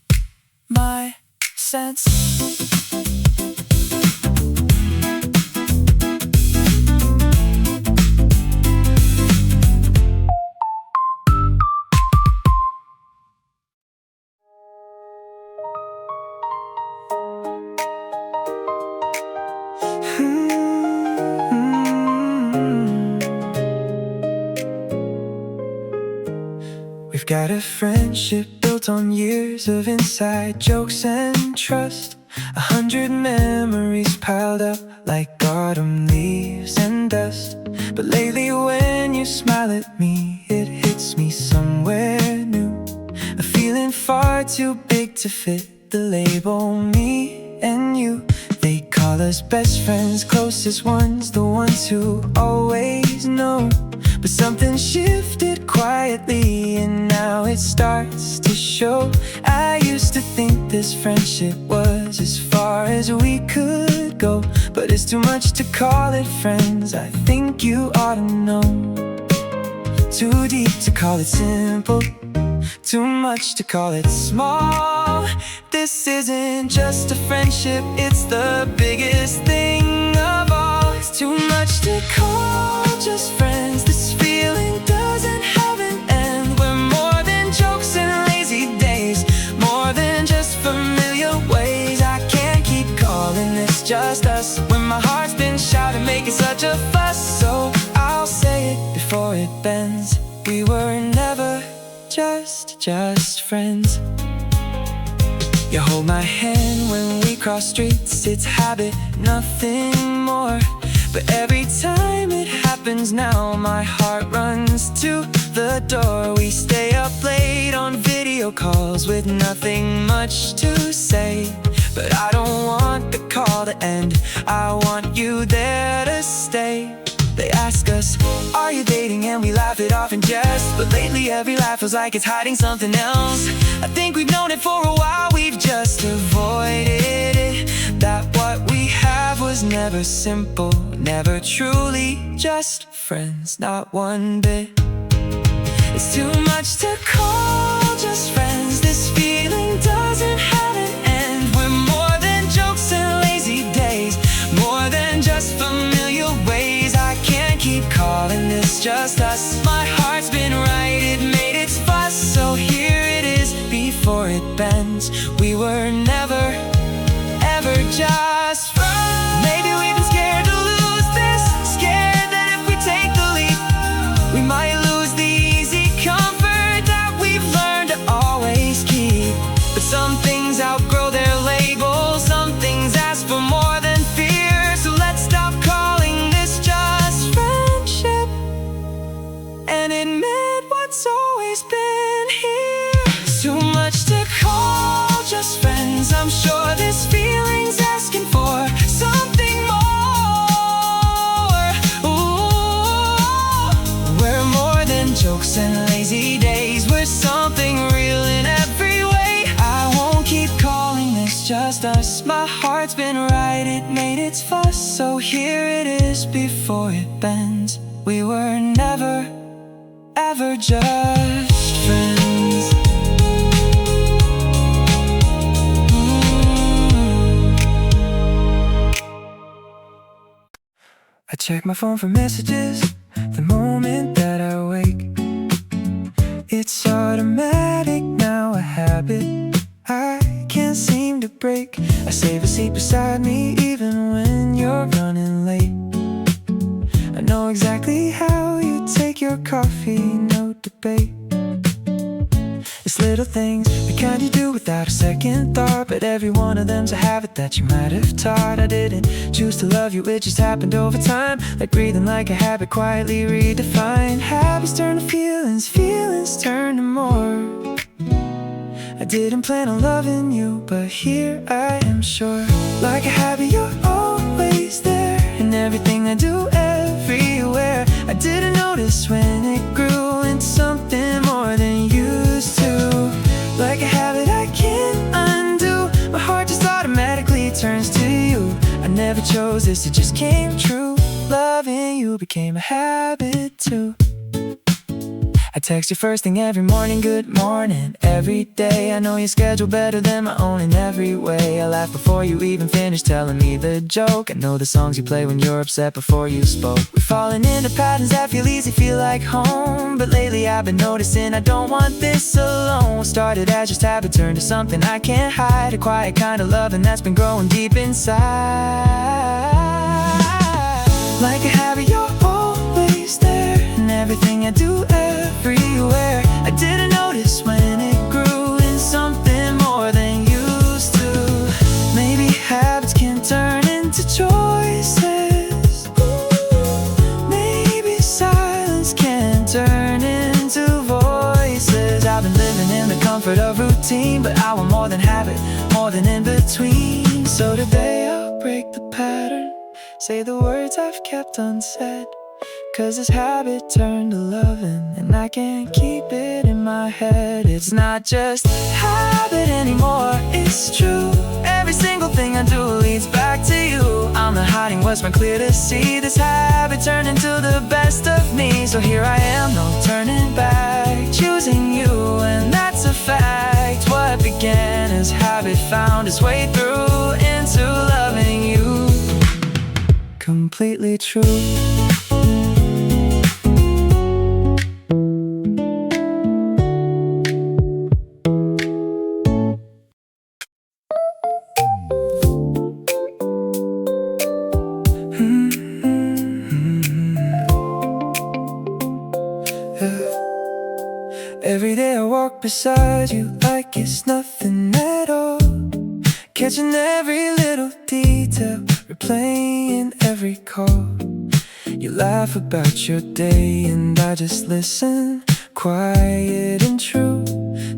my sense. We've got a friendship built on years of inside jokes and trust. 100 memories piled up like autumn leaves and dust. But lately when you smile at me, it hits me somewhere new. A feeling far too big to fit the label me and you. They call us best friends, closest ones, the ones who always know. But something shifted quietly and now it starts to show. I used to think this friendship was as far as we could go, but it's too much to call it friends, I think you ought to know. Too deep to call it simple, too much to call it small. This isn't just a friendship, it's the biggest thing of all. It's too much to call just friends. This feeling doesn't have an end. We're more than jokes and lazy days, more than just familiar ways. I can't keep calling this just us when my heart's been shouting, making such a fuss. So I'll say it before it bends, we were never just friends. You hold my hand when we cross streets, it's habit, nothing more. But every time it happens now, my heart runs to the door. We stay up late on video calls with nothing much to say. But I don't want the call to end, I want you there to stay. They ask us, are you dating? And we laugh it off in jest, but lately every laugh feels like it's hiding something else. I think we've known it for a while, we've just avoided it. That what we have was never simple, never truly just friends, not one bit. It's too much to call just friends. This feeling doesn't have an end. We're more than jokes and lazy days, more than just familiar ways. I can't keep calling this just us. My heart's been right, it made its fuss. So here it is before it bends. We were never, ever just friends. Maybe we've been scared to lose this, scared that if we take the leap, we might lose the easy comfort that we've learned to always keep. But some things outgrow their labels, some things ask for more than fear. So let's stop calling this just friendship and admit what's always been here. It's too much to call just friends. I'm sure this feeling's asking for something more. Ooh, we're more than jokes and lazy days, we're something real in every way. I won't keep calling this just us. My heart's been right, it made its fuss. So here it is before it bends. We were never, ever just friends. I check my phone for messages the moment that I wake. It's automatic now, a habit I can't seem to break. I save a seat beside me even when you're running late. I know exactly how you take your coffee, no debate. It's Just little things, the kind you do without a second thought. But every one of them's a habit that you might have taught. I didn't choose to love you, it just happened over time. Like breathing like a habit, quietly redefined. Habits turn to feelings, feelings turn to more. I didn't plan on loving you, but here I am sure. Like a habit, you're always there. In everything I do, everywhere. I didn't notice when it grew into something more than used to. Like a habit I can't undo. My heart just automatically turns to you. I never chose this, it just came true. Loving you became a habit too. I text you first thing every morning, good morning. Every day, I know your schedule better than my own in every way. I laugh before you even finish telling me the joke. I know the songs you play when you're upset before you spoke. We're falling into patterns that feel easy, feel like home. But lately I've been noticing I don't want this alone. What started as just habit turned to something I can't hide. A quiet kind of loving that's been growing deep inside. Like a habit, you're always there. And everything I do, everywhere. I didn't notice when it grew in something more than used to. Maybe habits can turn into choices. Maybe silence can turn into voices. I've been living in the comfort of routine, but I want more than habit, more than in between. So today I'll break the pattern, say the words I've kept unsaid. Cause this habit turned to loving, and I can't keep it in my head. It's not just habit anymore, it's true. Every single thing I do leads back to you. I'm not hiding what's been clear to see. This habit turned into the best of me. So here I am, no turning back, choosing you, and that's a fact. What began as habit found its way through into loving you. Completely true. Every day I walk beside you like it's nothing at all. Catching every little detail, replaying every call. You laugh about your day and I just listen, quiet and true.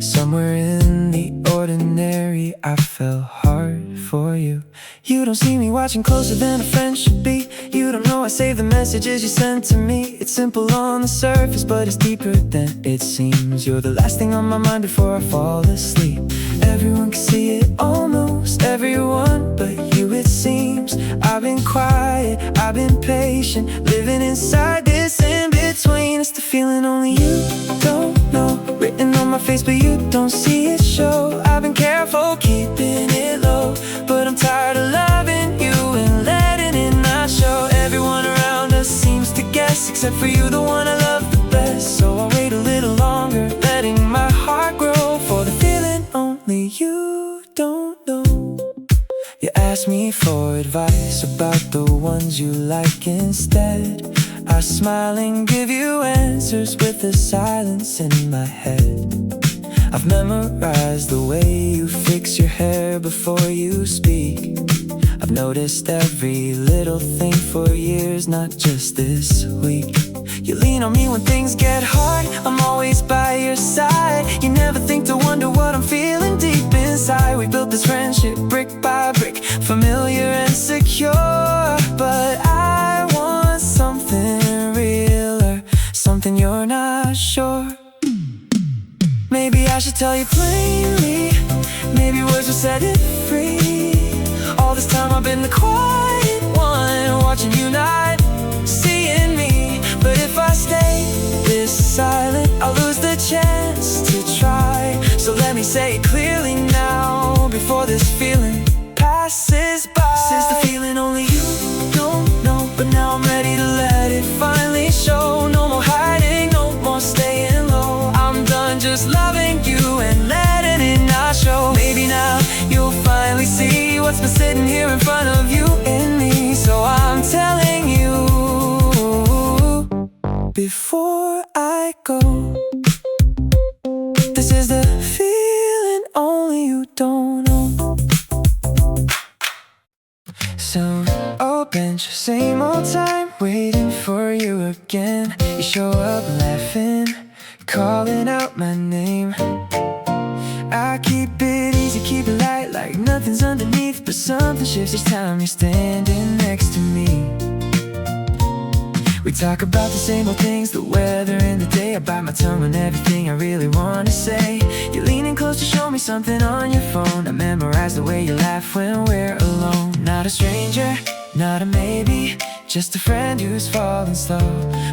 Somewhere in the ordinary I fell hard for you. You don't see me watching closer than a friend should be. You don't know I save the messages you send to me. It's simple on the surface, but it's deeper than it seems. You're the last thing on my mind before I fall asleep. Everyone can see it, almost everyone but you it seems. I've been quiet, I've been patient, living inside this in-between. It's the feeling only you don't know, written on my face but you don't see it show. I've been careful, keeping it low, but I'm tired of loving you and letting it not show. Everyone around us seems to guess, except for you, the one I love the best. So I'll wait a little longer, letting my heart grow for the feeling only you don't know. You ask me for advice about the ones you like instead. I smile and give you answers with the silence in my head. I've memorized the way you fix your hair before you speak. I've noticed every little thing for years, not just this week. You lean on me when things get hard, I'm always by your side. You never think to wonder what I'm feeling deep inside. We built this friendship brick by brick, familiar and secure. But I want something realer, something you're not sure. Maybe I should tell you plainly, maybe words will set it free. All this time I've been the quiet one, watching you not seeing me. But if I stay this silent, I'll lose the chance to try. So let me say it clearly now, before this feeling passes by. This is the feeling only you don't know, but now I'm ready to let it finally show. No more hiding, no more staying low. I'm done just loving you and letting it not show. Maybe now you'll finally see what's been sitting here in front of you and me. So I'm telling you before I go, this is the soon. Oh, bench, same old time, waiting for you again. You show up laughing, calling out my name. I keep it easy, keep it light, like nothing's underneath, but something shifts each time you're standing next to me. We talk about the same old things, the weather and the day. I bite my tongue on everything I really wanna say. You're leaning close to show me something on your phone. I memorize the way you laugh when we're alone. Not a stranger, not a maybe, just a friend who's falling slow,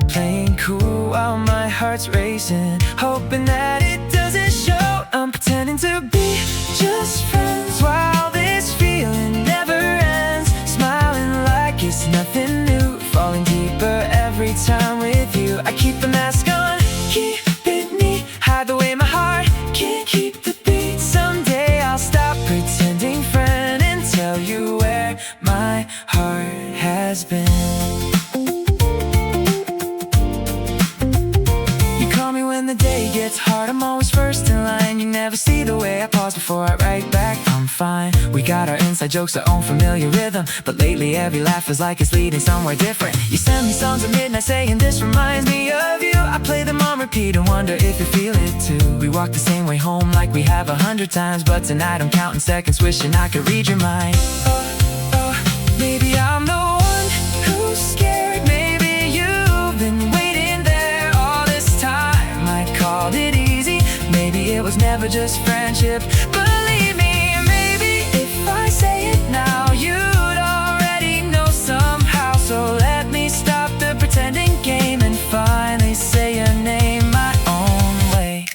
playing cool while my heart's racing, hoping that it doesn't show. I'm pretending to be just friends while this feeling never ends, smiling like it's nothing new, falling deeper every time with you. I keep the mask on, keep it neat, hide the way my heart can't keep the beat. Someday I'll stop pretending, friend, and tell you where my heart has been. You call me when the day gets hard, I'm always first in line. You never see the way I pause before I write back, I'm fine. We got our inside jokes, our own familiar rhythm, but lately every laugh feels like it's leading somewhere different. You send me songs at midnight saying this reminds me of you. I play them on repeat and wonder if you feel it too. We walk the same way home like we have 100 times, but tonight I'm counting seconds, wishing I could read your mind. Maybe I'm the one who's scared, maybe you've been waiting there all this time. I called it easy, maybe it was never just friendship. Believe me, maybe if I say it now, you'd already know somehow. So let me stop the pretending game and finally say your name my own way.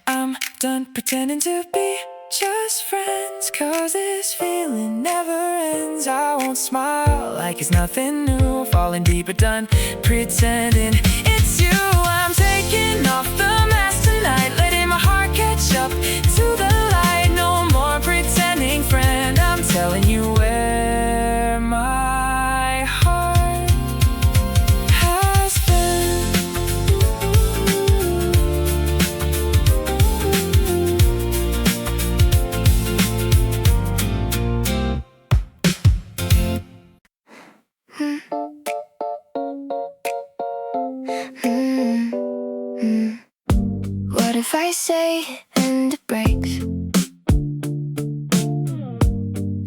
I'm done pretending to be just friends, cause this feeling never ends. I won't smile like it's nothing new, falling deeper, done pretending it's you. I'm taking off the mask tonight, letting my heart catch up to the light. No more pretending, friend, I'm telling you where my heart has been. What if I say and it breaks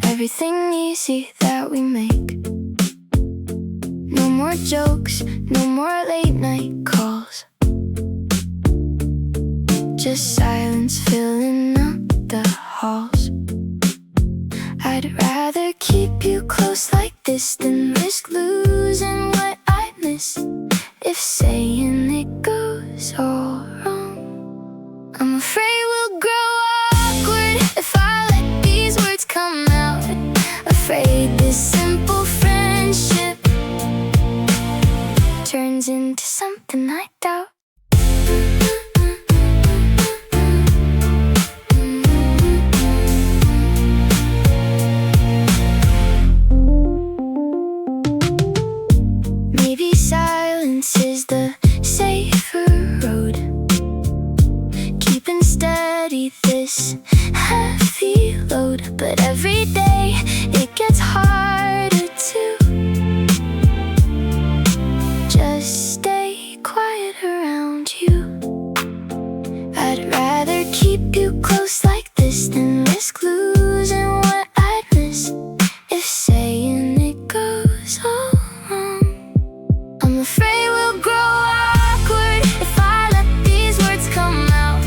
everything easy that we make? No more jokes, no more late night calls, just silence filling up the halls. I'd rather keep you close like this than risk losing what I miss. If saying it goes all wrong, I'm afraid we'll grow awkward if I let these words come out. Afraid this simple friendship turns into something I doubt. Maybe silence is the safer road, keeping steady this heavy load. But every day it gets harder to just stay quiet around you. I'd rather keep you close like this than risk losing what I'd miss. If saying it goes all wrong, I'm afraid we'll grow awkward if I let these words come out.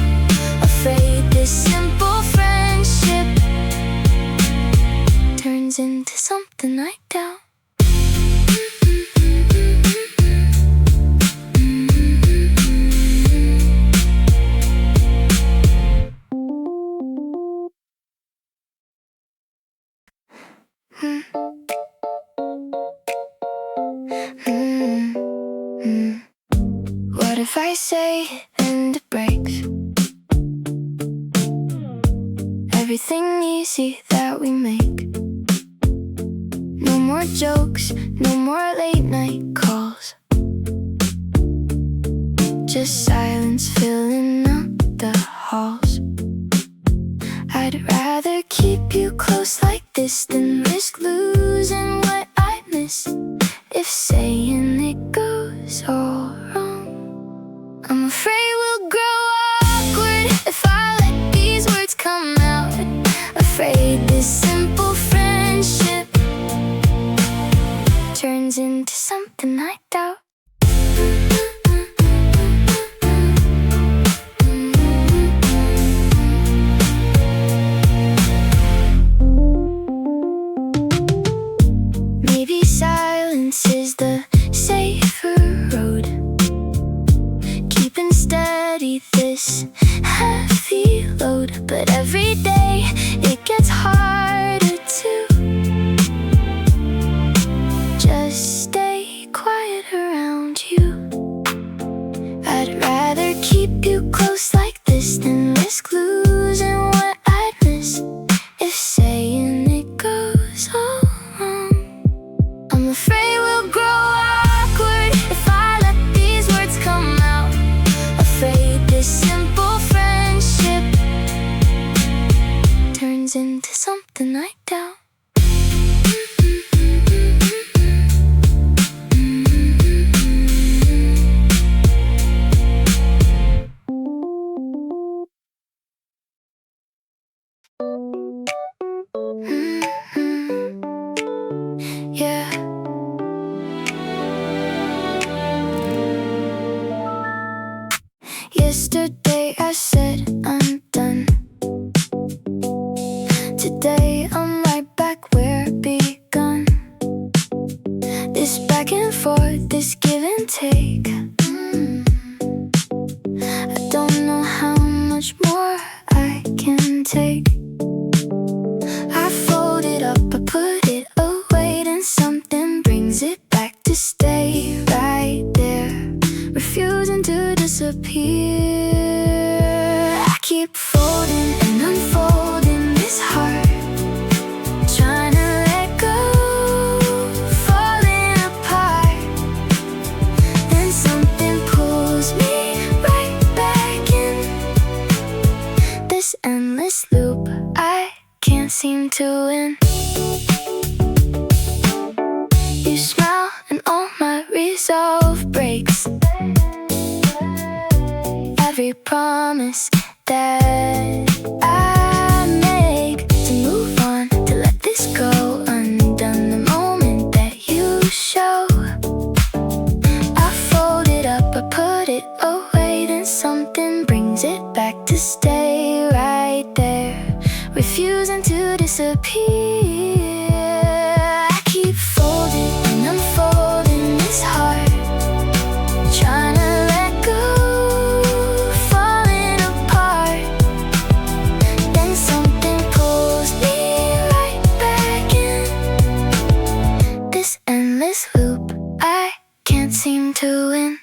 Afraid this simple friendship turns into something I doubt. What if I say and it breaks everything easy that we make? No more jokes, no more late night calls, just silence filling up the halls. I'd rather keep you close like this than risk losing what if saying it goes all wrong. I'm afraid we'll grow awkward if I let these words come out. Afraid this simple friendship turns into something I doubt. Maybe silence is the safer road, keeping steady this heavy load. But every day it gets harder to just stay quiet around you. I'd rather keep you close like this than risk losing what I'd miss if saying it goes all wrong. I'm afraid we'll grow awkward if I let these words come out. Afraid this simple friendship turns into something I doubt. Yeah. Yesterday I said I'm done. Today I'm right back where I begun. This back and forth, this give and take. I don't know how much more I can take. I fold it up, I put it away, then something brings it back to stay right there, refusing to disappear. I keep folding and unfolding this heart, trying to let go, falling apart. Then something pulls me right back in this endless loop I can't seem to win. You smile and all my resolve breaks. Every promise that I make to move on, to let this go undone the moment that you show. I fold it up, I put it away, then something brings it back to stay right there, refusing to disappear. I keep folding and unfolding this heart, trying to let go, falling apart. Then something pulls me right back in this endless loop I can't seem to win.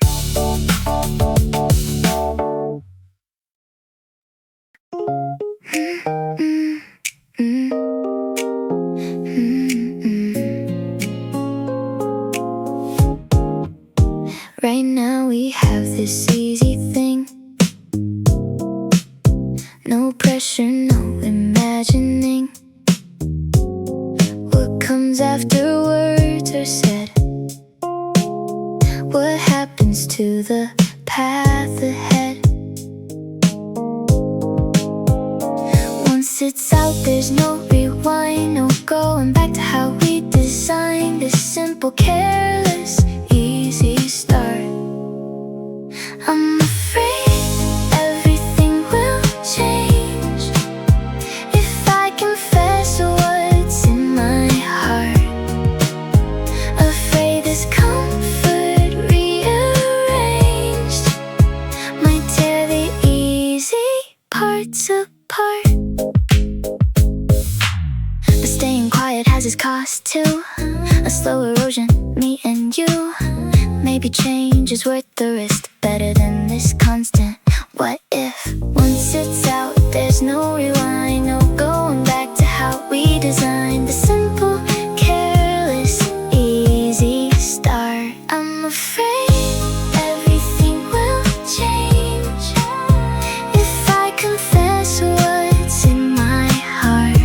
Right now we have this easy thing, no pressure, no imagining what comes after words are said. What happens to the path ahead? Once it's out, there's no rewind, no going back to how we designed this simple, careless, easy start. I'm afraid everything will change if I confess what's in my heart. Afraid this comfort rearranged might tear the easy parts apart. But staying quiet has its cost too, a slow erosion, me and you. Maybe change is worth the risk, better than this constant what if. Once it's out, there's no rewind, no going back to how we designed the simple, careless, easy start. I'm afraid everything will change if I confess what's in my heart.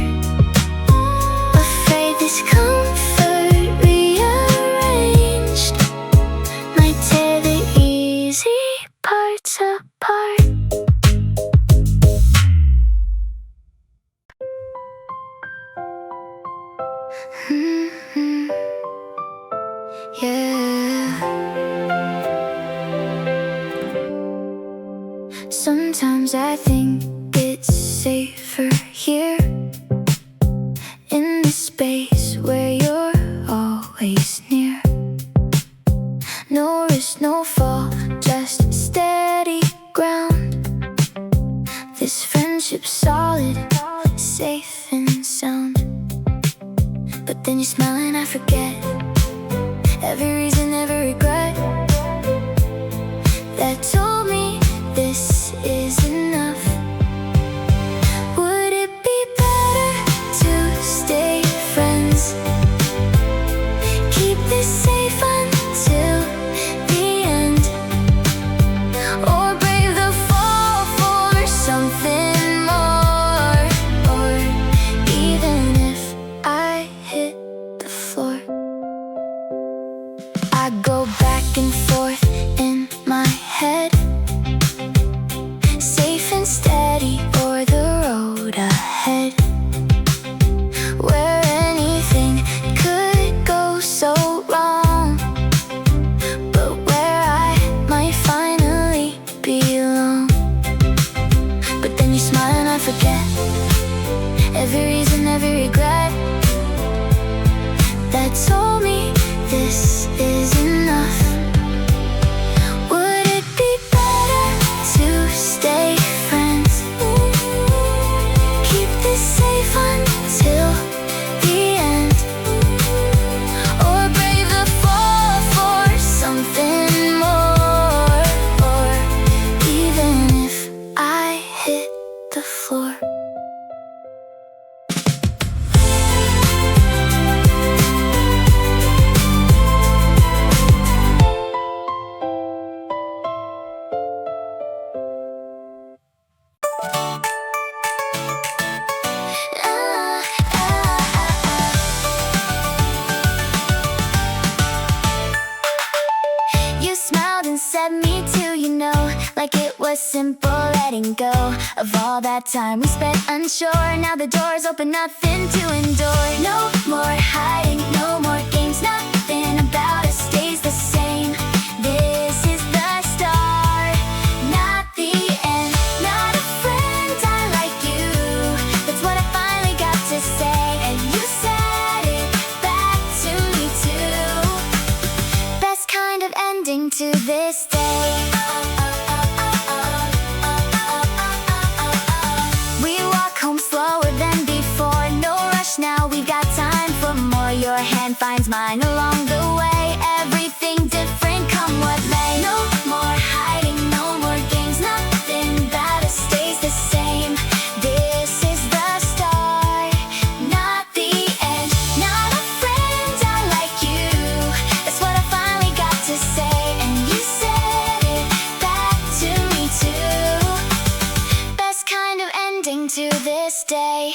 Afraid this comfort rearranged Yeah. Sometimes I think it's safer here, in the space where you're always near. No risk, no fall, just steady ground. This friendship's solid, safe and sound. But then you smile and I forget every reason, every regret that told me this is enough. Would it be better to stay friends? Keep this safe until the end, or brave the fall for something more. Or even if I hit the floor, I go back and forth in my head, safe and steady or the road ahead, where anything could go so wrong, but where I might finally belong. But then you smile and I forget every reason, every regret that told me this is enough. Would it be better to stay friends? Keep this safe until the end, or brave the fall for something more. Or even if I hit the floor. You smiled and said me too, you know, like it was simple letting go of all that time we spent unsure. Now the door's open, nothing to endure. No more hiding, no more games, nothing about us stays the same. This is the start, not the end. Not a friend, I like you, that's what I finally got to say. And you said it back to me too. Best kind of ending to this day. We walk home slower than before. No rush now, we've got time for more. Your hand finds mine along the way. Everything different, come what may. No more hiding, no more games, nothing about us stays the same. This is the start, not the end. Not a friend, I like you, that's what I finally got to say. And you said it back to me too. Best kind of ending to this day.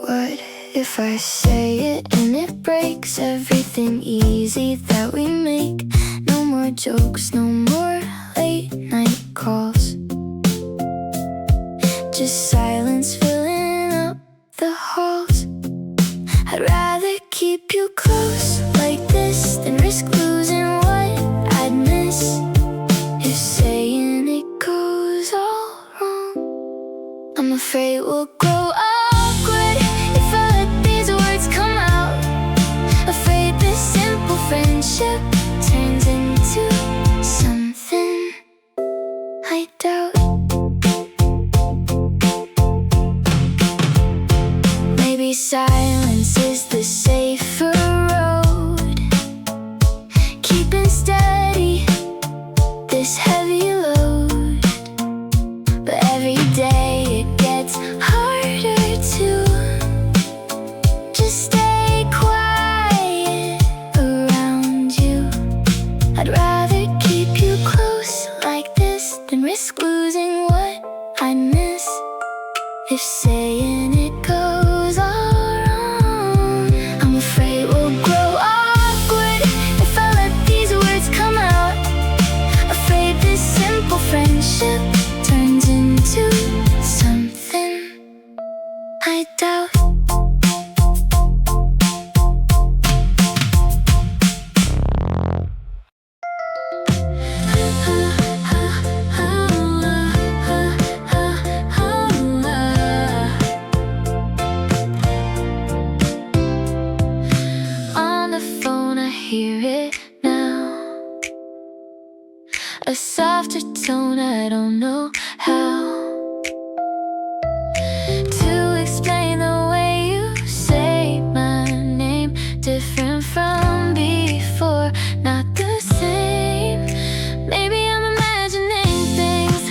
What if I say it and it breaks everything easy that we make? No more jokes, no more late night calls, just silence filling up the halls. I'd rather keep you close like this than risk losing what I'd miss if saying it goes all wrong. I'm afraid we'll grow awkward if I let these words come out. Afraid this simple friendship turns into something I doubt. Maybe silence is the safer road, keeping steady this heavy load. But every day it gets harder to just stay quiet around you. I'd rather keep you close like this than risk losing what I miss if saying it goes all wrong. I'm afraid we'll grow awkward if I let these words come out. Afraid this simple friendship turns into something I doubt. On the phone I hear it now, a softer tone, I don't know how to explain the way you say my name. Different from before, not the same. Maybe I'm imagining things,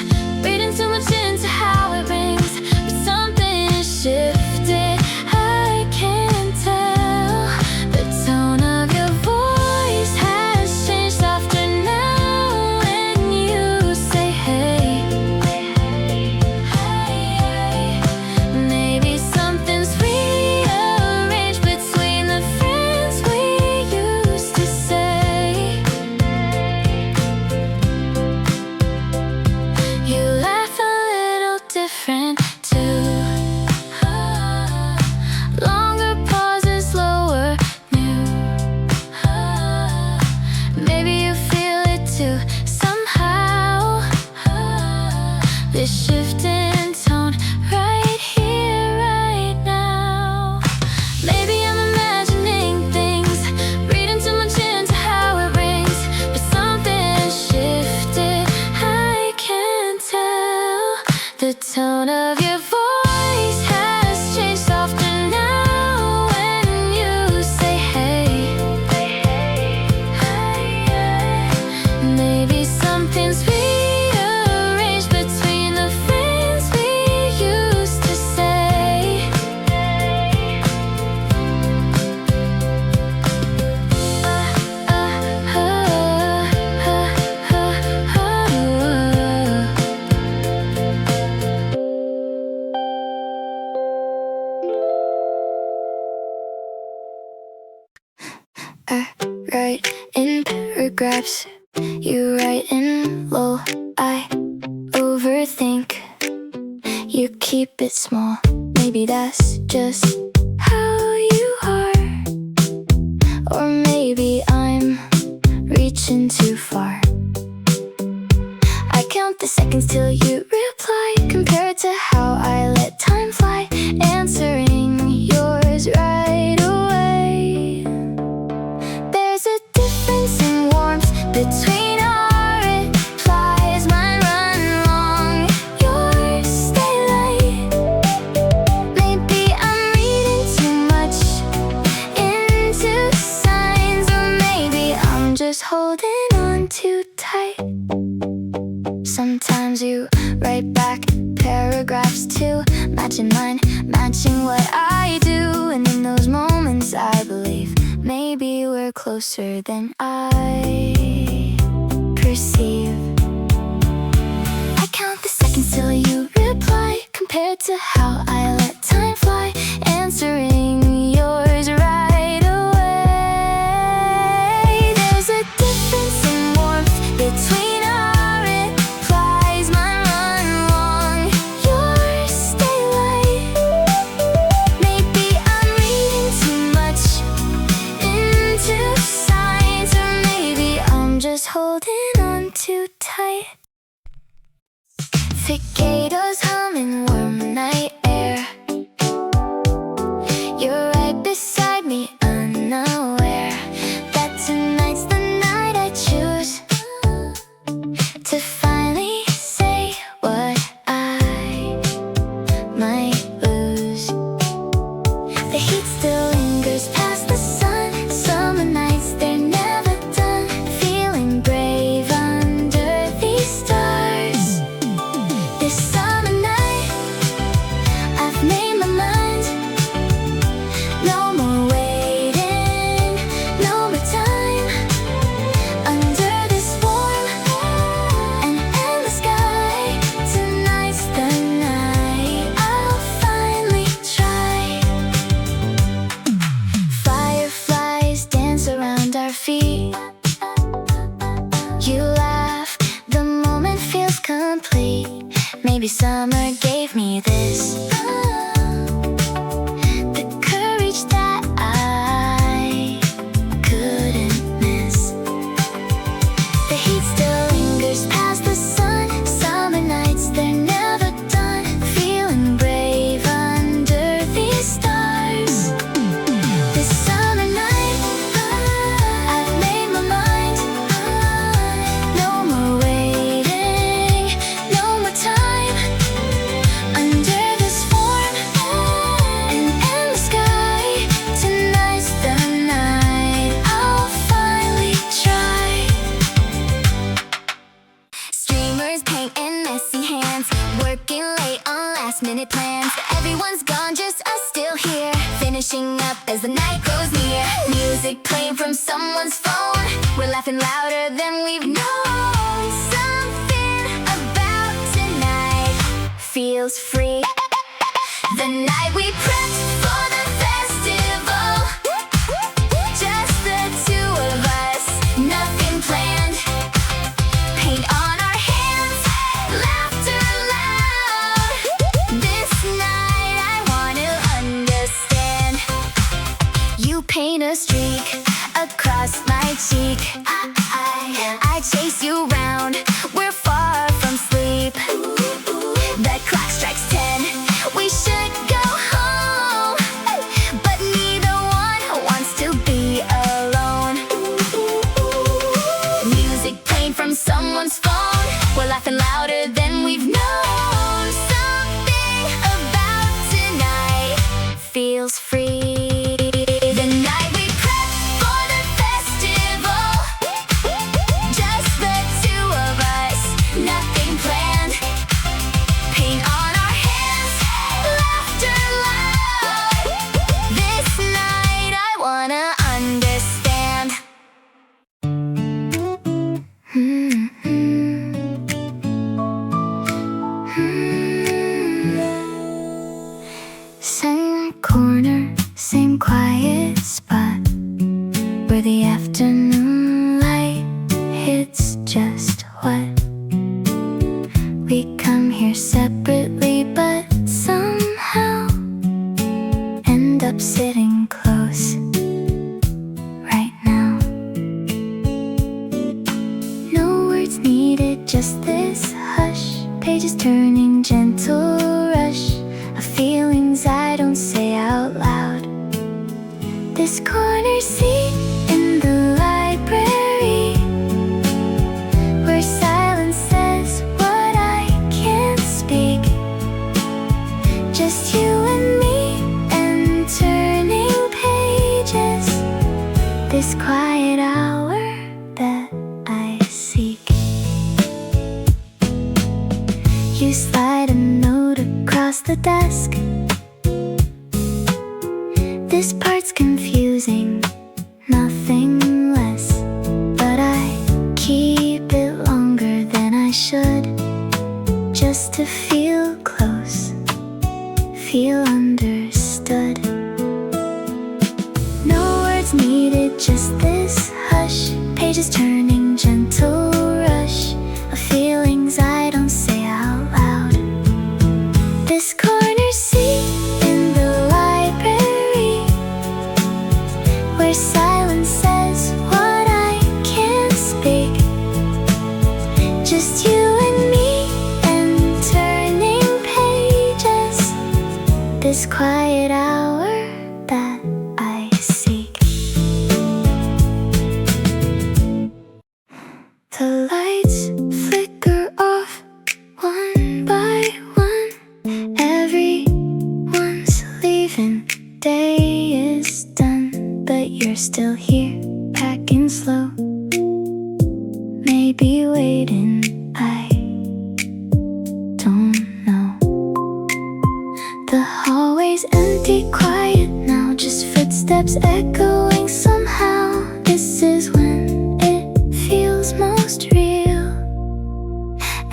reading too much into how it rings, but something is shifted, I can tell. The tone of your voice has changed, softer now when you say hey. Maybe something's rearranged between the friends we used to say. You laugh a little different too. Longer pauses, slower new. Maybe you feel it too somehow. This shift in tone right here, right now. Maybe I'm imagining things, reading too much into how it rings, but something shifted, I can tell. The tone of your voice has changed, softer now when you say hey. Maybe something's rearranged between the friends we used to say. I write in paragraphs, you write in low. I overthink, you keep it small. Maybe that's just how you are, or maybe I'm reaching too far. I count the seconds till you reply, compared to how I let time fly, answering yours right away. There's a difference in warmth between our replies. Mine run long, yours stay light. Maybe I'm reading too much into signs, or maybe I'm just holding on too tight. Sometimes you write back paragraphs too, matching mine, matching what I do. And in those moments I believe maybe we're closer than I perceive. I count the seconds till you reply, compared to how I let time fly, answering yours right away. There's a difference in warmth between our replies. Mine run long, yours stay light. Maybe I'm reading too much into signs, or maybe I'm just holding on too tight. Cicadas humming, warm night air. You're right beside me, unaware that tonight's the night I choose to finally say what I might lose. The heat still lingers past the sun. Summer nights, they're never done. Feeling brave under these stars. This summer night, I've made my mind. No more waiting, no more time. Under this warm and endless sky, tonight's the night I'll minute plans. Everyone's gone, just us still here, finishing up as the night grows near. Music playing from someone's phone, we're laughing louder than we've known. Something about tonight feels free. The night we prepped for the festival, just the two of us, nothing planned. Paint on our hands, laughter loud. This night I want to understand. You paint a streak across my cheek. I chase you round, we're far from sleep. The clock strikes 10, we should go home, but neither one wants to be alone. Music playing from someone's phone, we're laughing louder than we've known. Something about tonight feels free. The night we prepped for the festival, just the two of us, nothing planned. Paint on our hands, laughter loud. This night I wanna understand. Same corner, same quiet spot, where the afternoon light hits just what we come here separately, but somehow end up sitting close right now. No words needed, just this hush, pages turning, gentle rush of feelings I don't say out loud. This corner seat in the library, where silence says what I can't speak. Just you and me and turning pages. This quiet hour that I seek. You slide a note across the desk. This part's confusing, nothing less, but I keep it longer than I should, just to feel close, feel understood. No words needed, just this hush, pages turning, gentle rush of feelings I don't say out loud. This corner seat in the library, where silence says what I can't speak. Just you and me and turning pages. This quiet hour that I seek. The lights flicker off one by one. Everyone's leaving, day is done, but you're still here, packing slow, maybe waiting, I don't know. The hallway's empty, quiet now, just footsteps echoing somehow. This is when it feels most real.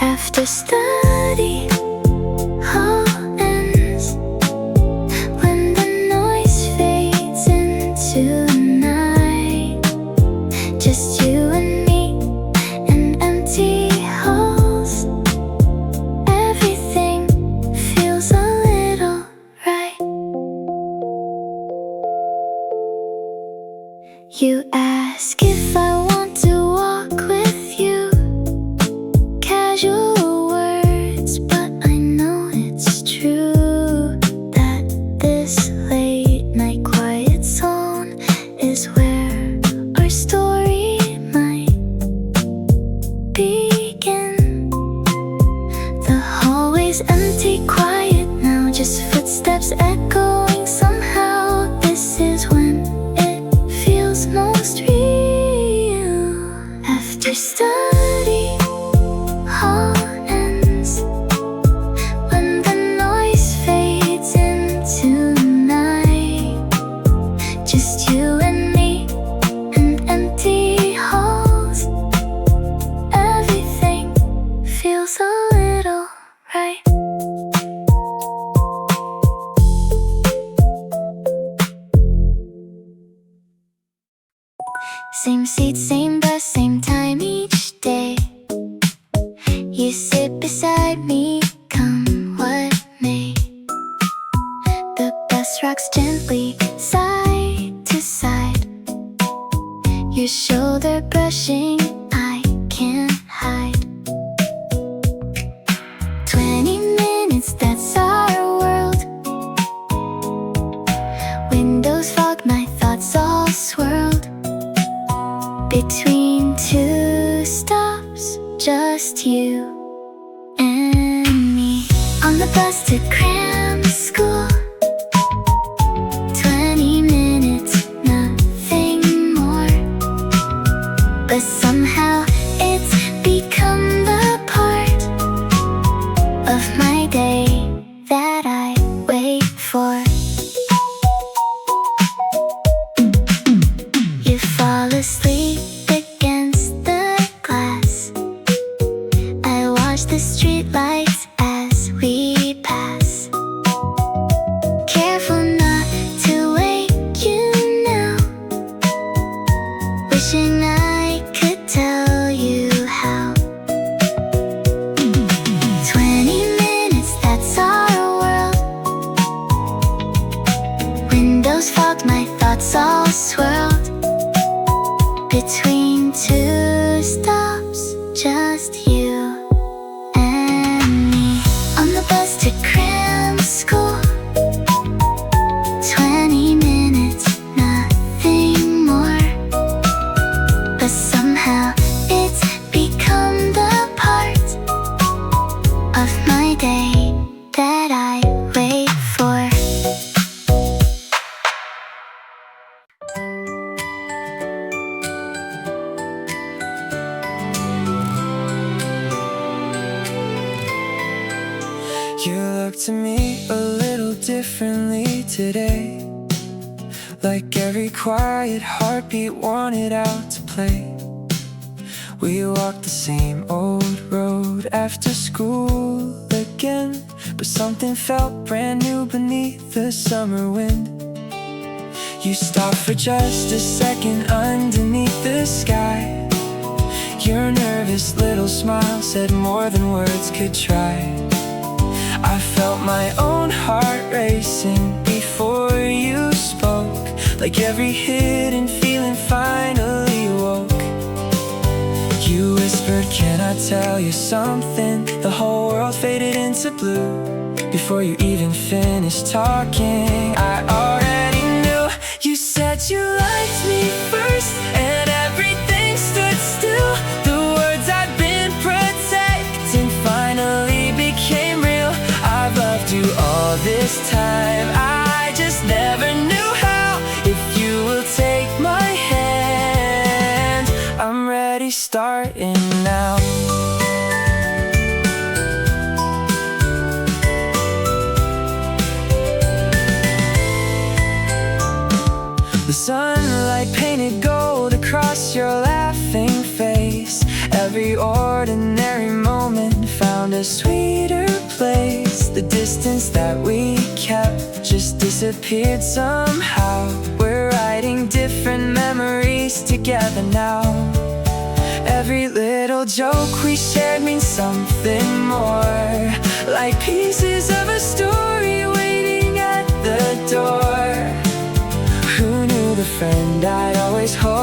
After study hall ends, when the noise fades into the night, just you and me and empty halls. Everything feels a little right. You ask if I want to walk with you. Casual words, but I know it's true that this late night quiet zone is where our story might begin. The hallway's empty, quiet now, just footsteps echoing somehow. This is when it feels most real. After study hall ends, when the noise Same seat, same bus, same time each day. You sit beside me, come what may. The bus rocks gently, side to side. Your shoulder brushing, I can't hide. 20 minutes, that's our world. Windows fog, my thoughts all swirled. Between two stops, just you and me. On the bus to cram school. 20 minutes, nothing more. But somehow it's become the part of my day that I wait for. You fall asleep against the glass. I watch the street lights as we pass. Careful not to wake you now. Wishing I could tell you how. 20 minutes, that's our world. Windows fogged, my thoughts all swirled. Between two stops, just you and me. On the bus to cram school. 20 minutes, nothing more. But somehow it's become the part of my day that I wait for. You look to me a little differently today. Like every quiet heartbeat wanted out to play. We walked the same old road after school again, but something felt brand new beneath the summer wind. You stopped for just a second underneath the sky. Your nervous little smile said more than words could try. I felt my own heart racing before you spoke. Like every hidden feeling finally woke. You whispered, can I tell you something? The whole world faded into blue. Before you even finished talking, I already knew. You said you liked me first, and everything stood still. The words I'd been protecting finally became real. I've loved you all this time, I just never knew how. If you will take my hand, I'm ready, starting now. The sunlight painted gold across your laughing face. Every ordinary moment found a sweeter place. The distance that we kept just disappeared somehow. We're writing different memories together now. Every little joke we shared means something more. Like pieces of a story waiting at the door. Who knew the friend I'd always hope